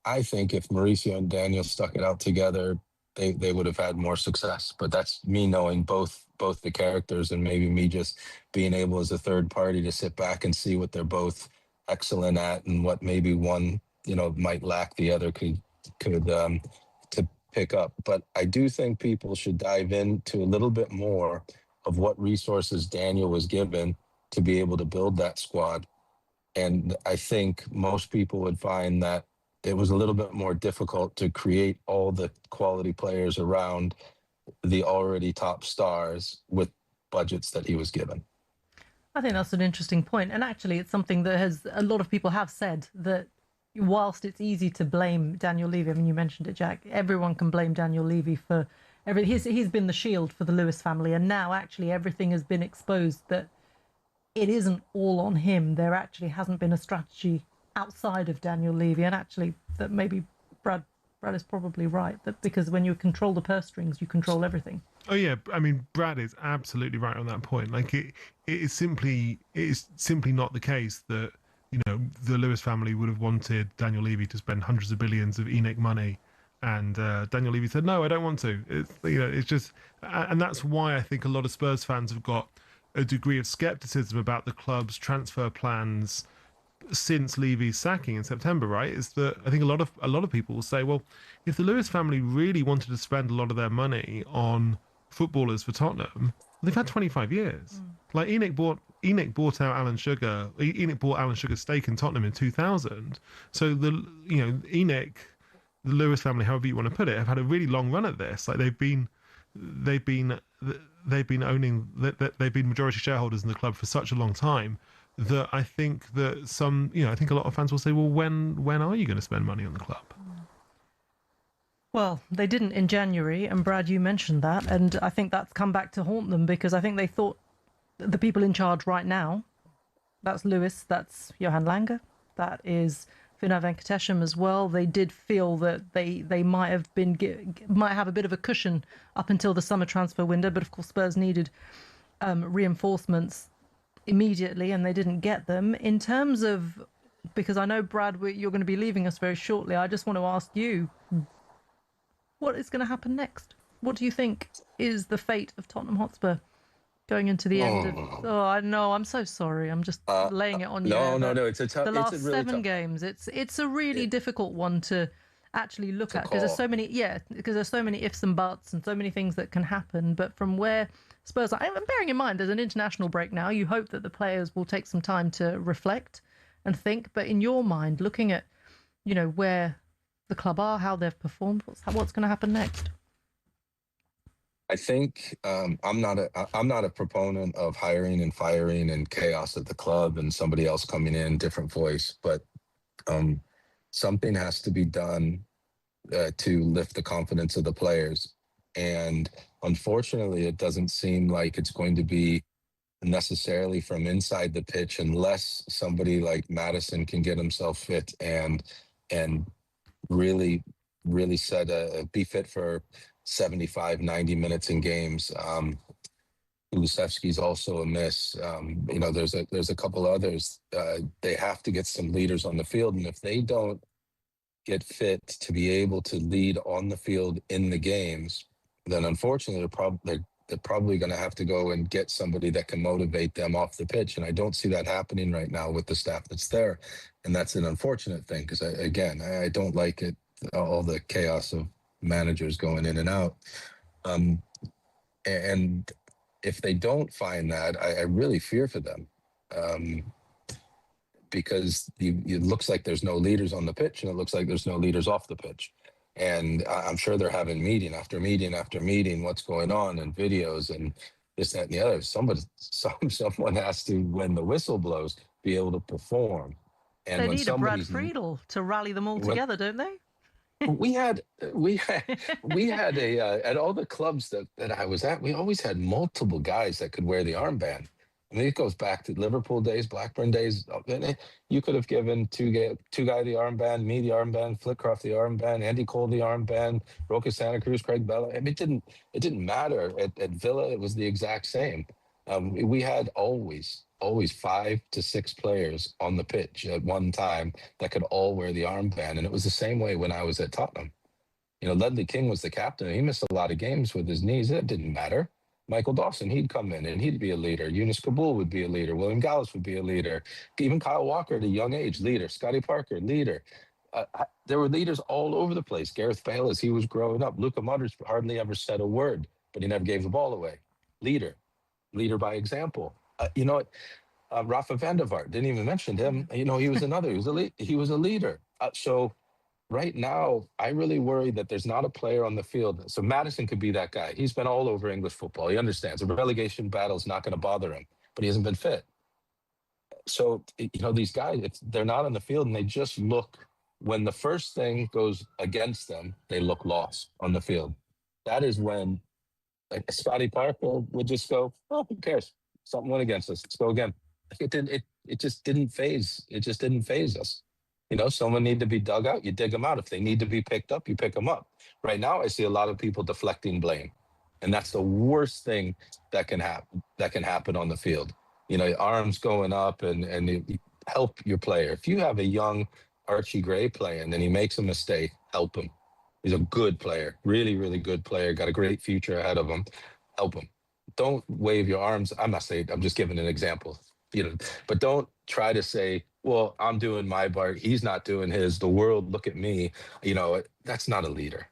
I think if Mauricio and Daniel stuck it out together, they would have had more success. But that's me knowing both the characters, and maybe me just being able as a third party to sit back and see what they're both excellent at, and what maybe one, you know, might lack the other could to pick up. But I do think people should dive into a little bit more of what resources Daniel was given to be able to build that squad. And I think most people would find that it was a little bit more difficult to create all the quality players around the already top stars with budgets that he was given. I think that's an interesting point. And actually, it's something that a lot of people have said, that whilst it's easy to blame Daniel Levy, I mean, you mentioned it, Jack, everyone can blame Daniel Levy for everything. He's been the shield for the Lewis family. And now actually everything has been exposed that it isn't all on him. There actually hasn't been a strategy outside of Daniel Levy, and actually that maybe Brad is probably right, that because when you control the purse strings, you control everything. Oh yeah, I mean, Brad is absolutely right on that point. Like it is simply not the case that, you know, the Lewis family would have wanted Daniel Levy to spend hundreds of billions of ENIC money, and Daniel Levy said, no, I don't want to. It's, you know, it's just, and that's why I think a lot of Spurs fans have got a degree of skepticism about the club's transfer plans since Levy's sacking in September, right? Is that I think a lot of people will say, well, if the Lewis family really wanted to spend a lot of their money on footballers for Tottenham, they've had 25 years. Like ENIC bought out Alan Sugar. ENIC bought Alan Sugar's stake in Tottenham in 2000. So ENIC, the Lewis family, however you want to put it, have had a really long run at this. Like they've been majority shareholders in the club for such a long time that I think that I think a lot of fans will say, well, when are you going to spend money on the club? Well, they didn't in January, and Brad, you mentioned that, and I think that's come back to haunt them, because I think they thought the people in charge right now, that's Lewis, that's Johan Lange, that is Fina Venkatesham as well. They did feel that they might have a bit of a cushion up until the summer transfer window, but of course Spurs needed reinforcements immediately, and they didn't get them. In terms of, because I know, Brad, you're going to be leaving us very shortly, I just want to ask you, what is going to happen next? What do you think is the fate of Tottenham Hotspur going into the end of... Oh, I know, I'm so sorry. I'm just laying it on you. No, it's a tough... The last really 7 tough. games, it's a really difficult one to actually look at, because there's so many, because there's so many ifs and buts and so many things that can happen. But from where Spurs are, and bearing in mind there's an international break now, you hope that the players will take some time to reflect and think. But in your mind, looking at, you know, where the club are, how they've performed, what's going to happen next? I think I'm not a proponent of hiring and firing and chaos at the club and somebody else coming in, different voice, but something has to be done to lift the confidence of the players. And unfortunately, it doesn't seem like it's going to be necessarily from inside the pitch, unless somebody like Maddison can get himself fit and really be fit for 75, 90 minutes in games. Kulusevski's also a miss. You know, there's a couple others. They have to get some leaders on the field, and if they don't get fit to be able to lead on the field in the games, then unfortunately they're probably going to have to go and get somebody that can motivate them off the pitch. And I don't see that happening right now with the staff that's there, and that's an unfortunate thing because I don't like it, all the chaos of managers going in and out. And if they don't find that, I really fear for them, because it looks like there's no leaders on the pitch, and it looks like there's no leaders off the pitch. And I'm sure they're having meeting after meeting after meeting, what's going on, and videos and this, that, and the other. Someone has to, when the whistle blows, be able to perform. And they when need a Brad Friedel to rally them all together, don't they? we had at all the clubs that I was at, we always had multiple guys that could wear the armband. I mean, it goes back to Liverpool days, Blackburn days. You could have given two guy the armband, me the armband, Flitcroft the armband, Andy Cole the armband, Roca Santa Cruz, Craig Bella. I mean, it didn't matter. At Villa, it was the exact same. We had always 5 to 6 players on the pitch at one time that could all wear the armband. And it was the same way when I was at Tottenham. You know, Ledley King was the captain. He missed a lot of games with his knees. It didn't matter. Michael Dawson, he'd come in and he'd be a leader. Eunice Kabul would be a leader. William Gallas would be a leader. Even Kyle Walker at a young age, leader. Scotty Parker, leader. There were leaders all over the place. Gareth Bale, as he was growing up. Luka Modric hardly ever said a word, but he never gave the ball away. Leader by example. You know what? Rafa van der Vaart, didn't even mention him. You know, he was another. He was a leader. So right now, I really worry that there's not a player on the field. So Maddison could be that guy. He's been all over English football. He understands a relegation battle is not going to bother him, but he hasn't been fit. So, you know, these guys, they're not on the field, and they just look, when the first thing goes against them, they look lost on the field. That is when, like, Scotty Parker would just go, oh, who cares? Something went against us. Let's go again. It just didn't phase. It just didn't phase us. You know, someone need to be dug out, you dig them out. If they need to be picked up, you pick them up. Right now, I see a lot of people deflecting blame, and that's the worst thing that can happen on the field. You know, arms going up and you help your player. If you have a young Archie Gray playing and he makes a mistake, help him. He's a good player, really, really good player, got a great future ahead of him. Help him. Don't wave your arms. I'm just giving an example, you know, but don't try to say, well, I'm doing my part, he's not doing his, the world, look at me. You know, that's not a leader.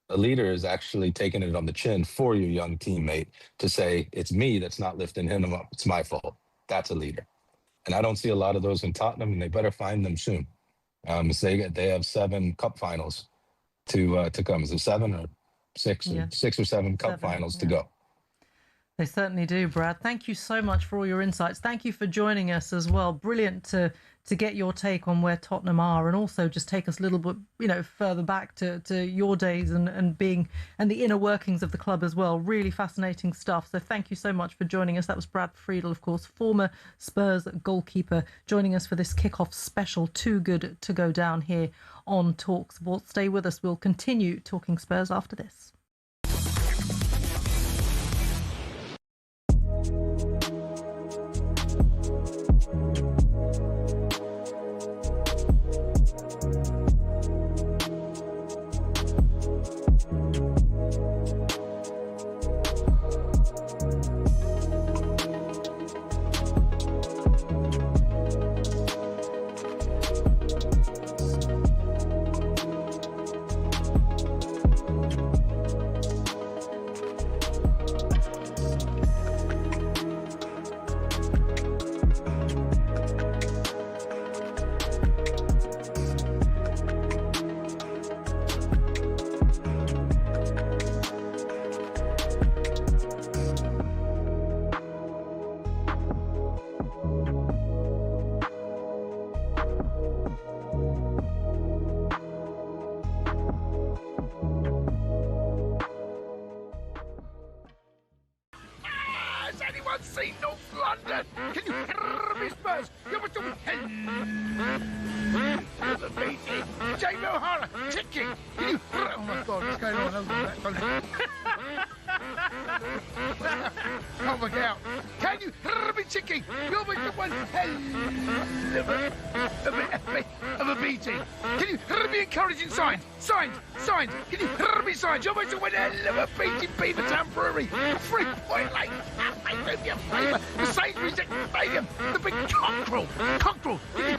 A leader is actually taking it on the chin for your young teammate to say, it's me that's not lifting him up. It's my fault. That's a leader. And I don't see a lot of those in Tottenham, and they better find them soon. They have 7 cup finals to come. Is it 7 or 6? Yeah. 6 or 7 cup finals to go. They certainly do, Brad. Thank you so much for all your insights. Thank you for joining us as well. Brilliant to get your take on where Tottenham are, and also just take us a little bit, you know, further back to your days and the inner workings of the club as well. Really fascinating stuff. So thank you so much for joining us. That was Brad Friedel, of course, former Spurs goalkeeper, joining us for this kickoff special. Too good to go down here on talkSPORT. Stay with us. We'll continue talking Spurs after this. Seen North London? Can you hear me, Spurs? You must have Jamie O'Hara kicking. Can you hear Oh my God, what's going on over there? Come look out. Can you be cheeky? You'll make the one hell of a beating. Can you be encouraging signs? Signs. Can you be signs? You'll make the one hell of a beating, Beavertown Brewery. 3 Point Lake. I hope you flavour. The Sainsbury's Stadium. The big cockerel. Can you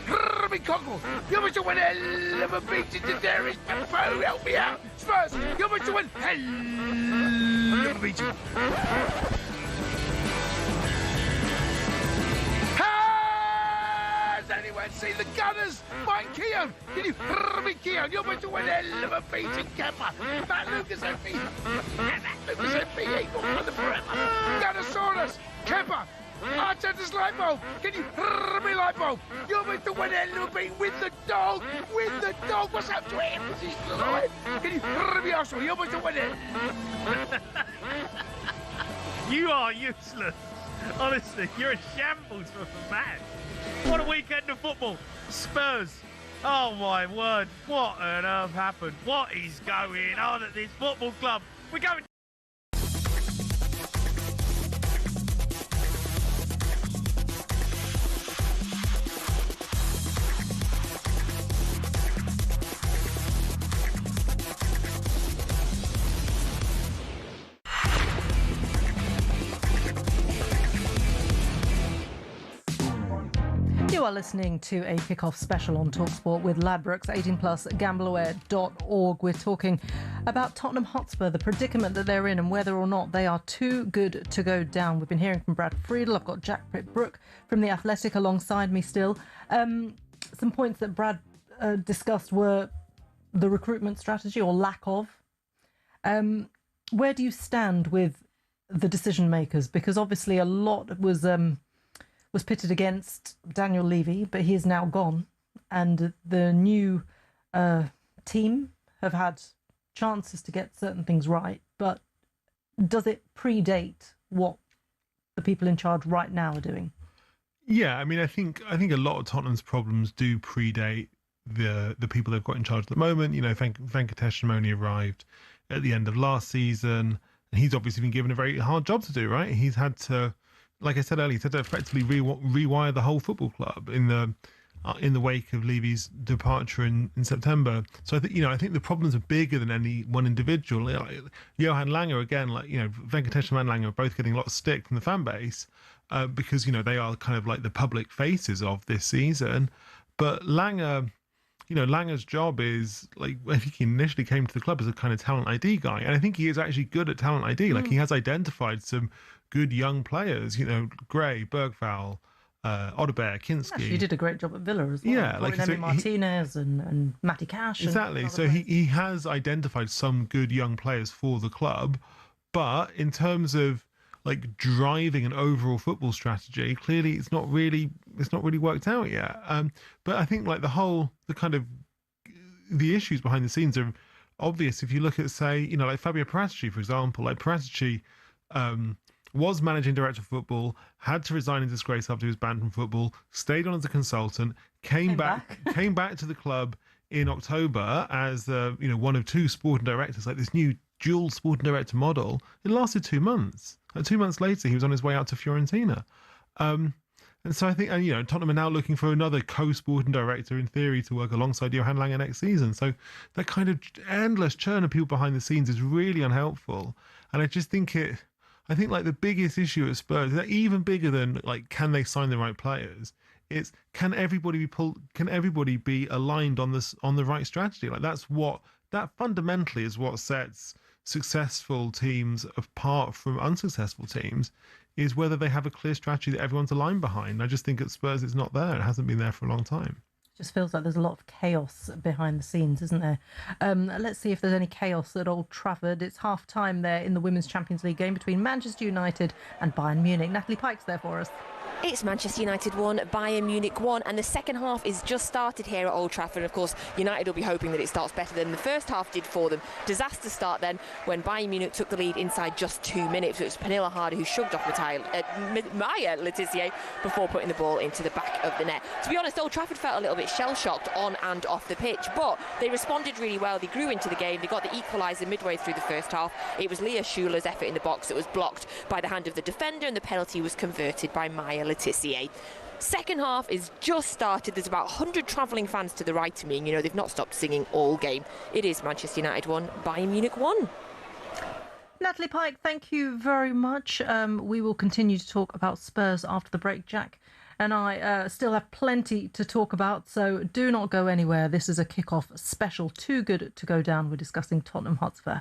be cockerel? You'll make the one hell of a beating to Darius Defoe. Help me out. Spurs. You'll make the one hell of a beating. Has anyone seen the Gunners? Mike Keown. Can you be Keown? You're going to win a hell of a beating, Kemper. Matt Lucas MP. Eagle on the forever. Gunnosaurus. Kemper. Arteta's light bulb. Can you be light bulb? You're going to win a hell of a beat with the dog. What's up to him? Is he still alive? Can you be Arsenal? You're going to win it. You are useless. Honestly, you're a shambles for a man. What a weekend of football. Spurs. Oh, my word. What on earth happened? What is going on at this football club? We're going... You are listening to a kick-off special on talkSPORT with Ladbrokes, 18+, gambleaware.org. We're talking about Tottenham Hotspur, the predicament that they're in and whether or not they are too good to go down. We've been hearing from Brad Friedel. I've got Jack Pitt-Brook from The Athletic alongside me still. Some points that Brad discussed were the recruitment strategy or lack of. Where do you stand with the decision makers? Because obviously a lot was pitted against Daniel Levy, but he is now gone. And the new team have had chances to get certain things right. But does it predate what the people in charge right now are doing? Yeah, I mean, I think a lot of Tottenham's problems do predate the people they've got in charge at the moment. You know, Venkatesham only arrived at the end of last season, and he's obviously been given a very hard job to do, right? He's had to, like I said earlier, he's had to effectively rewire the whole football club in the wake of Levy's departure in September. So I think the problems are bigger than any one individual. Like, Johan Langer, again, Venkatesham and Langer are both getting a lot of stick from the fan base because they are kind of like the public faces of this season. But Langer, Langer's job is, like, I think he initially came to the club as a kind of talent ID guy, and I think he is actually good at talent ID. Like, he has identified some good young players, Gray, Bergvall, Odebear, Kinski. Actually, he did a great job at Villa as well. Yeah, like Emi Martinez and Matty Cash. Exactly. So he has identified some good young players for the club, but in terms of like driving an overall football strategy, clearly it's not really worked out yet. But I think like the issues behind the scenes are obvious. If you look at, say, like Fabio Paratici, for example, like Paratici was managing director of football, had to resign in disgrace after he was banned from football, stayed on as a consultant, came back to the club in October as one of two sporting directors, like this new dual sporting director model. It lasted 2 months. 2 months later, he was on his way out to Fiorentina. And so I think, Tottenham are now looking for another co-sporting director, in theory, to work alongside Johan Langer next season. So that kind of endless churn of people behind the scenes is really unhelpful. And I just think like the biggest issue at Spurs is that even bigger than like, can they sign the right players? It's can everybody be aligned on the right strategy? Like that fundamentally is what sets successful teams apart from unsuccessful teams, is whether they have a clear strategy that everyone's aligned behind. I just think at Spurs it's not there. It hasn't been there for a long time. It just feels like there's a lot of chaos behind the scenes, isn't there? Let's see if there's any chaos at Old Trafford. It's half-time there in the Women's Champions League game between Manchester United and Bayern Munich. Natalie Pike's there for us. It's Manchester United 1, Bayern Munich 1, and the second half is just started here at Old Trafford. And of course, United will be hoping that it starts better than the first half did for them. Disaster start then when Bayern Munich took the lead inside just 2 minutes. It was Pernilla Harder who shoved off Maya Le Tissier before putting the ball into the back of the net. To be honest, Old Trafford felt a little bit shell-shocked on and off the pitch, but they responded really well. They grew into the game. They got the equaliser midway through the first half. It was Leah Schuler's effort in the box that was blocked by the hand of the defender, and the penalty was converted by Maya Le Tissier. Second half is just started. There's about 100 travelling fans to the right of me, and you know they've not stopped singing all game. It is Manchester United 1, Bayern Munich 1. Natalie Pike, thank you very much. We will continue to talk about Spurs after the break. Jack and I still have plenty to talk about, so do not go anywhere. This is a kick-off special, too good to go down. We're discussing Tottenham Hotspur.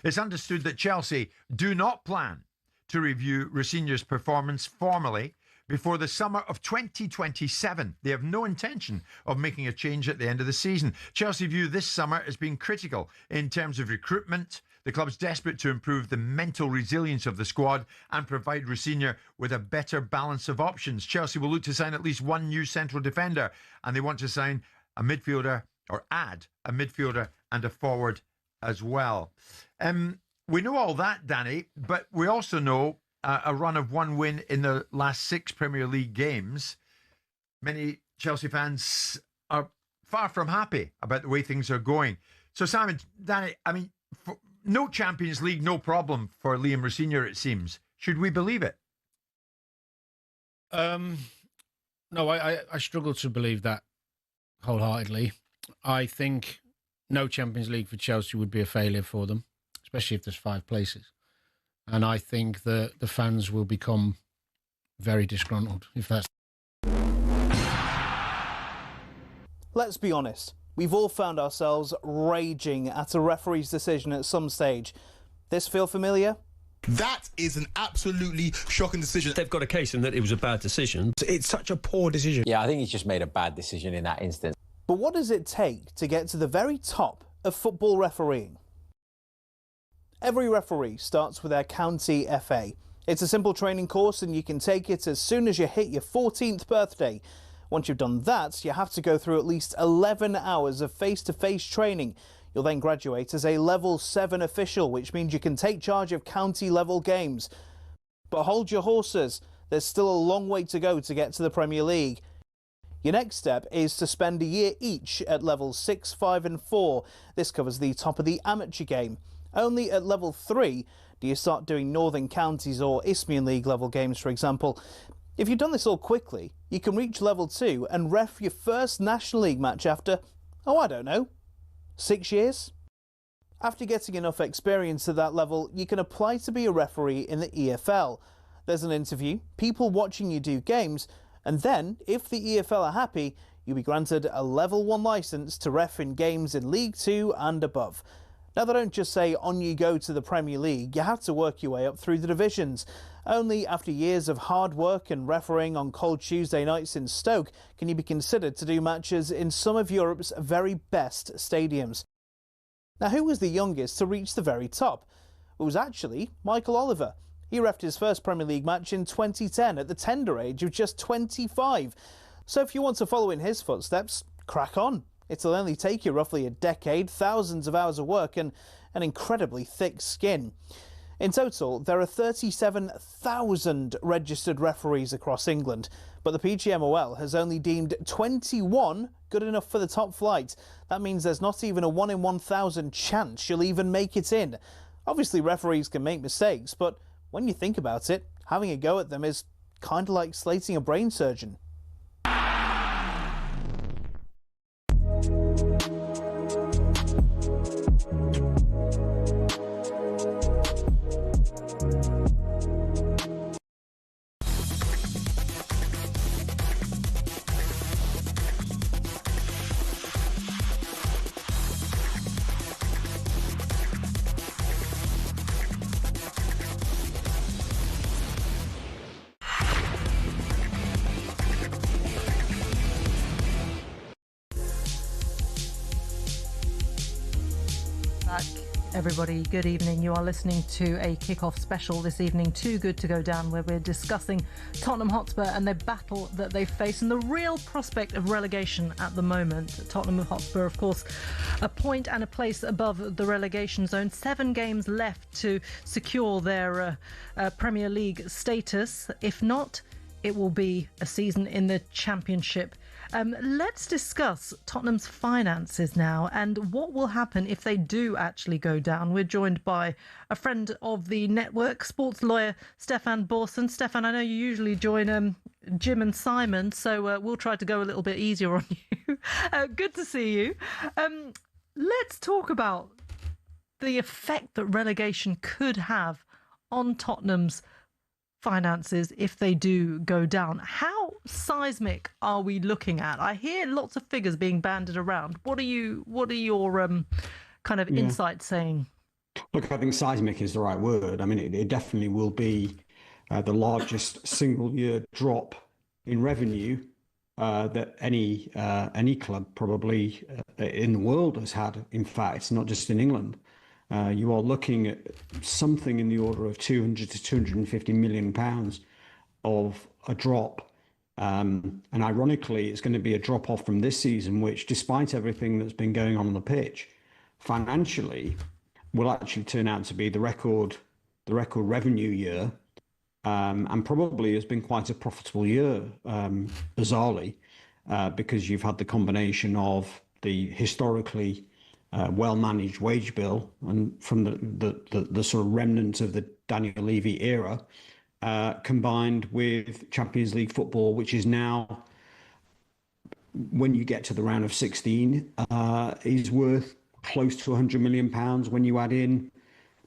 It's understood that Chelsea do not plan to review Rosenior's performance formally before the summer of 2027. They have no intention of making a change at the end of the season. Chelsea view this summer as being critical in terms of recruitment. The club's desperate to improve the mental resilience of the squad and provide Rosenior with a better balance of options. Chelsea will look to sign at least one new central defender, and they want to sign a midfielder or add a midfielder and a forward as well. We know all that, Danny, but we also know a run of one win in the last 6 Premier League games. Many Chelsea fans are far from happy about the way things are going. So, Simon, Danny, I mean, no Champions League, no problem for Liam Rosenior, it seems. Should we believe it? No, I struggle to believe that wholeheartedly. I think no Champions League for Chelsea would be a failure for them, especially if there's 5 places. And I think that the fans will become very disgruntled if that's... Let's be honest. We've all found ourselves raging at a referee's decision at some stage. This feel familiar? That is an absolutely shocking decision. They've got a case in that it was a bad decision. It's such a poor decision. Yeah, I think he's just made a bad decision in that instance. But what does it take to get to the very top of football refereeing? Every referee starts with their county FA. It's a simple training course and you can take it as soon as you hit your 14th birthday. Once you've done that, you have to go through at least 11 hours of face-to-face training. You'll then graduate as a level 7 official, which means you can take charge of county level games. But hold your horses, there's still a long way to go to get to the Premier League. Your next step is to spend a year each at levels 6, 5 and 4. This covers the top of the amateur game. Only at level 3 do you start doing Northern Counties or Isthmian League level games, for example. If you've done this all quickly, you can reach level 2 and ref your first National League match after, I don't know, 6 years? After getting enough experience at that level, you can apply to be a referee in the EFL. There's an interview, people watching you do games, and then, if the EFL are happy, you'll be granted a level 1 licence to ref in games in League 2 and above. Now, they don't just say on you go to the Premier League, you have to work your way up through the divisions. Only after years of hard work and refereeing on cold Tuesday nights in Stoke can you be considered to do matches in some of Europe's very best stadiums. Now, who was the youngest to reach the very top? It was actually Michael Oliver. He refed his first Premier League match in 2010 at the tender age of just 25. So if you want to follow in his footsteps, crack on. It'll only take you roughly a decade, thousands of hours of work and an incredibly thick skin. In total, there are 37,000 registered referees across England, but the PGMOL has only deemed 21 good enough for the top flight. That means there's not even a 1 in 1,000 chance you'll even make it in. Obviously, referees can make mistakes, but when you think about it, having a go at them is kind of like slating a brain surgeon. Everybody, good evening. You are listening to a kick-off special this evening, Too Good to Go Down, where we're discussing Tottenham Hotspur and the battle that they face and the real prospect of relegation at the moment. Tottenham Hotspur, of course, a point and a place above the relegation zone. 7 games left to secure their Premier League status. If not, it will be a season in the Championship. Let's discuss Tottenham's finances now and what will happen if they do actually go down. We're joined by a friend of the network, sports lawyer Stefan Borson. Stefan, I know you usually join Jim and Simon, so we'll try to go a little bit easier on you. Good to see you. Let's talk about the effect that relegation could have on Tottenham's finances if they do go down. How seismic are we looking at? I hear lots of figures being banded around. What are your kind of insights saying? Look, I think seismic is the right word. I mean, it definitely will be the largest single year drop in revenue that any club probably in the world has had. In fact, not just in England. You are looking at something in the order of 200 to 250 million pounds of a drop. And ironically, it's going to be a drop off from this season, which, despite everything that's been going on the pitch, financially will actually turn out to be the record revenue year, and probably has been quite a profitable year, bizarrely, because you've had the combination of the historically well-managed wage bill and from the sort of remnants of the Daniel Levy era, combined with Champions League football, which is now, when you get to the round of 16, is worth close to £100 million when you add in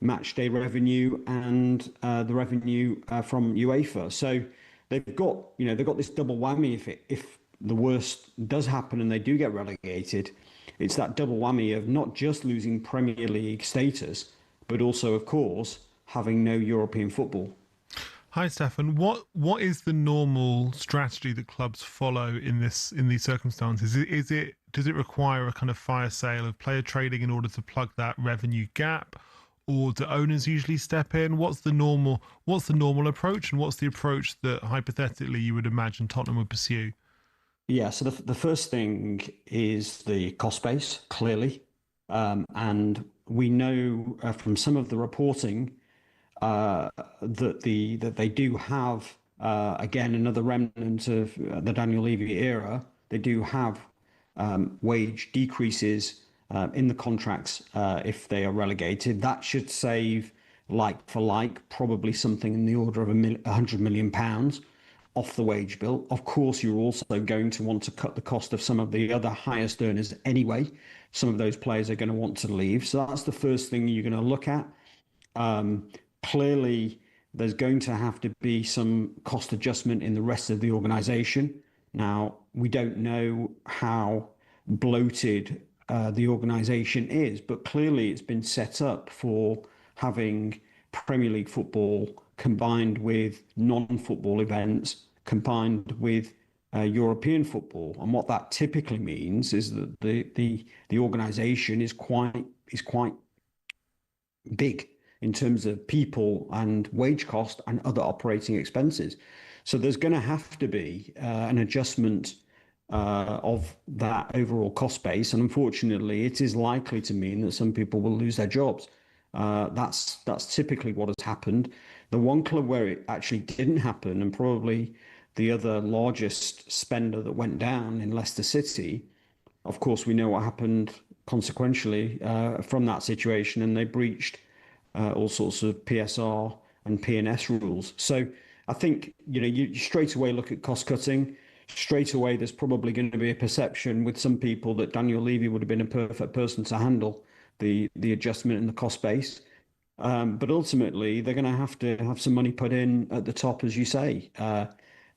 match day revenue and the revenue from UEFA. So they've got this double whammy. If the worst does happen and they do get relegated, it's that double whammy of not just losing Premier League status, but also, of course, having no European football. Hi, Stefan. What is the normal strategy that clubs follow in these circumstances? Does it require a kind of fire sale of player trading in order to plug that revenue gap, or do owners usually step in? What's the normal approach, and what's the approach that hypothetically you would imagine Tottenham would pursue? Yeah, so the first thing is the cost base, clearly. And we know from some of the reporting that they do have, again, another remnant of the Daniel Levy era. They do have wage decreases in the contracts if they are relegated. That should save, like for like, probably something in the order of £100 million off the wage bill. Of course, you're also going to want to cut the cost of some of the other highest earners anyway. Some of those players are going to want to leave. So that's the first thing you're going to look at. Clearly, there's going to have to be some cost adjustment in the rest of the organisation. Now, we don't know how bloated the organisation is, but clearly it's been set up for having Premier League football combined with non-football events, combined with European football. And what that typically means is that the organisation is quite big in terms of people and wage cost and other operating expenses. So there's going to have to be an adjustment of that overall cost base. And unfortunately, it is likely to mean that some people will lose their jobs. That's typically what has happened. The one club where it actually didn't happen, and probably the other largest spender that went down in Leicester City, of course, we know what happened consequentially from that situation, and they breached all sorts of PSR and P&S rules. So I think, you straight away look at cost cutting. Straight away, there's probably going to be a perception with some people that Daniel Levy would have been a perfect person to handle the adjustment in the cost base. But ultimately, they're going to have some money put in at the top, as you say.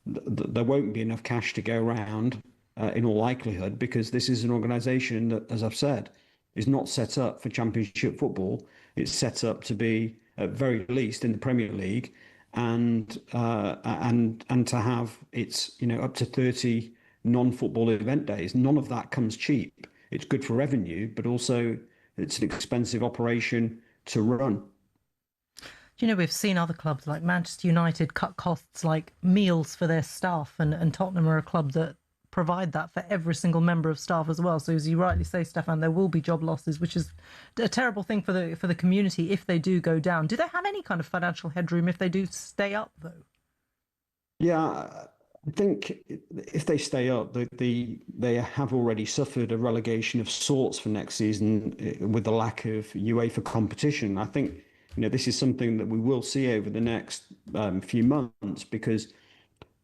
There won't be enough cash to go around in all likelihood, because this is an organisation that, as I've said, is not set up for Championship football. It's set up to be, at very least, in the Premier League, and to have its up to 30 non-football event days. None of that comes cheap. It's good for revenue, but also it's an expensive operation to run. We've seen other clubs like Manchester United cut costs like meals for their staff, and Tottenham are a club that provide that for every single member of staff as well. So as you rightly say, Stefan, there will be job losses, which is a terrible thing for the community if they do go down. Do they have any kind of financial headroom if they do stay up, though? Yeah, I think if they stay up, they have already suffered a relegation of sorts for next season with the lack of UEFA competition. I think this is something that we will see over the next few months, because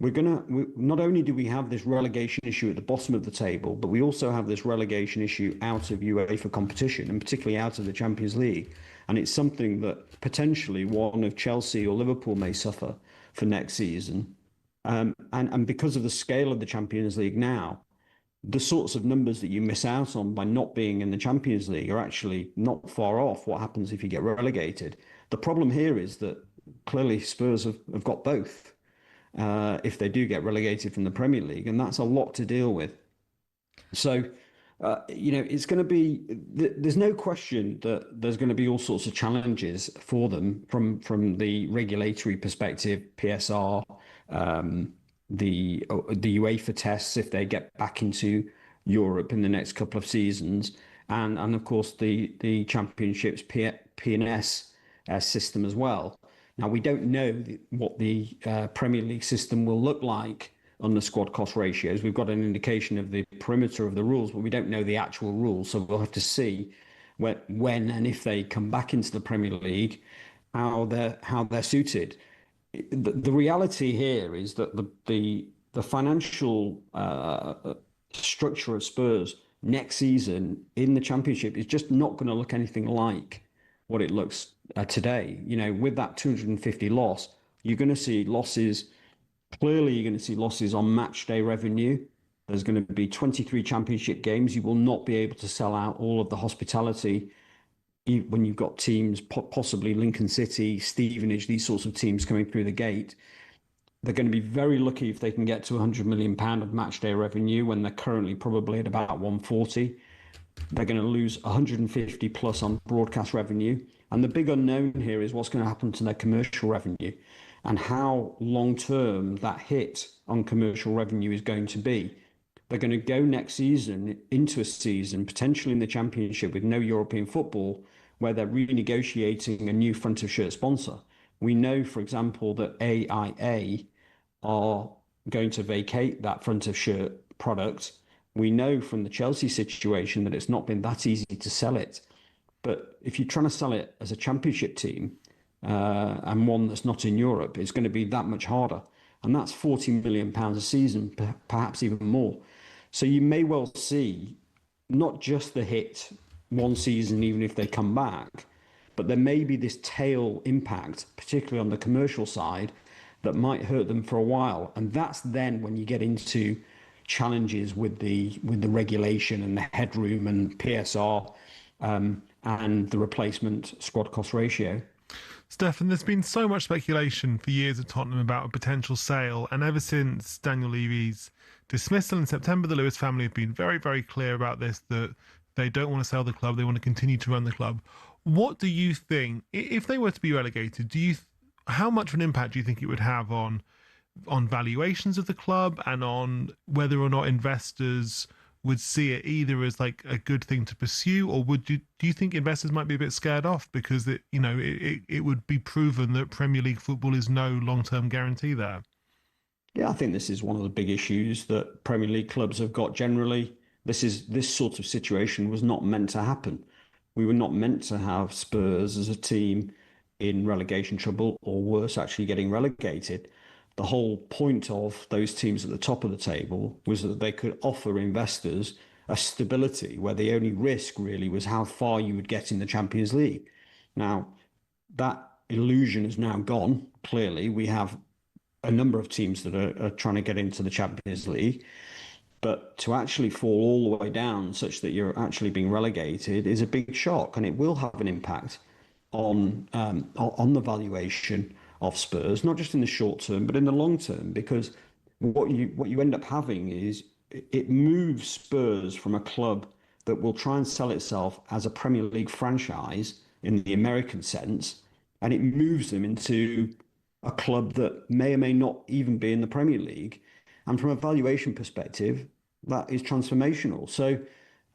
not only do we have this relegation issue at the bottom of the table, but we also have this relegation issue out of UEFA competition, and particularly out of the Champions League. And it's something that potentially one of Chelsea or Liverpool may suffer for next season. And because of the scale of the Champions League now, the sorts of numbers that you miss out on by not being in the Champions League are actually not far off what happens if you get relegated. The problem here is that clearly Spurs have got both if they do get relegated from the Premier League, and that's a lot to deal with. So, it's going to be, there's no question that there's going to be all sorts of challenges for them from the regulatory perspective, PSR, the UEFA tests if they get back into Europe in the next couple of seasons, and of course the Championship's P&S system as well. Now, we don't know what the Premier League system will look like on the squad cost ratios. We've got an indication of the perimeter of the rules, but we don't know the actual rules. So we'll have to see when and if they come back into the Premier League, how they're suited. The reality here is that the financial structure of Spurs next season in the Championship is just not going to look anything like what it looks today. With that 250 loss, you're going to see losses. Clearly, you're going to see losses on match day revenue. There's going to be 23 Championship games. You will not be able to sell out all of the hospitality when you've got teams, possibly Lincoln City, Stevenage, these sorts of teams coming through the gate. They're going to be very lucky if they can get to £100 million of match day revenue when they're currently probably at about 140. They're going to lose 150 plus on broadcast revenue. And the big unknown here is what's going to happen to their commercial revenue and how long-term that hit on commercial revenue is going to be. They're going to go next season into a season, potentially in the Championship with no European football, where they're renegotiating a new front of shirt sponsor. We know, for example, that AIA are going to vacate that front of shirt product. We know from the Chelsea situation that it's not been that easy to sell it. But if you're trying to sell it as a Championship team and one that's not in Europe, it's going to be that much harder. And that's £40 million a season, perhaps even more. So you may well see not just the hit one season, even if they come back, but there may be this tail impact, particularly on the commercial side, that might hurt them for a while. And that's then when you get into challenges with the regulation and the headroom and PSR and the replacement squad cost ratio. Stefan, there's been so much speculation for years at Tottenham about a potential sale, and ever since Daniel Levy's dismissal in September, the Lewis family have been very, very clear about this, that they don't want to sell the club, they want to continue to run the club. What do you think, if they were to be relegated, how much of an impact do you think it would have on valuations of the club and on whether or not investors would see it either as like a good thing to pursue, or do you think investors might be a bit scared off because it would be proven that Premier League football is no long-term guarantee there? Yeah, I think this is one of the big issues that Premier League clubs have got generally. This sort of situation was not meant to happen. We were not meant to have Spurs as a team in relegation trouble, or worse, actually getting relegated. The whole point of those teams at the top of the table was that they could offer investors a stability where the only risk really was how far you would get in the Champions League. Now, that illusion is now gone. Clearly, we have a number of teams that are trying to get into the Champions League. But to actually fall all the way down such that you're actually being relegated is a big shock, and it will have an impact on the valuation of Spurs, not just in the short term, but in the long term, because what you end up having is it moves Spurs from a club that will try and sell itself as a Premier League franchise in the American sense, and it moves them into a club that may or may not even be in the Premier League. And from a valuation perspective, that is transformational. So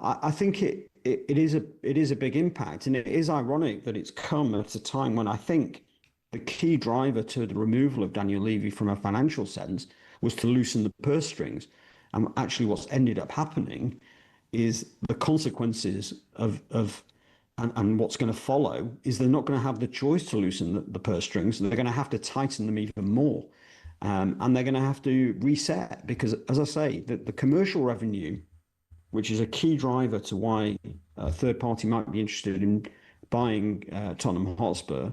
I think it is a big impact, and it is ironic that it's come at a time when I think the key driver to the removal of Daniel Levy from a financial sense was to loosen the purse strings. And actually what's ended up happening is the consequences and what's going to follow is they're not going to have the choice to loosen the purse strings. They're going to have to tighten them even more. And they're going to have to reset because, as I say, the commercial revenue, which is a key driver to why a third party might be interested in buying Tottenham Hotspur,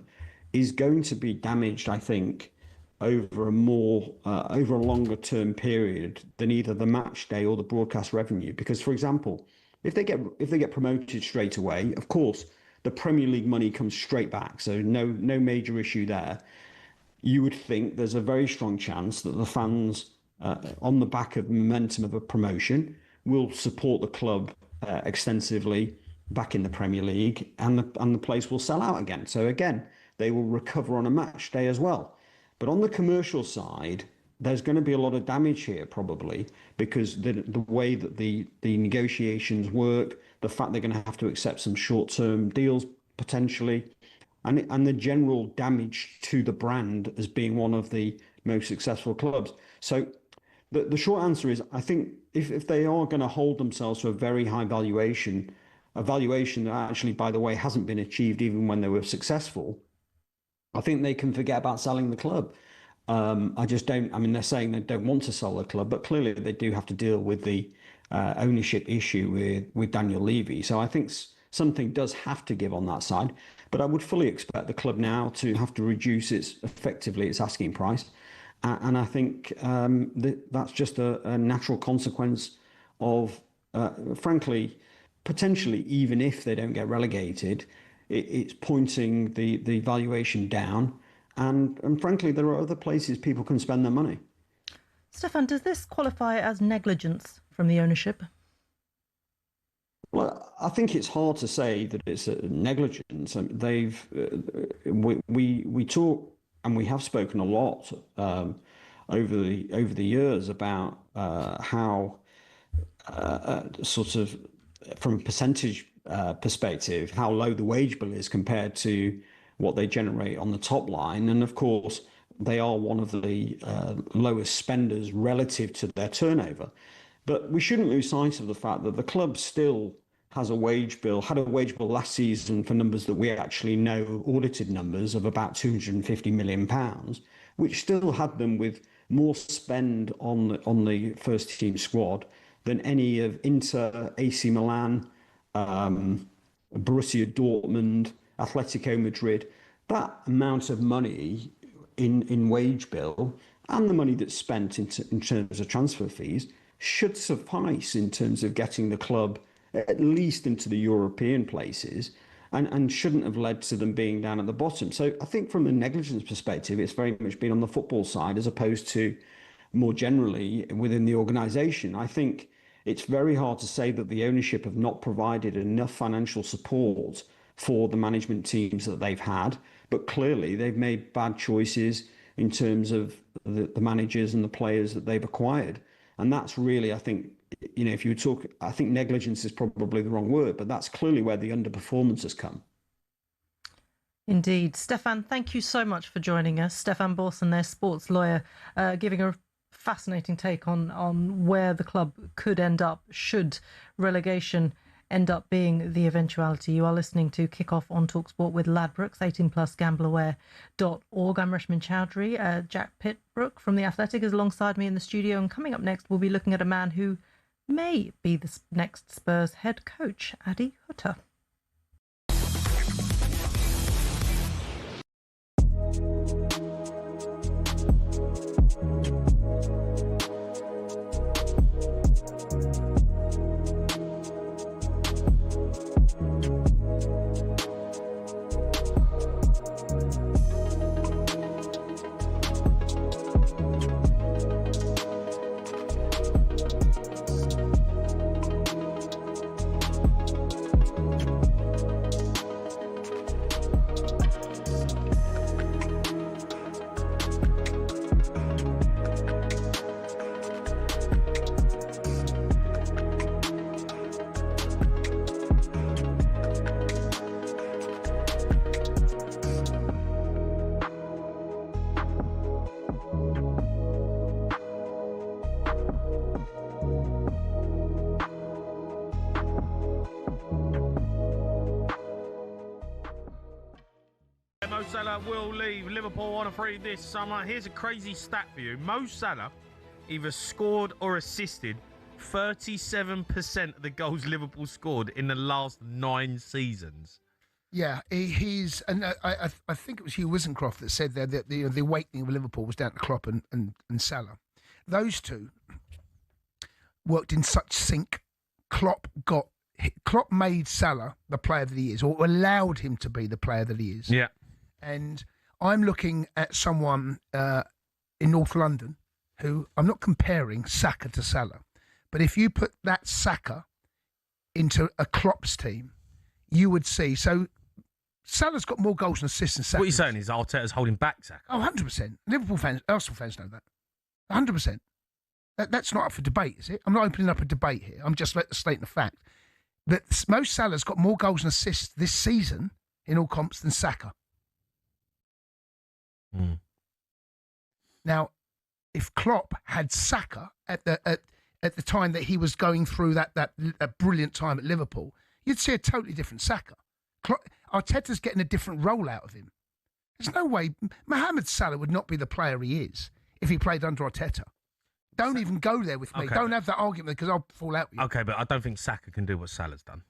is going to be damaged, I think, over a longer term period than either the match day or the broadcast revenue. Because, for example, if they get promoted straight away, of course, the Premier League money comes straight back, so no major issue there. You would think there's a very strong chance that the fans, on the back of momentum of a promotion, will support the club extensively back in the Premier League, and the place will sell out again. So again, they will recover on a match day as well. But on the commercial side, there's going to be a lot of damage here probably, because the way that the negotiations work, the fact they're going to have to accept some short-term deals potentially, and the general damage to the brand as being one of the most successful clubs. So the short answer is, I think if they are going to hold themselves to a very high valuation, a valuation that actually, by the way, hasn't been achieved even when they were successful, I think they can forget about selling the club. I just don't. I mean, they're saying they don't want to sell the club, but clearly they do have to deal with the ownership issue with Daniel Levy. So I think something does have to give on that side. But I would fully expect the club now to have to reduce its asking price, and I think that's just a natural consequence of, frankly, potentially even if they don't get relegated, it's pointing the valuation down. And frankly, there are other places people can spend their money. Stefan, does this qualify as negligence from the ownership? Well, I think it's hard to say that it's a negligence. We talk, and we have spoken a lot over the years about how sort of from a percentage perspective, how low the wage bill is compared to what they generate on the top line. And of course, they are one of the lowest spenders relative to their turnover. But we shouldn't lose sight of the fact that the club still had a wage bill last season for numbers that we actually know, audited numbers of about £250 million, which still had them with more spend on the first team squad than any of Inter, AC Milan, Borussia Dortmund, Atletico Madrid. That amount of money in wage bill and the money that's spent in terms of transfer fees should suffice in terms of getting the club at least into the European places, and shouldn't have led to them being down at the bottom. So I think from a negligence perspective, it's very much been on the football side as opposed to more generally within the organisation. I think it's very hard to say that the ownership have not provided enough financial support for the management teams that they've had, but clearly they've made bad choices in terms of the managers and the players that they've acquired. And that's really, I think, if you talk, I think negligence is probably the wrong word, but that's clearly where the underperformance has come. Indeed. Stefan, thank you so much for joining us. Stefan Borson, their sports lawyer, giving a fascinating take on where the club could end up should relegation end up being the eventuality. You are listening to Kickoff on talkSPORT with Ladbrokes, 18+, gambleaware.org. I'm Reshman Chowdhury. Jack Pitbrook from The Athletic is alongside me in the studio, and coming up next we'll be looking at a man who may be the next Spurs head coach, Adi Hütter. Mo Salah will leave Liverpool on a free this summer. Here's a crazy stat for you. Mo Salah either scored or assisted 37% of the goals Liverpool scored in the last 9 seasons. Yeah, he's, and I think it was Hugh Wisencroft that said there that the awakening of Liverpool was down to Klopp and Salah. Those two worked in such sync. Klopp made Salah the player that he is, or allowed him to be the player that he is. Yeah. And I'm looking at someone in North London who, I'm not comparing Saka to Salah, but if you put that Saka into a Klopp's team, you would see. So Salah's got more goals and assists than Saka. What you're saying is Arteta's holding back Saka? Oh, 100%. Liverpool fans, Arsenal fans know that. 100%. That's not up for debate, is it? I'm not opening up a debate here. I'm just stating the fact that Mo Salah's got more goals and assists this season in all comps than Saka. Mm. Now, if Klopp had Saka at the time that he was going through that brilliant time at Liverpool, you'd see a totally different Saka. Arteta's getting a different role out of him. There's no way Mohamed Salah would not be the player he is if he played under Arteta. Don't even go there with me. Okay, Don't have that argument because I'll fall out with you. Okay, but I don't think Saka can do what Salah's done.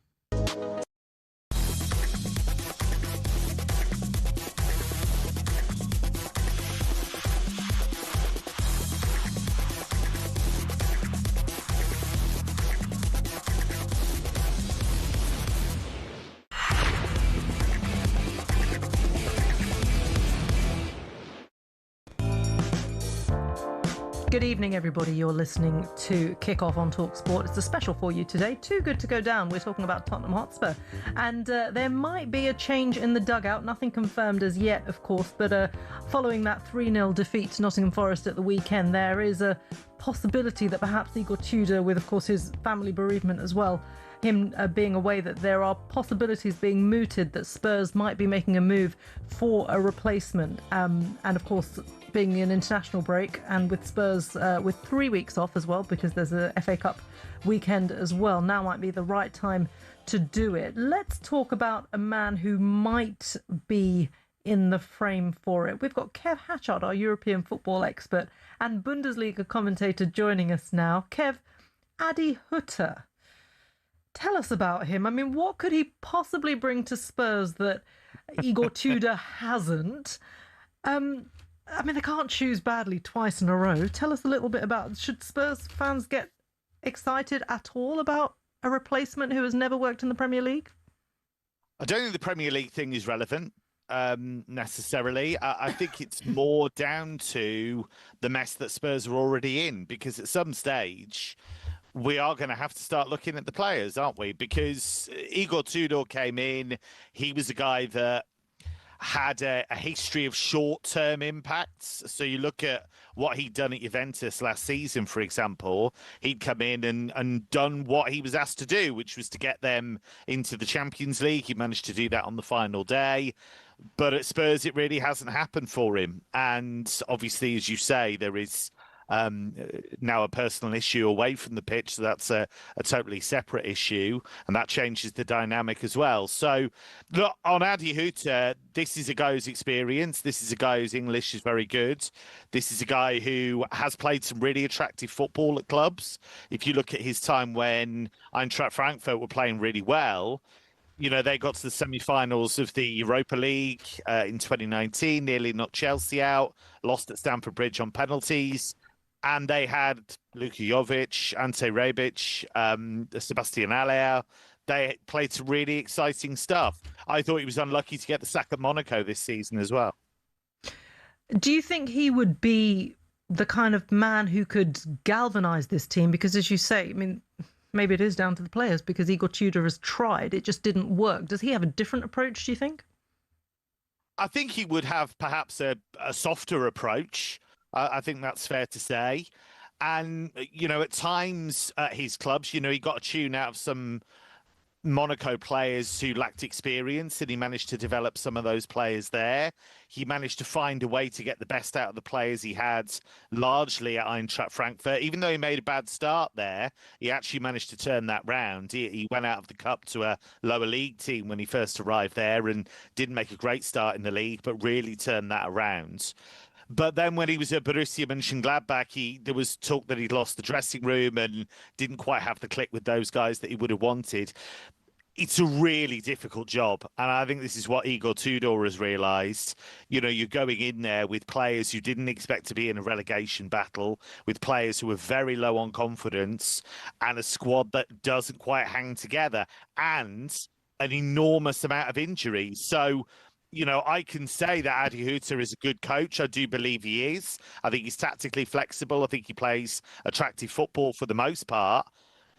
Good evening, everybody. You're listening to Kickoff on talkSPORT. It's a special for you today. Too good to go down. We're talking about Tottenham Hotspur. And there might be a change in the dugout. Nothing confirmed as yet, of course. But following that 3-0 defeat to Nottingham Forest at the weekend, there is a possibility that perhaps Igor Tudor, with, of course, his family bereavement as well, him being away, that there are possibilities being mooted that Spurs might be making a move for a replacement. And, of course, being an international break, and with Spurs with 3 weeks off as well, because there's a FA Cup weekend as well, now might be the right time to do it. Let's talk about a man who might be in the frame for it. We've got Kev Hatchard, our European football expert and Bundesliga commentator, joining us now. Kev, Adi Hütter, tell us about him. I mean, what could he possibly bring to Spurs that Igor Tudor hasn't? I mean, they can't choose badly twice in a row. Tell us a little bit about, should Spurs fans get excited at all about a replacement who has never worked in the Premier League? I don't think the Premier League thing is relevant necessarily. I think it's more down to the mess that Spurs are already in, because at some stage we are going to have to start looking at the players, aren't we? Because Igor Tudor came in, he was a guy that had a history of short-term impacts. So you look at what he'd done at Juventus last season, for example. He'd come in and done what he was asked to do, which was to get them into the Champions League. He managed to do that on the final day. But at Spurs, it really hasn't happened for him. And obviously, as you say, there is now a personal issue away from the pitch. So that's a totally separate issue. And that changes the dynamic as well. So look, on Adi Hutter, this is a guy who's experienced. This is a guy whose English is very good. This is a guy who has played some really attractive football at clubs. If you look at his time when Eintracht Frankfurt were playing really well, you know, they got to the semi-finals of the Europa League in 2019, nearly knocked Chelsea out, lost at Stamford Bridge on penalties. And they had Luka Jovic, Ante Rebic, Sebastian Aller. They played some really exciting stuff. I thought he was unlucky to get the sack at Monaco this season as well. Do you think he would be the kind of man who could galvanise this team? Because as you say, I mean, maybe it is down to the players because Igor Tudor has tried. It just didn't work. Does he have a different approach, do you think? I think he would have perhaps a softer approach. I think that's fair to say. And, you know, at times at his clubs, you know, he got a tune out of some Monaco players who lacked experience, and he managed to develop some of those players there. He managed to find a way to get the best out of the players he had largely at Eintracht Frankfurt. Even though he made a bad start there, he actually managed to turn that round. He went out of the cup to a lower league team when he first arrived there and didn't make a great start in the league, but really turned that around. But then when he was at Borussia Mönchengladbach, there was talk that he'd lost the dressing room and didn't quite have the click with those guys that he would have wanted. It's a really difficult job. And I think this is what Igor Tudor has realised. You know, you're going in there with players who didn't expect to be in a relegation battle, with players who are very low on confidence, and a squad that doesn't quite hang together, and an enormous amount of injuries. So, you know, I can say that Adi Hutter is a good coach. I do believe he is. I think he's tactically flexible. I think he plays attractive football for the most part.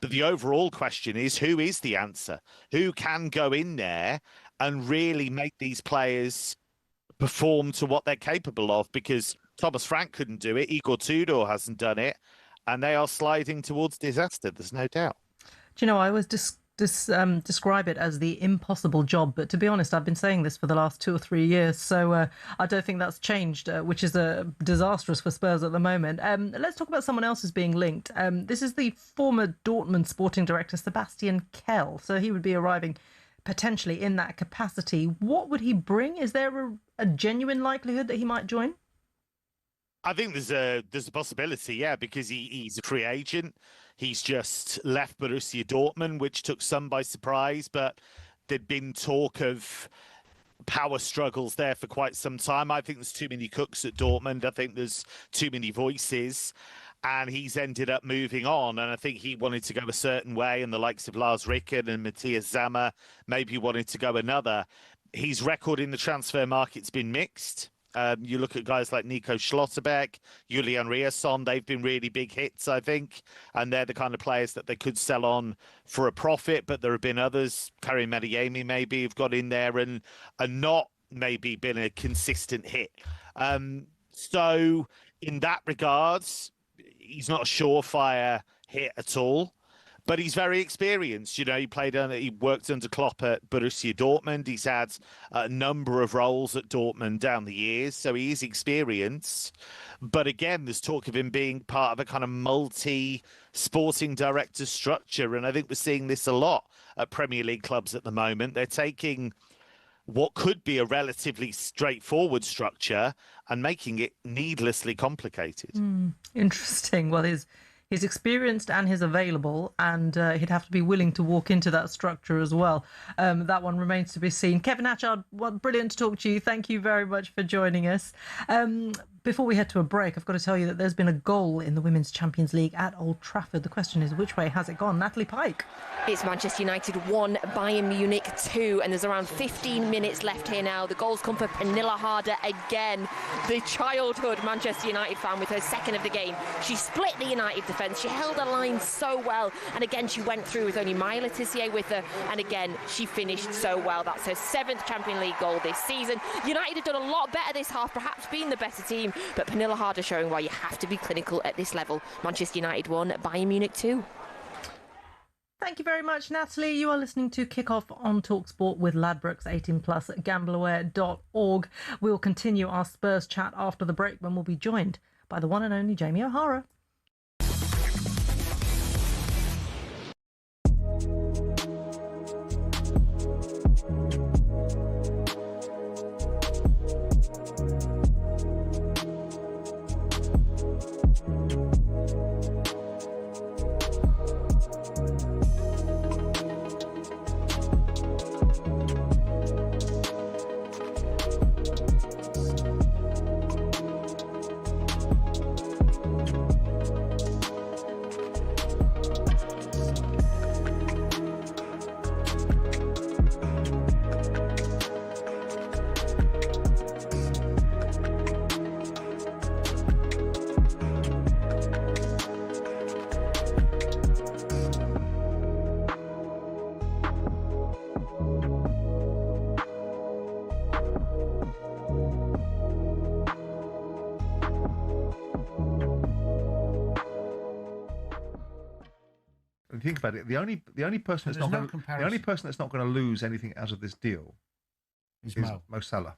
But the overall question is, who is the answer? Who can go in there and really make these players perform to what they're capable of? Because Thomas Frank couldn't do it. Igor Tudor hasn't done it. And they are sliding towards disaster. There's no doubt. Do you know, I was describe it as the impossible job, but to be honest, I've been saying this for the last 2 or 3 years, so I don't think that's changed, which is disastrous for Spurs at the moment. Let's talk about someone else who's being linked. This is the former Dortmund sporting director Sebastian Kell, so he would be arriving potentially in that capacity. What would he bring? Is there a genuine likelihood that he might join? I think there's a possibility, yeah, because he's a free agent. He's just left Borussia Dortmund, which took some by surprise, but there'd been talk of power struggles there for quite some time. I think there's too many cooks at Dortmund. I think there's too many voices, and he's ended up moving on. And I think he wanted to go a certain way, and the likes of Lars Ricken and Matthias Sammer maybe wanted to go another. His record in the transfer market's been mixed. You look at guys like Nico Schlotterbeck, Julian Riasson, they've been really big hits, I think. And they're the kind of players that they could sell on for a profit. But there have been others, Karim Adeyemi maybe, have got in there and not maybe been a consistent hit. So in that regards, he's not a surefire hit at all. But he's very experienced. You know, he worked under Klopp at Borussia Dortmund. He's had a number of roles at Dortmund down the years, so he is experienced. But again, there's talk of him being part of a kind of multi-sporting director structure, and I think we're seeing this a lot at Premier League clubs at the moment. They're taking what could be a relatively straightforward structure and making it needlessly complicated. Interesting. Well, he's experienced and he's available, and he'd have to be willing to walk into that structure as well. That one remains to be seen. Kevin Hatchard, brilliant to talk to you. Thank you very much for joining us. Before we head to a break, I've got to tell you that there's been a goal in the Women's Champions League at Old Trafford. The question is, which way has it gone? Natalie Pike. It's Manchester United 1, Bayern Munich 2, and there's around 15 minutes left here now. The goals come for Pernilla Harder again, the childhood Manchester United fan with her second of the game. She split the United defence, she held her line so well, and again she went through with only Maya Le Tissier with her, and again she finished so well. That's her 7th Champions League goal this season. United have done a lot better this half, perhaps being the better team, but Pernilla Harder showing why you have to be clinical at this level. Manchester United 1, Bayern Munich 2. Thank you very much, Natalie. You are listening to Kickoff on talkSPORT with Ladbrokes 18+ at gambleaware.org. We'll continue our Spurs chat after the break when we'll be joined by the one and only Jamie O'Hara. Think about it. The only person that's not going to lose anything out of this deal is Mo Salah.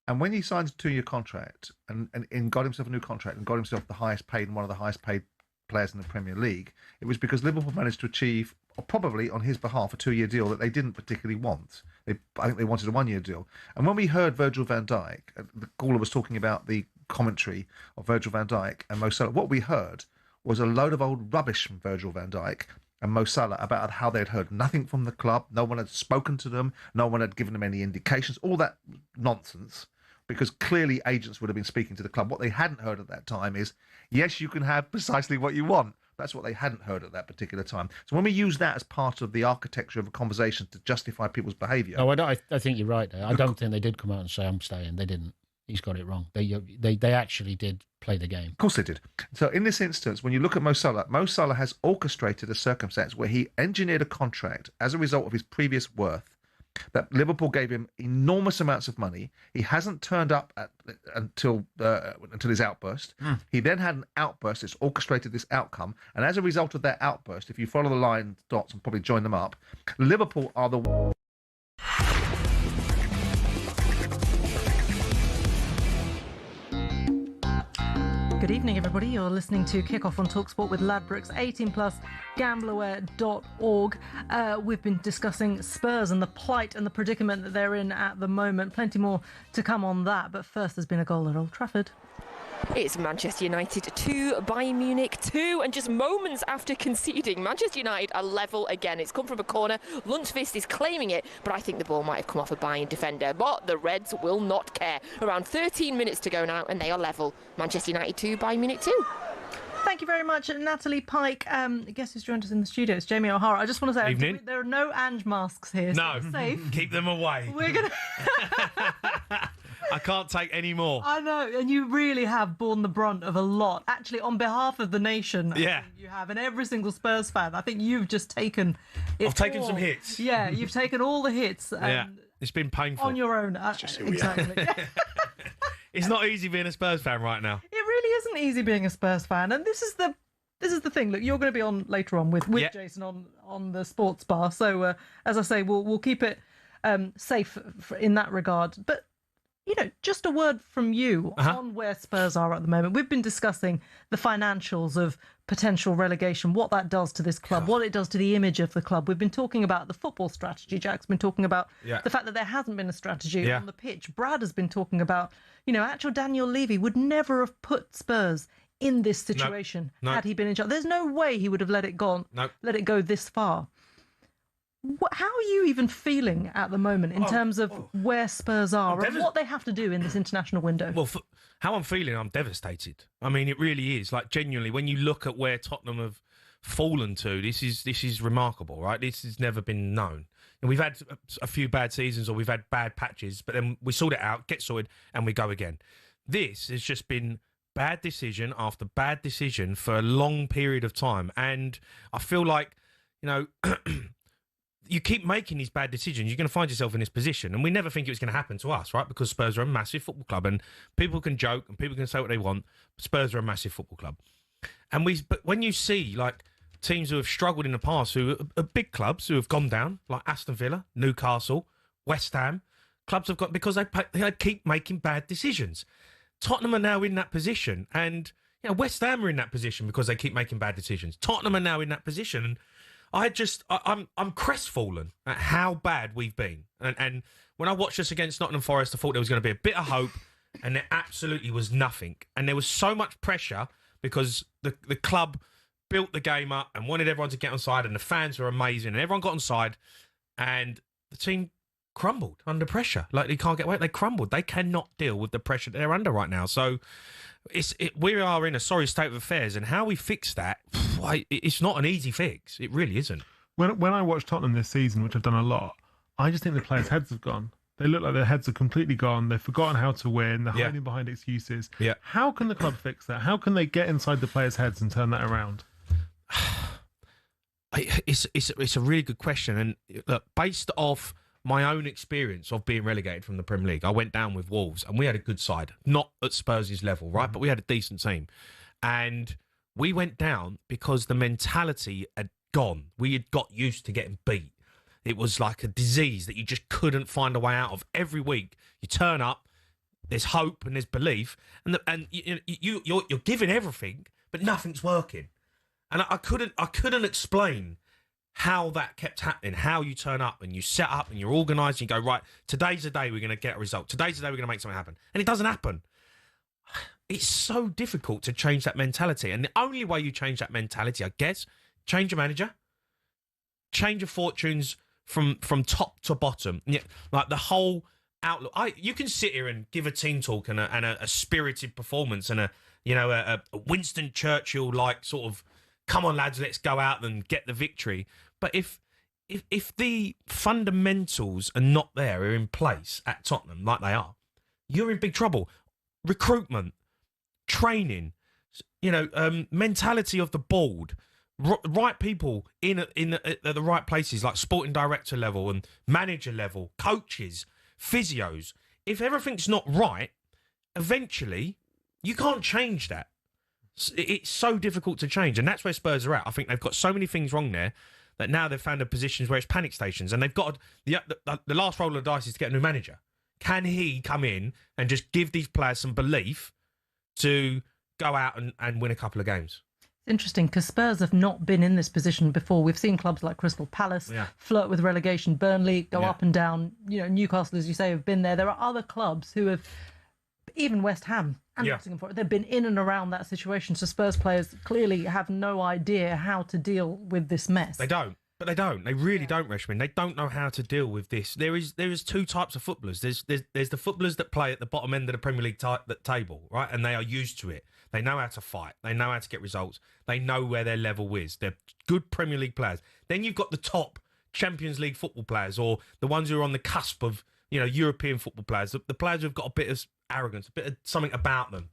And when he signed a 2-year contract and got himself a new contract and got himself the highest paid and one of the highest paid players in the Premier League, it was because Liverpool managed to achieve, or probably on his behalf, a 2-year deal that they didn't particularly want. I think they wanted a 1-year deal. And when we heard Virgil van Dijk, the caller was talking about the commentary of Virgil van Dijk and Mo Salah, what we heard was a load of old rubbish from Virgil van Dijk and Mo Salah about how they'd heard nothing from the club, no one had spoken to them, no one had given them any indications, all that nonsense, because clearly agents would have been speaking to the club. What they hadn't heard at that time is, yes, you can have precisely what you want. That's what they hadn't heard at that particular time. So when we use that as part of the architecture of a conversation to justify people's behaviour... No, I think you're right there. I don't think they did come out and say, I'm staying. They didn't. He's got it wrong. They actually did play the game. Of course they did. So in this instance, when you look at Mo Salah has orchestrated a circumstance where he engineered a contract as a result of his previous worth, that Liverpool gave him enormous amounts of money. He hasn't turned up until his outburst. He then had an outburst that's orchestrated this outcome. And as a result of that outburst, if you follow the line dots and probably join them up, Liverpool are the... Good evening, everybody. You're listening to Kickoff on talkSPORT with Ladbrokes 18+, gambleaware.org. We've been discussing Spurs and the plight and the predicament that they're in at the moment. Plenty more to come on that. But first, there's been a goal at Old Trafford. It's Manchester United 2, Bayern Munich 2, and just moments after conceding, Manchester United are level again. It's come from a corner. Lundqvist is claiming it, but I think the ball might have come off a Bayern defender. But the Reds will not care. Around 13 minutes to go now, and they are level. Manchester United 2, Bayern Munich 2. Thank you very much, Natalie Pike. Guess who's joined us in the studio? It's Jamie O'Hara. I just want to say, Evening. There are no Ange masks here, so No, it's safe. Keep them away. We're gonna. I can't take any more. I know, and you really have borne the brunt of a lot. Actually, on behalf of the nation, Yeah. I think you have, and every single Spurs fan. I think you've just taken it I've taken all. some hits. Yeah, you've taken all the hits. Yeah, it's been painful. On your own. Exactly. It's not easy being a Spurs fan right now. It really isn't easy being a Spurs fan, and this is the thing. Look, you're going to be on later on with Jason on the sports bar. So as I say, we'll keep it safe in that regard. But you know, just a word from you on where Spurs are at the moment. We've been discussing the financials of potential relegation, what that does to this club, what it does to the image of the club. We've been talking about the football strategy. Jack's been talking about the fact that there hasn't been a strategy on the pitch. Brad has been talking about, you know, actual Daniel Levy would never have put Spurs in this situation had he been in charge. There's no way he would have let it go this far. How are you even feeling at the moment in terms of where Spurs are and what they have to do in this international window? Well, how I'm feeling, I'm devastated. I mean, it really is. Like, genuinely, when you look at where Tottenham have fallen to, this is remarkable, right? This has never been known. And we've had a few bad seasons or we've had bad patches, but then we sort it out, get sorted, and we go again. This has just been bad decision after bad decision for a long period of time. And I feel like, you know... you keep making these bad decisions, you're going to find yourself in this position. And we never think it was going to happen to us, right? Because Spurs are a massive football club and people can joke and people can say what they want. Spurs are a massive football club. But when you see like teams who have struggled in the past, who are big clubs who have gone down, like Aston Villa, Newcastle, West Ham, clubs have got, because they keep making bad decisions. Tottenham are now in that position. And you know, West Ham are in that position because they keep making bad decisions. Tottenham are now in that position. And I'm crestfallen at how bad we've been. And when I watched us against Nottingham Forest, I thought there was going to be a bit of hope, and there absolutely was nothing. And there was so much pressure because the club built the game up and wanted everyone to get on side, and the fans were amazing, and everyone got on side, and the team crumbled under pressure. Like, they can't get away. They crumbled. They cannot deal with the pressure they're under right now. So we are in a sorry state of affairs, and how we fix that, it's not an easy fix. It really isn't. When I watch Tottenham this season, which I've done a lot, I just think the players' heads have gone. They look like their heads are completely gone. They've forgotten how to win. They're hiding behind excuses. Yeah. How can the club fix that? How can they get inside the players' heads and turn that around? It's a really good question. And look, based off my own experience of being relegated from the Premier League, I went down with Wolves and we had a good side, not at Spurs' level, right? But we had a decent team. And we went down because the mentality had gone. We had got used to getting beat. It was like a disease that you just couldn't find a way out of. Every week you turn up, there's hope and there's belief, and you're giving everything, but nothing's working. And I couldn't explain how that kept happening, how you turn up and you set up and you're organised and you go, right, today's the day we're going to get a result. Today's the day we're going to make something happen. And it doesn't happen. It's so difficult to change that mentality. And the only way you change that mentality, I guess, change your manager, change your fortunes from top to bottom. Yeah, like the whole outlook. You can sit here and give a team talk and a spirited performance and a Winston Churchill like sort of, come on, lads, let's go out and get the victory. But if the fundamentals are not there, are in place at Tottenham like they are, you're in big trouble. Recruitment, training, mentality of the board, right people at the right places, like sporting director level and manager level, coaches, physios. If everything's not right, eventually you can't change that. It's so difficult to change, and that's where Spurs are at. I think they've got so many things wrong there that now they've found a positions where it's panic stations, and they've got the last roll of the dice is to get a new manager. Can he come in and just give these players some belief to go out and win a couple of games? It's interesting because Spurs have not been in this position before. We've seen clubs like Crystal Palace flirt with relegation, Burnley go up and down. Newcastle, as you say, have been there. There are other clubs who have, even West Ham and Nottingham Forest, they've been in and around that situation. So Spurs players clearly have no idea how to deal with this mess. They don't. But they don't. They really don't, Reshmin. They don't know how to deal with this. There is two types of footballers. There's the footballers that play at the bottom end of the Premier League table, right? And they are used to it. They know how to fight. They know how to get results. They know where their level is. They're good Premier League players. Then you've got the top Champions League football players, or the ones who are on the cusp of European football players. The players who've got a bit of arrogance, a bit of something about them.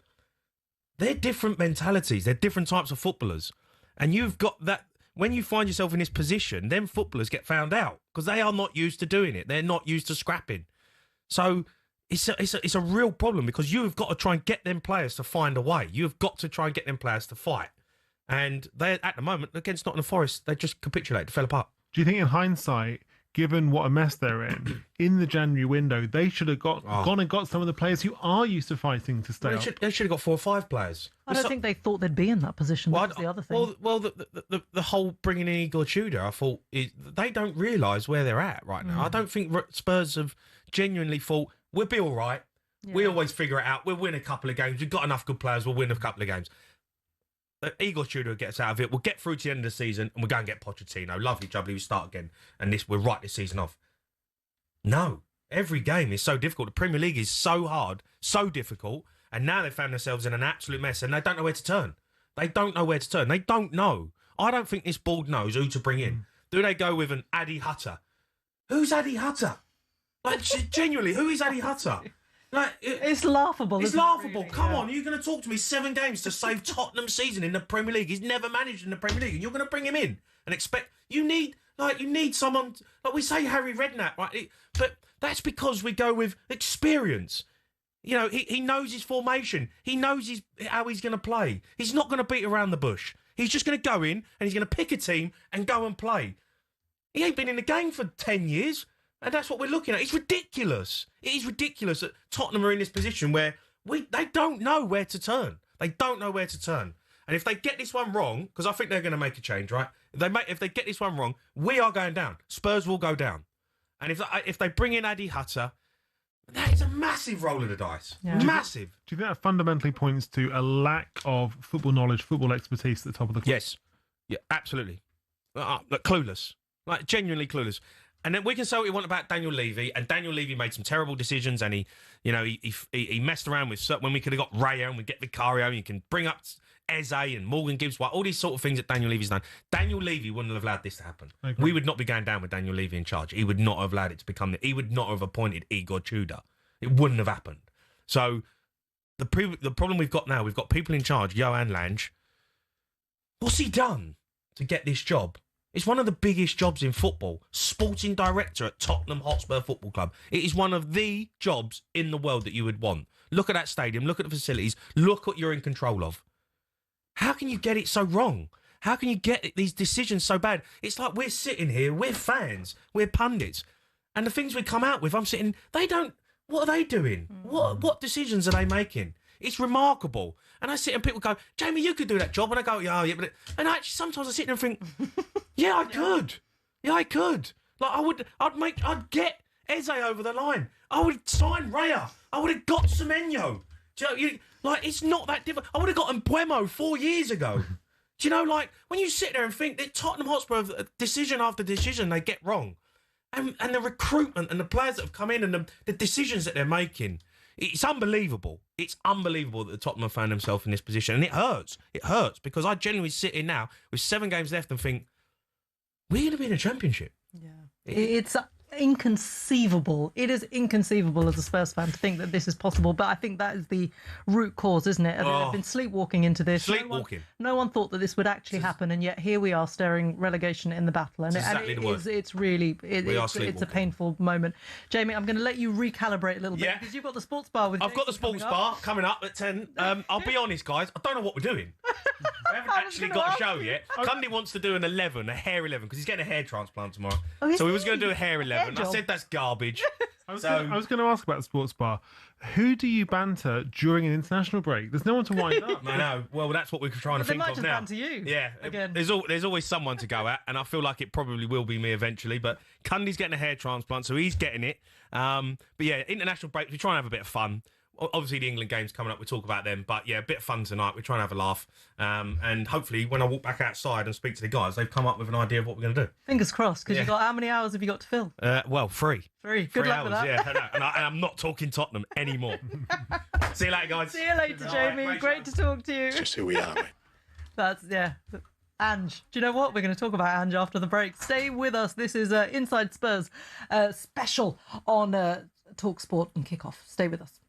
They're different mentalities. They're different types of footballers. And you've got that. When you find yourself in this position, then footballers get found out because they are not used to doing it. They're not used to scrapping. So it's a real problem because you've got to try and get them players to find a way. You've got to try and get them players to fight. And they, at the moment, against Nottingham Forest, they just capitulated, fell apart. Do you think in hindsight, given what a mess they're in the January window, they should have gone and got some of the players who are used to fighting to stay up? They should have got 4 or 5 players. I don't think they thought they'd be in that position. That's the other thing. Well, the whole bringing in Igor Tudor, I thought, they don't realise where they're at right now. I don't think Spurs have genuinely thought, we'll be all right. Yeah. We always figure it out. We'll win a couple of games. We've got enough good players. We'll win a couple of games. Igor Tudor gets out of it. We'll get through to the end of the season and we'll go and get Pochettino. Lovely, jubbly, we start again. And we're right this season off. No. Every game is so difficult. The Premier League is so hard, so difficult. And now they've found themselves in an absolute mess and they don't know where to turn. They don't know where to turn. They don't know. I don't think this board knows who to bring in. Do they go with an Addy Hutter? Who's Addy Hutter? Like, genuinely, who is Addy Hutter? Like, it's laughable. It's isn't it, laughable. really? Come on, you're going to talk to me 7 games to save Tottenham's season in the Premier League. He's never managed in the Premier League, and you're going to bring him in and expect you need someone like we say Harry Redknapp, right? But that's because we go with experience. You know, he knows his formation. He knows how he's going to play. He's not going to beat around the bush. He's just going to go in and he's going to pick a team and go and play. He ain't been in the game for 10 years. And that's what we're looking at. It's ridiculous. It is ridiculous that Tottenham are in this position where they don't know where to turn. They don't know where to turn. And if they get this one wrong, because I think they're going to make a change, right? If they get this one wrong, we are going down. Spurs will go down. And if they bring in Addy Hutter, that is a massive roll of the dice. Yeah. Massive. Do you think that fundamentally points to a lack of football knowledge, football expertise at the top of the club? Yes. Yeah, absolutely. Clueless. Like, genuinely clueless. And then we can say what we want about Daniel Levy, and Daniel Levy made some terrible decisions, and he messed around with when we could have got Raya and we get Vicario, and you can bring up Eze and Morgan Gibbs White, all these sort of things that Daniel Levy's done. Daniel Levy wouldn't have allowed this to happen. We would not be going down with Daniel Levy in charge. He would not have allowed it to become. He would not have appointed Igor Tudor. It wouldn't have happened. So the problem we've got now, we've got people in charge. Johan Lange. What's he done to get this job? It's one of the biggest jobs in football. Sporting director at Tottenham Hotspur Football Club. It is one of the jobs in the world that you would want. Look at that stadium. Look at the facilities. Look what you're in control of. How can you get it so wrong? How can you get these decisions so bad? It's like we're sitting here, we're fans, we're pundits, and the things we come out with, I'm sitting, what are they doing? What decisions are they making? It's remarkable. And I sit and people go, Jamie, you could do that job. And I go, yeah, but... And actually, sometimes I sit there and think, yeah, I could. Yeah, I could. Like, I'd get Eze over the line. I would sign Raya. I would have got Semenyo. Do you know, it's not that difficult. I would have got Mbuemo 4 years ago. Do you know, like, when you sit there and think that Tottenham Hotspur, decision after decision, they get wrong. And the recruitment and the players that have come in and the decisions that they're making, it's unbelievable. It's unbelievable that the Tottenham have found themselves in this position. And it hurts. It hurts because I genuinely sit in now with 7 games left and think, we're going to be in a championship. Yeah. It's inconceivable. It is inconceivable as a Spurs fan to think that this is possible, but I think that is the root cause, isn't it? They've been sleepwalking into this. Sleepwalking. No one thought that this would actually happen, and yet here we are staring relegation in the battle. And it's really a painful moment. Jamie, I'm going to let you recalibrate a little bit because you've got the sports bar with I've got the sports bar coming up at 10. I'll be honest, guys, I don't know what we're doing. We haven't actually got a show yet. Cundy wants to do a hair 11, because he's getting a hair transplant tomorrow. So he was going to do a hair 11. I said that's garbage. I was going to ask about the sports bar. Who do you banter during an international break? There's no one to wind up. I know. Well, that's what we're trying to think of now. Banter you. Yeah. Again. There's always someone to go at, and I feel like it probably will be me eventually. But Cundy's getting a hair transplant, so he's getting it. But yeah, international break. We try and have a bit of fun. Obviously, the England game's coming up. We'll talk about them. But yeah, a bit of fun tonight. We're trying to have a laugh. And hopefully, when I walk back outside and speak to the guys, they've come up with an idea of what we're going to do. Fingers crossed, because you've got, how many hours have you got to fill? Well, 3. 3. Good luck with that. Yeah, I know. And I'm not talking Tottenham anymore. See you later, guys. See you later, Jamie. Great to talk to you. Just who we are, mate. That's, yeah. Ange. Do you know what? We're going to talk about Ange after the break. Stay with us. This is Inside Spurs special on talkSPORT and Kickoff. Stay with us.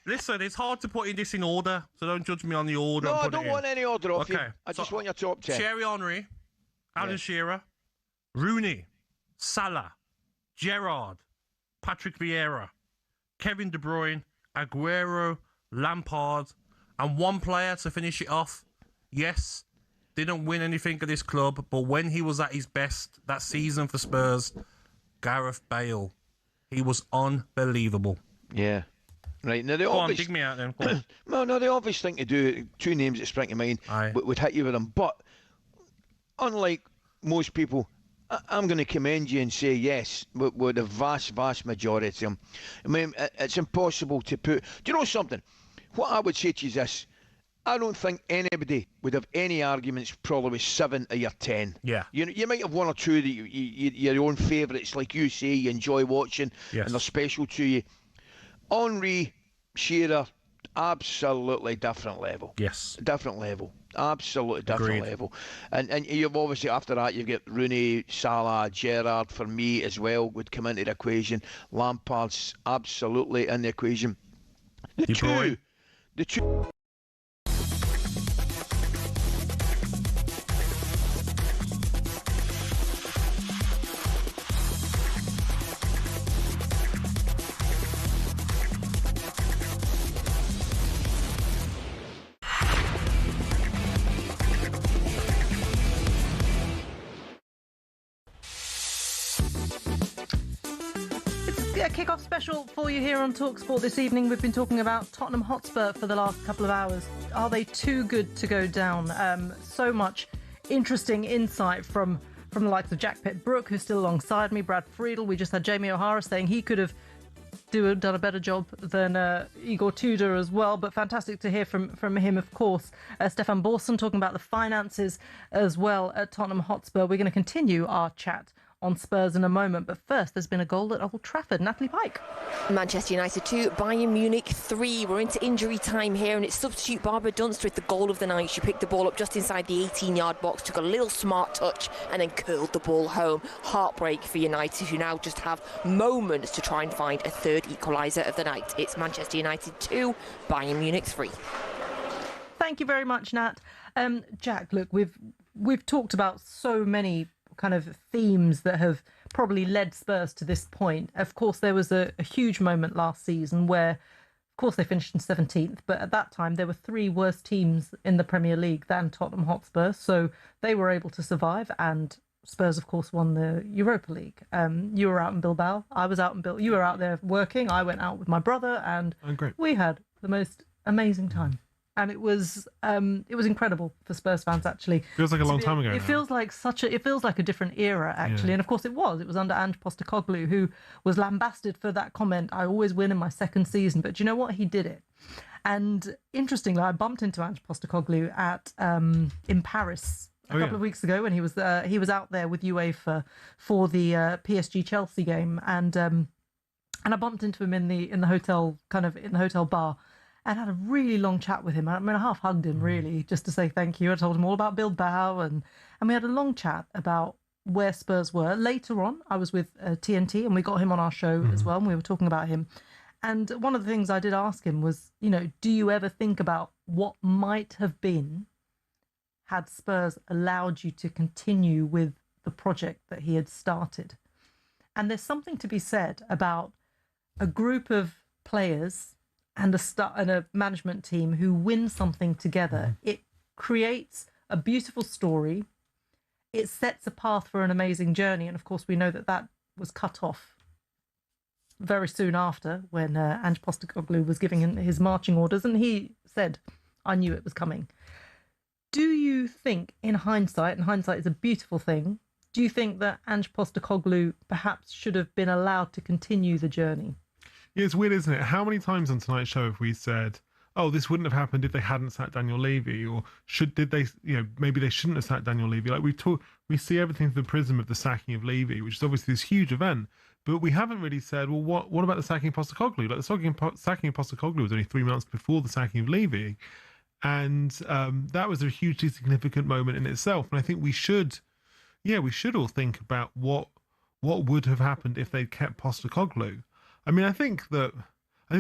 Listen, it's hard to put in this in order, so don't judge me on the order. No, I don't want any order off you. I so just want your top 10. Thierry Henry, Alan Shearer, Rooney, Salah, Gerrard, Patrick Vieira, Kevin De Bruyne, Aguero, Lampard, and one player to finish it off. Yes, didn't win anything at this club, but when he was at his best that season for Spurs, Gareth Bale. He was unbelievable. Yeah. Right, now Go on, dig me out then. Well, no, the obvious thing to do, two names that spring to mind, would hit you with them. But unlike most people, I'm going to commend you and say yes, with the vast majority of them. I mean, it's impossible to put... Do you know something? What I would say to you is this. I don't think anybody would have any arguments probably with 7 of your 10. Yeah. You might have one or two that your own favourites, like you say, you enjoy watching, and they're special to you. Henry, Shearer, absolutely different level. Yes. Different level. Absolutely different Agreed. level. And you've obviously, after that, you've got Rooney, Salah, Gerrard, for me as well, would come into the equation. Lampard's absolutely in the equation. The two... A kick-off special for you here on talkSPORT this evening. We've been talking about Tottenham Hotspur for the last couple of hours. Are they too good to go down? So much interesting insight from the likes of Jack Pitt-Brooke, who's still alongside me, Brad Friedel. We just had Jamie O'Hara saying he could have done a better job than Igor Tudor as well, but fantastic to hear from him, of course. Stefan Borson talking about the finances as well at Tottenham Hotspur. We're going to continue our chat on Spurs in a moment, but first there's been a goal at Old Trafford. Natalie Pike. Manchester United 2, Bayern Munich 3. We're into injury time here, and it's substitute Barbara Dunster with the goal of the night. She picked the ball up just inside the 18-yard box, took a little smart touch, and then curled the ball home. Heartbreak for United, who now just have moments to try and find a third equaliser of the night. It's Manchester United 2, Bayern Munich 3. Thank you very much, Nat. Jack, look, we've talked about so many kind of themes that have probably led Spurs to this point. Of course, there was a huge moment last season where, of course, they finished in 17th, but at that time there were 3 worse teams in the Premier League than Tottenham Hotspur, so they were able to survive, and Spurs, of course, won the Europa League. You were out in Bilbao, I was out in Bilbao. You were out there working, I went out with my brother, and we had the most amazing time. And it was incredible for Spurs fans, actually. Feels like a long time ago. It feels like a different era, actually. Yeah. And of course it was under Ange Postecoglou, who was lambasted for that comment, "I always win in my second season." But do you know what? He did it. And interestingly, I bumped into Ange Postecoglou in Paris a couple of weeks ago when he was out there with UEFA for the PSG Chelsea game, and I bumped into him in the hotel, kind of in the hotel bar, and had a really long chat with him. I mean, I half hugged him, really, just to say thank you. I told him all about Bilbao, and we had a long chat about where Spurs were. Later on, I was with TNT, and we got him on our show as well, and we were talking about him. And one of the things I did ask him was, do you ever think about what might have been had Spurs allowed you to continue with the project that he had started? And there's something to be said about a group of players and a management team who win something together. It creates a beautiful story. It sets a path for an amazing journey. And of course, we know that was cut off very soon after, when Ange Postecoglou was giving his marching orders, and he said, "I knew it was coming." Do you think, in hindsight, and hindsight is a beautiful thing, do you think that Ange Postecoglou perhaps should have been allowed to continue the journey? Yeah, it's weird, isn't it? How many times on tonight's show have we said, "Oh, this wouldn't have happened if they hadn't sacked Daniel Levy," or maybe they shouldn't have sacked Daniel Levy. Like we see everything through the prism of the sacking of Levy, which is obviously this huge event, but we haven't really said, well, what about the sacking of Postecoglou? Like the sacking of Postecoglou was only 3 months before the sacking of Levy, and that was a hugely significant moment in itself. And I think we should all think about what would have happened if they'd kept Postecoglou. I mean, I think the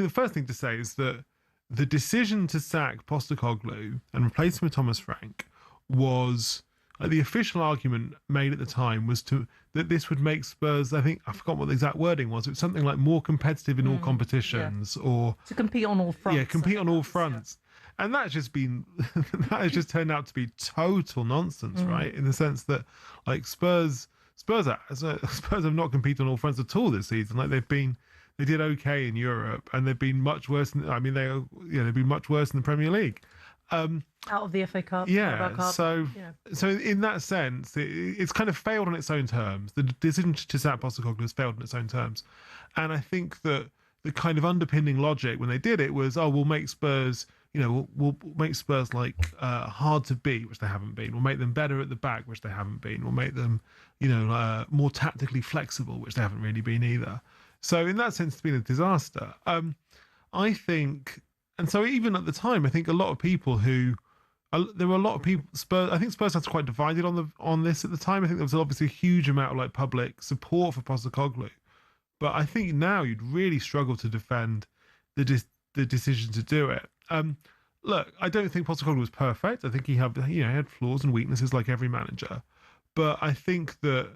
first thing to say is that the decision to sack Postecoglou and replace him with Thomas Frank was the official argument made at the time was that this would make Spurs, I think, I forgot what the exact wording was. It was something like more competitive in all competitions, or to compete on all fronts. Yeah, compete on all fronts. And that's just been that has just turned out to be total nonsense, right? In the sense that like Spurs have not competed on all fronts at all this season. Like they did okay in Europe, and they've been much worse than they've been much worse than the Premier League. Out of the FA Cup. Yeah, Cup, so in that sense, it's kind of failed on its own terms. The decision to sack Postecoglou has failed on its own terms, and I think that the kind of underpinning logic when they did it was, we'll make Spurs, we'll make Spurs like hard to beat, which they haven't been. We'll make them better at the back, which they haven't been. We'll make them, more tactically flexible, which they haven't really been either. So in that sense, it's been a disaster. I think. And so even at the time, I think a lot of people there were a lot of people, I think Spurs was quite divided on this at the time. I think there was obviously a huge amount of like public support for Postecoglou. But I think now you'd really struggle to defend the decision to do it. Look, I don't think Postecoglou was perfect. I think he had flaws and weaknesses like every manager. But I think that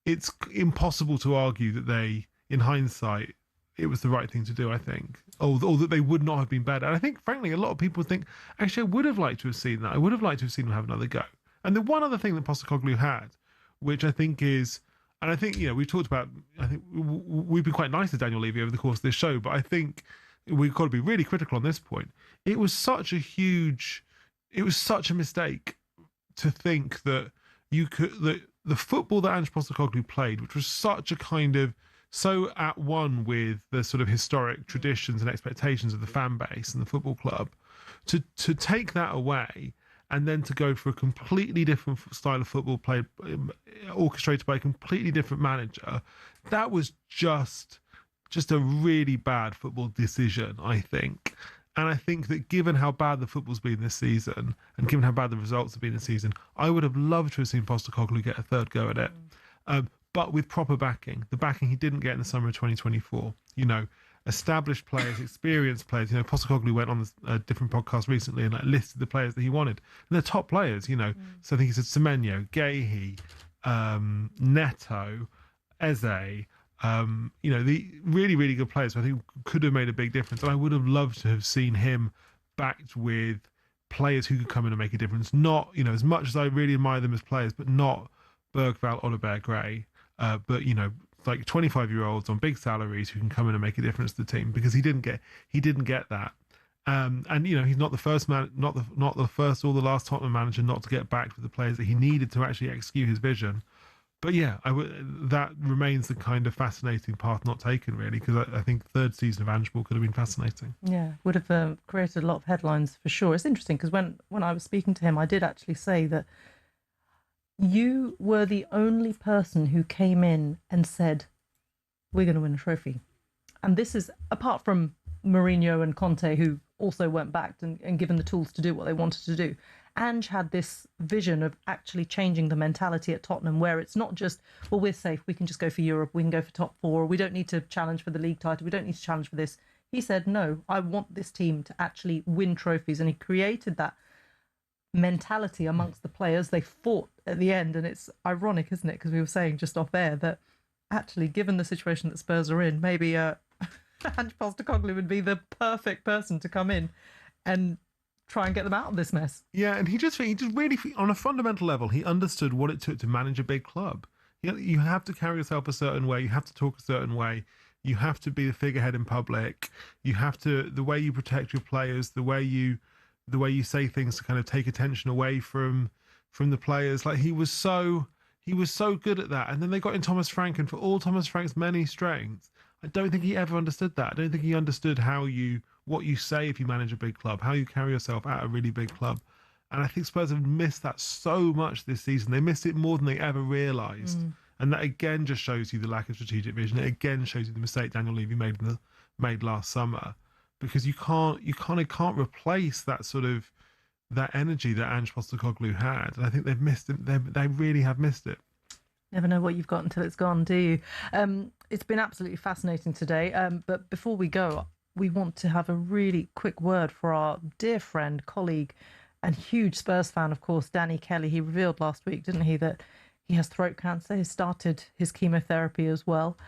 it's impossible to argue that they, in hindsight, it was the right thing to do, I think. Or that they would not have been better. And I think, frankly, a lot of people think, actually, I would have liked to have seen that. I would have liked to have seen them have another go. And the one other thing that Postecoglou had, which I think is, and I think, we've talked about, I think we've been quite nice to Daniel Levy over the course of this show, but I think we've got to be really critical on this point. It was such a mistake to think that the football that Ange Postecoglou played, which was such a kind of, so at one with the sort of historic traditions and expectations of the fan base and the football club, to take that away and then to go for a completely different style of football played, orchestrated by a completely different manager, that was just a really bad football decision, I think. And I think that given how bad the football's been this season, and given how bad the results have been this season, I would have loved to have seen Postecoglou get a third go at it. But with proper backing, the backing he didn't get in the summer of 2024. Established players, experienced players. Postecoglou went on a different podcast recently and listed the players that he wanted. And they're top players, So I think he said Semenyo, Gahey, Neto, Eze, the really, really good players who I think could have made a big difference. And I would have loved to have seen him backed with players who could come in and make a difference. Not, as much as I really admire them as players, but not Bergvall, Oliver Gray, but like 25-year-olds on big salaries who can come in and make a difference to the team, because he didn't get that. And he's not the first man, not the first or the last Tottenham manager not to get backed with the players that he needed to actually execute his vision. But yeah, that remains the kind of fascinating path not taken, really, because I think third season of Ange could have been fascinating. Yeah, would have created a lot of headlines for sure. It's interesting because when I was speaking to him, I did actually say that you were the only person who came in and said, we're going to win a trophy. And this is, apart from Mourinho and Conte, who also weren't backed and given the tools to do what they wanted to do, Ange had this vision of actually changing the mentality at Tottenham, where it's not just, well, we're safe, we can just go for Europe, we can go for top four, we don't need to challenge for the league title, we don't need to challenge for this. He said, no, I want this team to actually win trophies. And he created that mentality amongst the players. They fought at the end, and it's ironic, isn't it, because we were saying just off air that actually, given the situation that Spurs are in, maybe Ange Postecoglou would be the perfect person to come in and try and get them out of this mess. Yeah, and he just really, on a fundamental level, he understood what it took to manage a big club. You have to carry yourself a certain way, you have to talk a certain way, you have to be the figurehead in public, you have to, the way you protect your players, the way you say things to kind of take attention away from the players. Like he was so good at that. And then they got in Thomas Frank, and for all Thomas Frank's many strengths, I don't think he ever understood that. I don't think he understood what you say if you manage a big club, how you carry yourself at a really big club. And I think Spurs have missed that so much this season. They missed it more than they ever realised. And that again just shows you the lack of strategic vision. It again shows you the mistake Daniel Levy made last summer. Because you can't replace that sort of that energy that Ange Postecoglou had. And I think they've missed it. They really have missed it. Never know what you've got until it's gone, do you? It's been absolutely fascinating today. But before we go, we want to have a really quick word for our dear friend, colleague, and huge Spurs fan, of course, Danny Kelly. He revealed last week, didn't he, that he has throat cancer. He started his chemotherapy as well.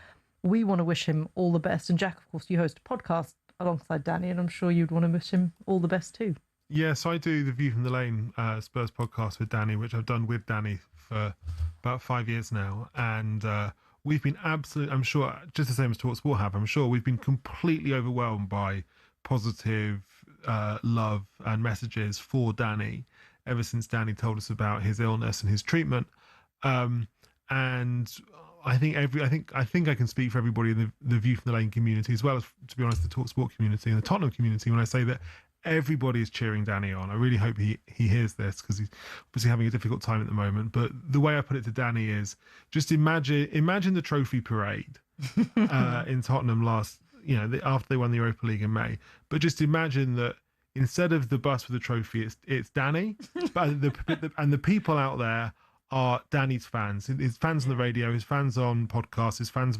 We want to wish him all the best. And Jack, of course, you host a podcast alongside Danny, and I'm sure you'd want to wish him all the best too. Yes, I do the View from the Lane Spurs podcast with Danny, which I've done with Danny for about 5 years now. And we've been absolutely, I'm sure, just the same as talkSPORT have, I'm sure we've been completely overwhelmed by positive love and messages for Danny ever since Danny told us about his illness and his treatment. And I think I can speak for everybody in the View from the Lane community, as well as, to be honest, the talkSPORT community and the Tottenham community, when I say that everybody is cheering Danny on. I really hope he hears this, because he's obviously having a difficult time at the moment. But the way I put it to Danny is, just imagine the trophy parade in Tottenham after they won the Europa League in May. But just imagine that instead of the bus with the trophy, it's Danny, and the people out there are Danny's fans. His fans on the radio, his fans on podcasts, his fans